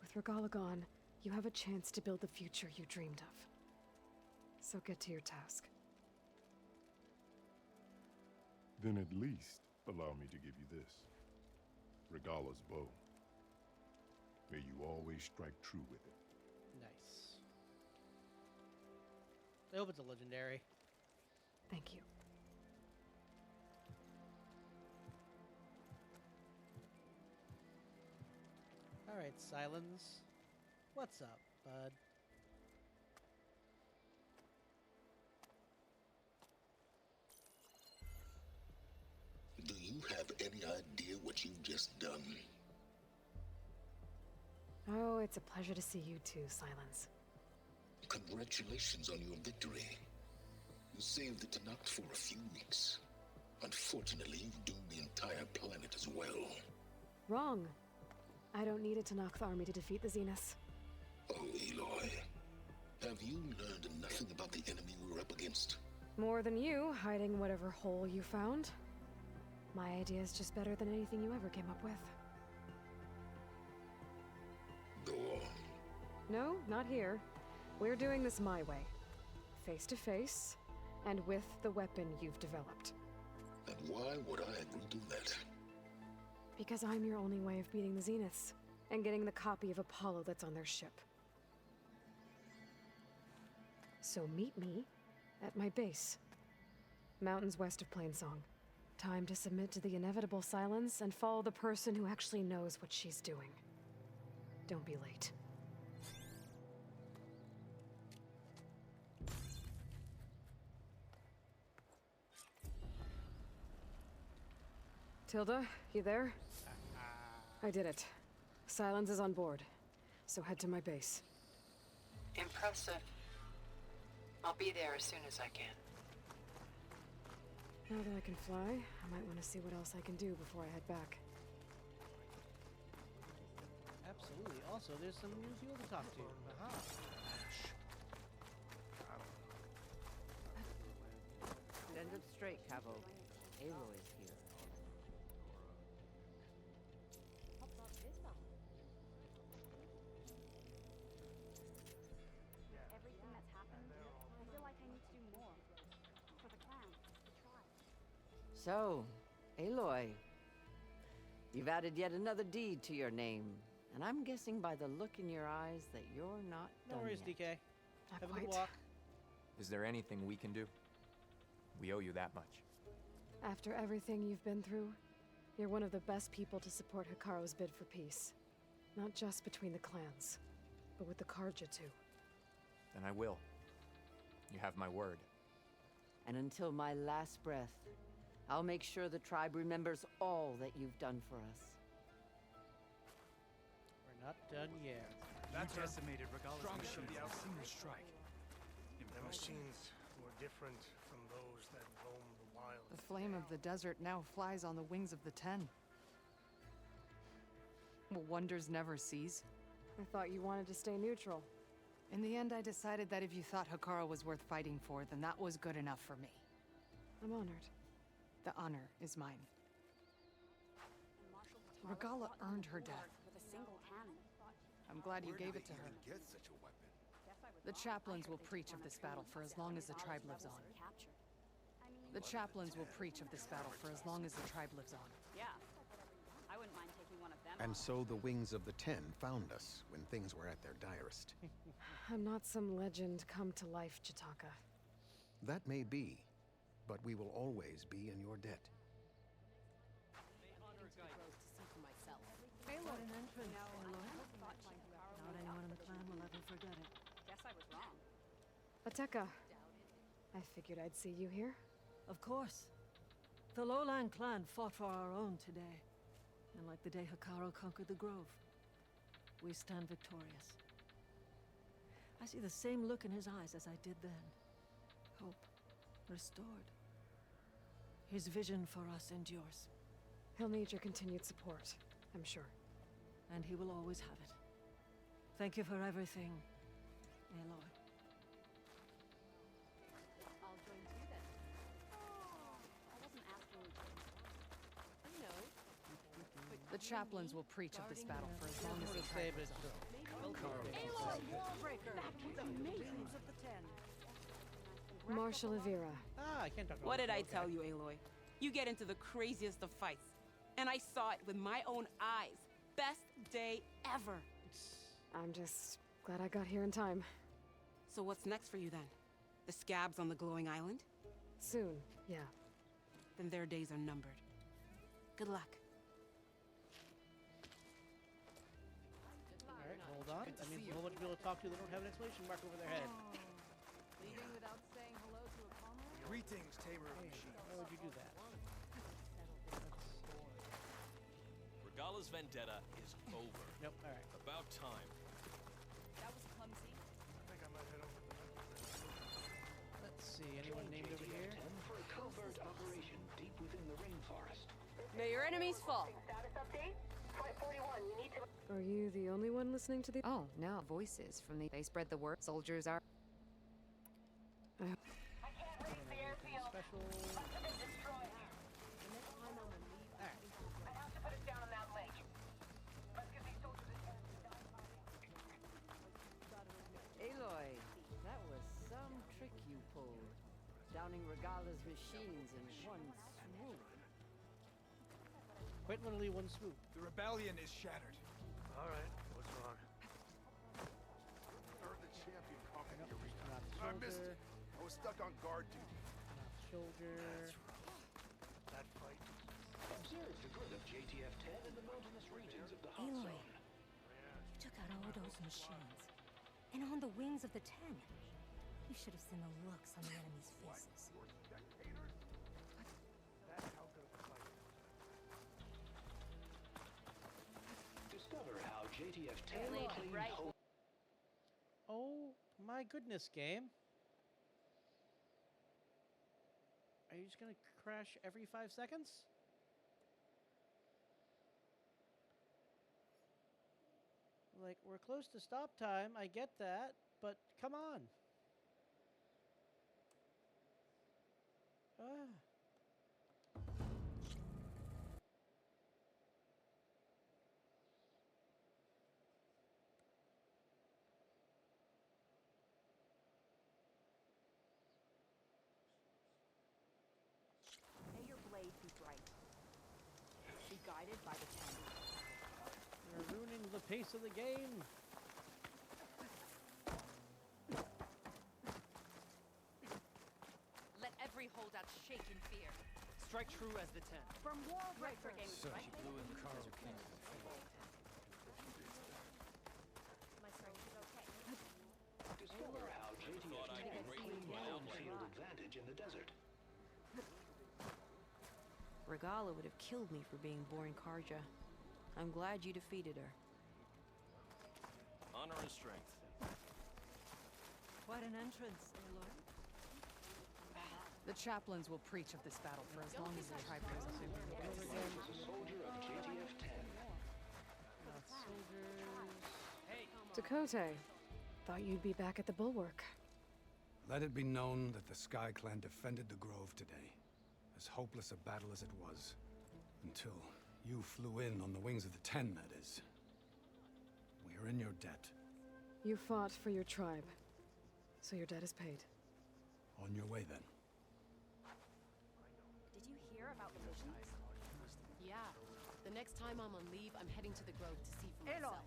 With Regalla gone, you have a chance to build the future you dreamed of. So get to your task. Then at least allow me to give you this. Regalla's bow. May you always strike true with it. Nice. I hope it's a legendary. Thank you. Alright, Silence. What's up, bud? Do you have any idea what you've just done? Oh, it's a pleasure to see you too, Silence. Congratulations on your victory. You saved the Tanakh for a few weeks. Unfortunately, you've doomed the entire planet as well. Wrong. I don't need a Tanakh army to defeat the Zeniths. Oh, Aloy. Have you learned nothing about the enemy we're up against? More than you, hiding whatever hole you found. My idea is just better than anything you ever came up with. Go on. No, not here. We're doing this my way. Face to face, and with the weapon you've developed. And why would I agree to that? Because I'm your only way of beating the Zeniths, and getting the copy of Apollo that's on their ship. So meet me at my base. Mountains west of Plainsong. Time to submit to the inevitable silence and follow the person who actually knows what she's doing. Don't be late. Tilda, you there? I did it. Silence is on board, so head to my base. Impressive. I'll be there as soon as I can. Now that I can fly, I might want to see what else I can do before I head back. Absolutely. Also, there's some new people to talk to. Aha. Stand up straight, Cavo. Aloy is here. Everything that's happened, I feel like I need to do more. For the clan, the tribe. So, Aloy, you've added yet another deed to your name. And I'm guessing by the look in your eyes that you're not No done worries, yet. DK. Not Have a good quite. walk. Is there anything we can do? We owe you that much. After everything you've been through, you're one of the best people to support Hikaru's bid for peace. Not just between the clans, but with the Karja too. Then I will. You have my word. And until my last breath, I'll make sure the tribe remembers all that you've done for us. We're not done yet. That's decimated Regalla's strongest of machines the in a Alcine single strike. The machines were different from those that roam the wilds. The flame of the desert now flies on the wings of the Ten. Will wonders never cease? I thought you wanted to stay neutral. In the end, I decided that if you thought Hikaru was worth fighting for, then that was good enough for me. I'm honored. The honor is mine. Regalla earned her death. With a single cannon. I'm glad you gave it to her. Get such a weapon. Guess I The chaplains will preach of this battle for as long as the tribe lives on. The chaplains will preach of this battle for as long as the tribe lives on. Yeah. I wouldn't mind taking one of them. And so the Wings of the Ten found us when things were at their direst. I'm not some legend come to life, Chitaka. That may be, but we will always be in your debt. What an entrance, Aloy. Not anyone in the clan will ever forget it. Guess I was wrong. Ateka. I figured I'd see you here. Of course. The Lowland clan fought for our own today. And like the day Hikaru conquered the Grove, we stand victorious. I see the same look in his eyes as I did then. Hope restored. His vision for us endures. He'll need your continued support, I'm sure. And he will always have it. Thank you for everything, Aloy. I'll join you then. I wasn't asking you to. No. The chaplains will preach of this battle for as long as the tribe lives on. Aloy, Warbreaker! The Wings of the Ten. Marshal Avira. Ah, I can't talk about What did I okay. tell you, Aloy? You get into the craziest of fights. And I saw it with my own eyes. Best day ever. I'm just glad I got here in time. So what's next for you then? The scabs on the glowing island? Soon, yeah. Then their days are numbered. Good luck. Alright, hold on. That means a whole bunch of people to talk to that don't have an exclamation mark over their head. Leaving without saying hello to a comrade? Greetings, Tamer of Machines. Why would you do that? Regalla's vendetta is over. Nope, alright. About time. That was clumsy. I think I might head over to Let's see, anyone named over here? For a covert operation deep within the rainforest. May your enemies fall. Status update? Flight 41, you need to... Are you the only one listening to the... Oh, no. Voices from the... They spread the word. Soldiers are... I can't reach the airfield. Special. Must have been destroyed. I have to put it down on that lake. Let's get these soldiers in here. Aloy, that was some trick you pulled. Downing Regalla's machines in one swoop. Quite literally one swoop. The rebellion is shattered. Alright, what's wrong? Earned the champion company Nope, arena. not the I missed shoulder. it. I was stuck on guard duty. Not the shoulder. That fight. Observe the grid of JTF-10 in the mountainous regions of the hot Aloy, zone. you took out all those machines. And on the wings of the Ten. You should have seen the looks on the enemy's faces. That's how good of a fight. Discover how JTF-10 Aloy, cleaned right. whole... Oh my goodness, game. Are you just gonna crash every 5 seconds? Like, we're close to stop time, I get that, but come on. Ah. May your blade be bright. Be guided by the Ten. You're ruining the pace of the game. Let every holdout shake in fear. Strike true as the Ten. From Warbreaker Games, So right? she blew in Carl King. My strength is okay. Discover how JTF-10 reclaimed battlefield advantage in the desert. Regalla would have killed me for being born Karja. I'm glad you defeated her. Honor and strength. Quite an entrance, Aloy. The chaplains will preach of this battle for as long as the tribe lives on. As a soldier of JTF-10. Not soldiers. Dakota, thought you'd be back at the Bulwark. Let it be known that the Sky Clan defended the Grove today. As hopeless a battle as it was. Until you flew in on the wings of the Ten, that is. We are in your debt. You fought for your tribe. So your debt is paid. On your way, then. Did you hear about the visions? Yeah. The next time I'm on leave, I'm heading to the Grove to see for Aloy. myself.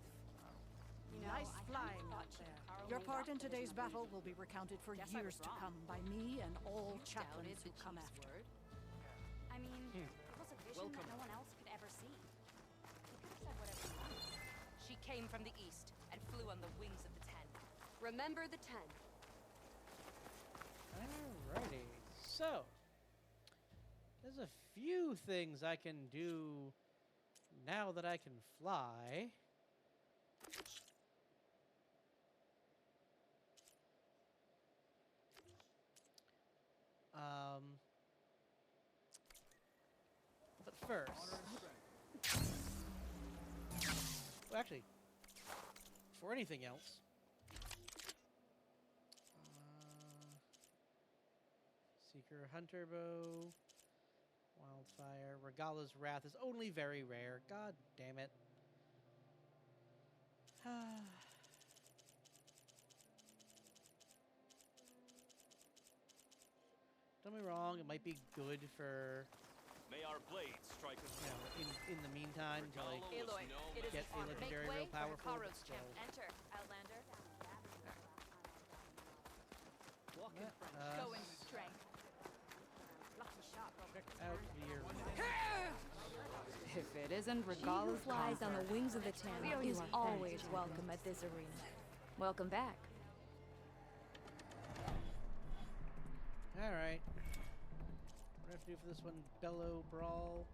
You know, Nice I kinda flying thought out Chief there. Carl Your made part up in the today's vision of battle Legion. will be recounted for Guess I years was to wrong. come by me and all You chaplains doubted who the come chief's after. word? I mean, it was a vision that no one else could ever see. You could have said whatever you wanted. She came from the east and flew on the wings of the Ten. Remember the 10. Alrighty. So, there's a few things I can do now that I can fly. But first, well, actually, before anything else, Seeker Hunter Bow, Wildfire, Regala's Wrath is only very rare. God damn it. Don't get me wrong, it might be good for, May our blades strike us you know, in the meantime to like Aloy, it is get an a honor. legendary Make way real powerful. for Hikaru's but still. champ. Enter, Outlander. Walk in front. Go in strength. Lucky shot, Robert. Out here. If it isn't She who Regala's flies on the conquer. wings of the Ten is always welcome at this arena. Welcome back. Alright. What do I have to do for this one? Bellow Brawl.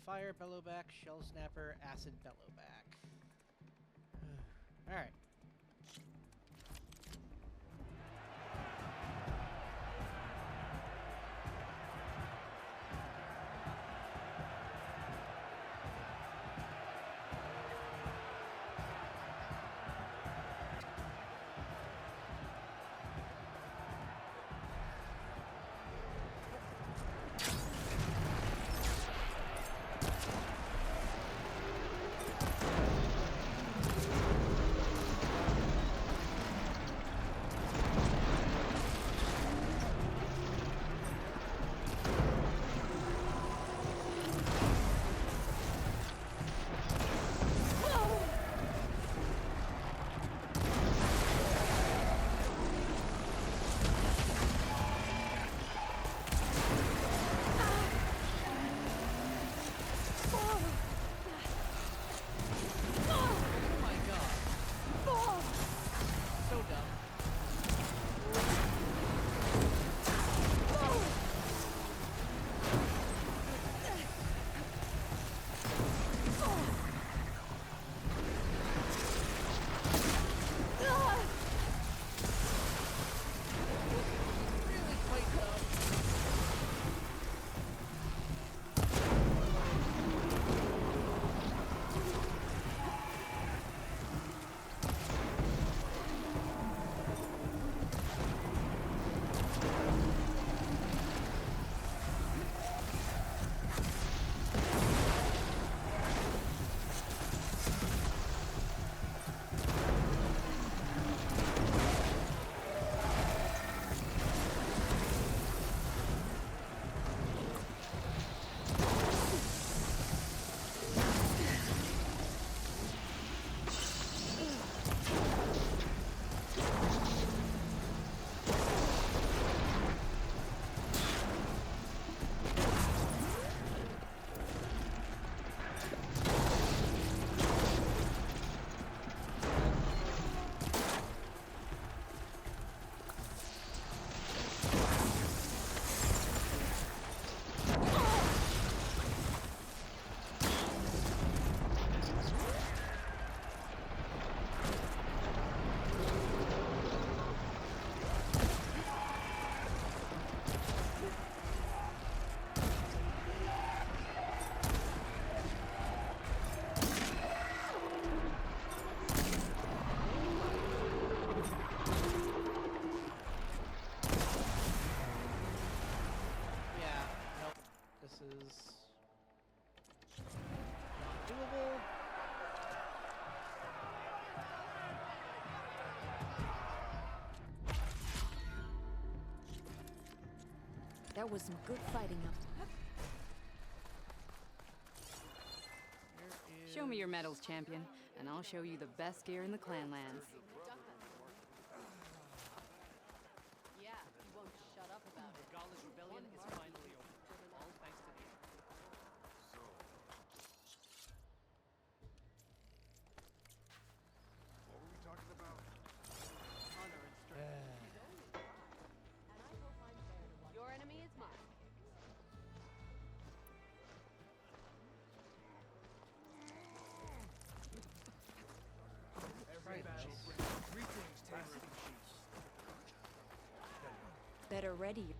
Fire Bellowback, Shell Snapper, Acid Bellowback. Alright. That was some good fighting up. Show me your medals, champion, and I'll show you the best gear in the Clanlands. Yeah, you won't shut up about it. Guerrilla's rebellion is finally over. All thanks to me. What were we talking about? Honor and strength. Your enemy is mine. Every battle brings three things tasted. Better ready.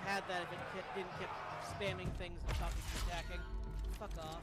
had that if it didn't keep spamming things and talking and attacking. Fuck off.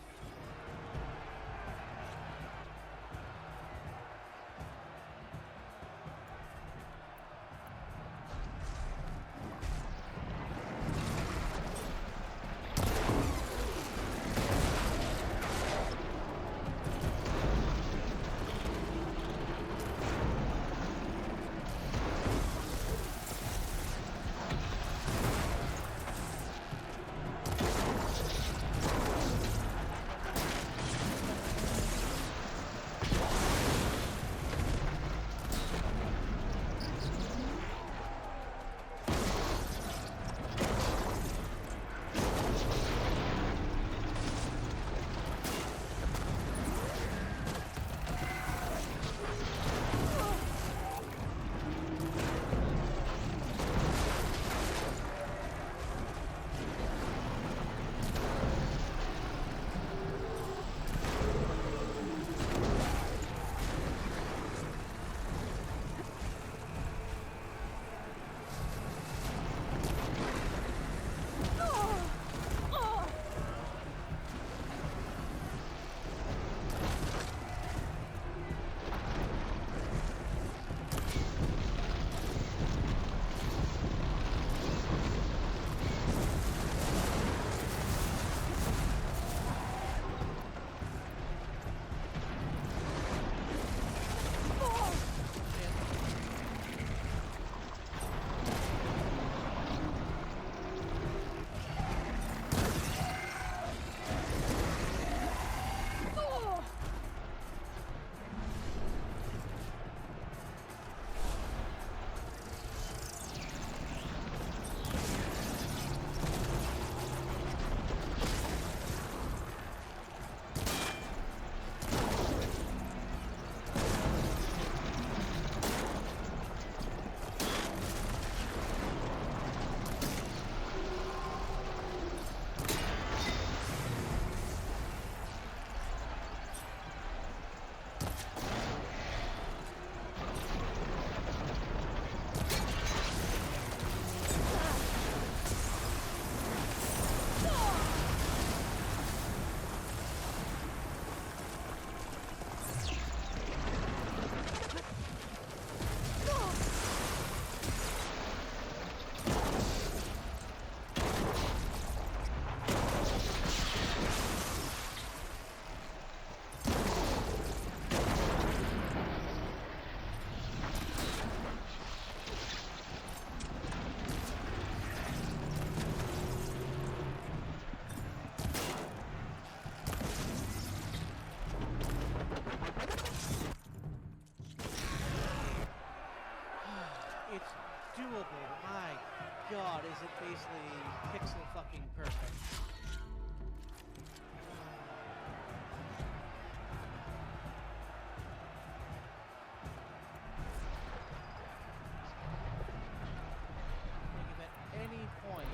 doable. My God, is it basically pixel fucking perfect. Like if at any point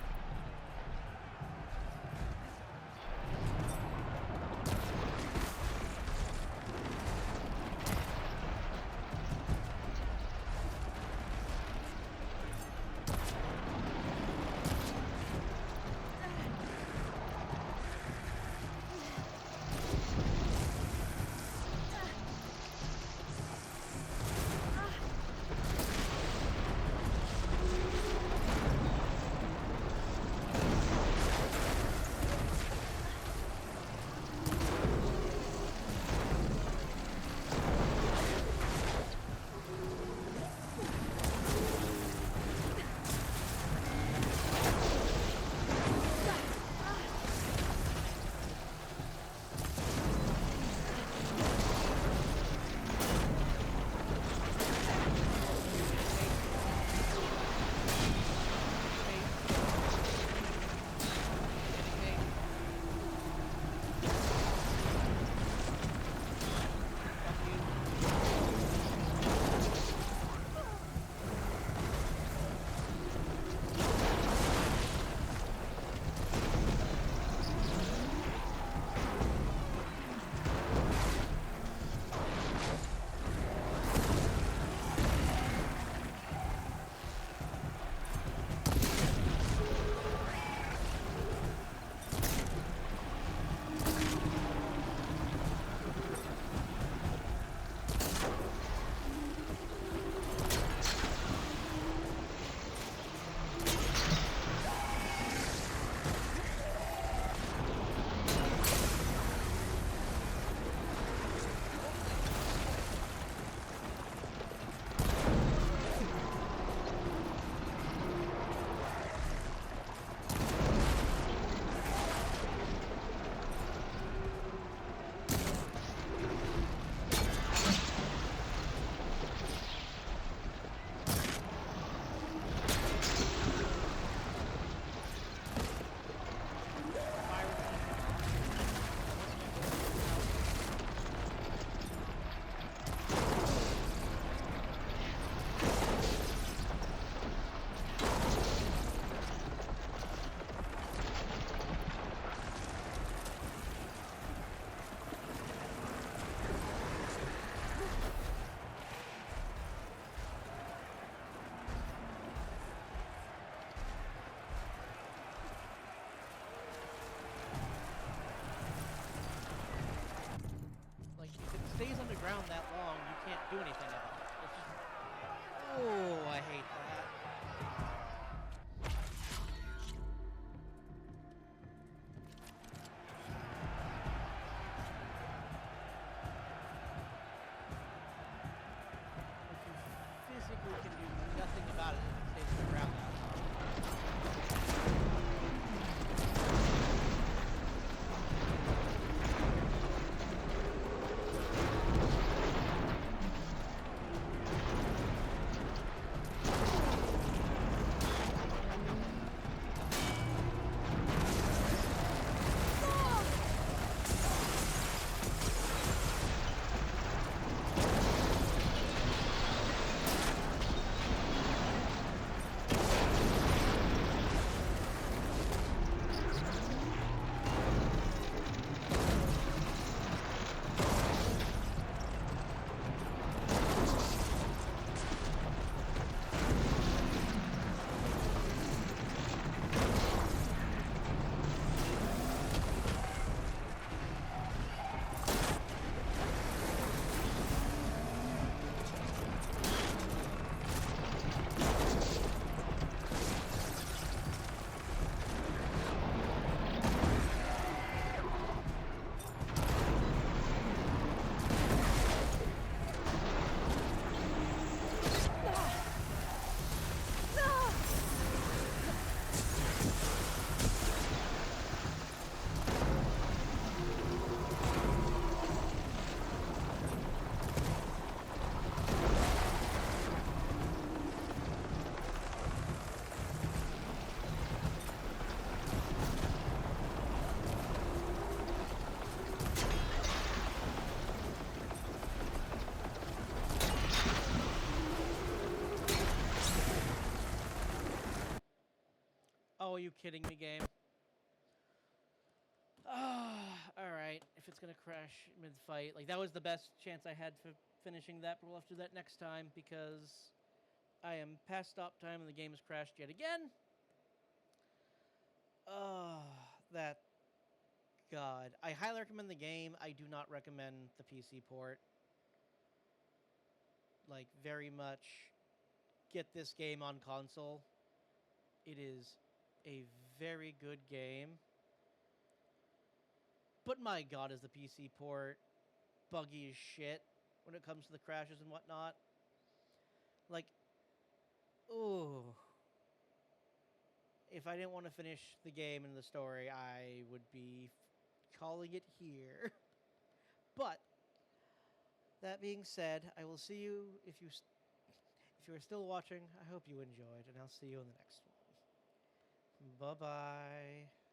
ground that long, you can't do anything about it. It's just, oh, I hate that. Physically can do nothing about it if it stays on the ground that long. Oh, are you kidding me, game? Alright, if it's gonna crash mid-fight. Like, that was the best chance I had for finishing that, but we'll have to do that next time, because I am past stop time and the game has crashed yet again. That... God. I highly recommend the game. I do not recommend the PC port. Like, very much get this game on console. It is a very good game. But my god, is the PC port buggy as shit when it comes to the crashes and whatnot. Like, ooh. If I didn't want to finish the game and the story, I would be calling it here. But, that being said, I will see you if you are still watching. I hope you enjoyed, and I'll see you in the next one. Bye-bye.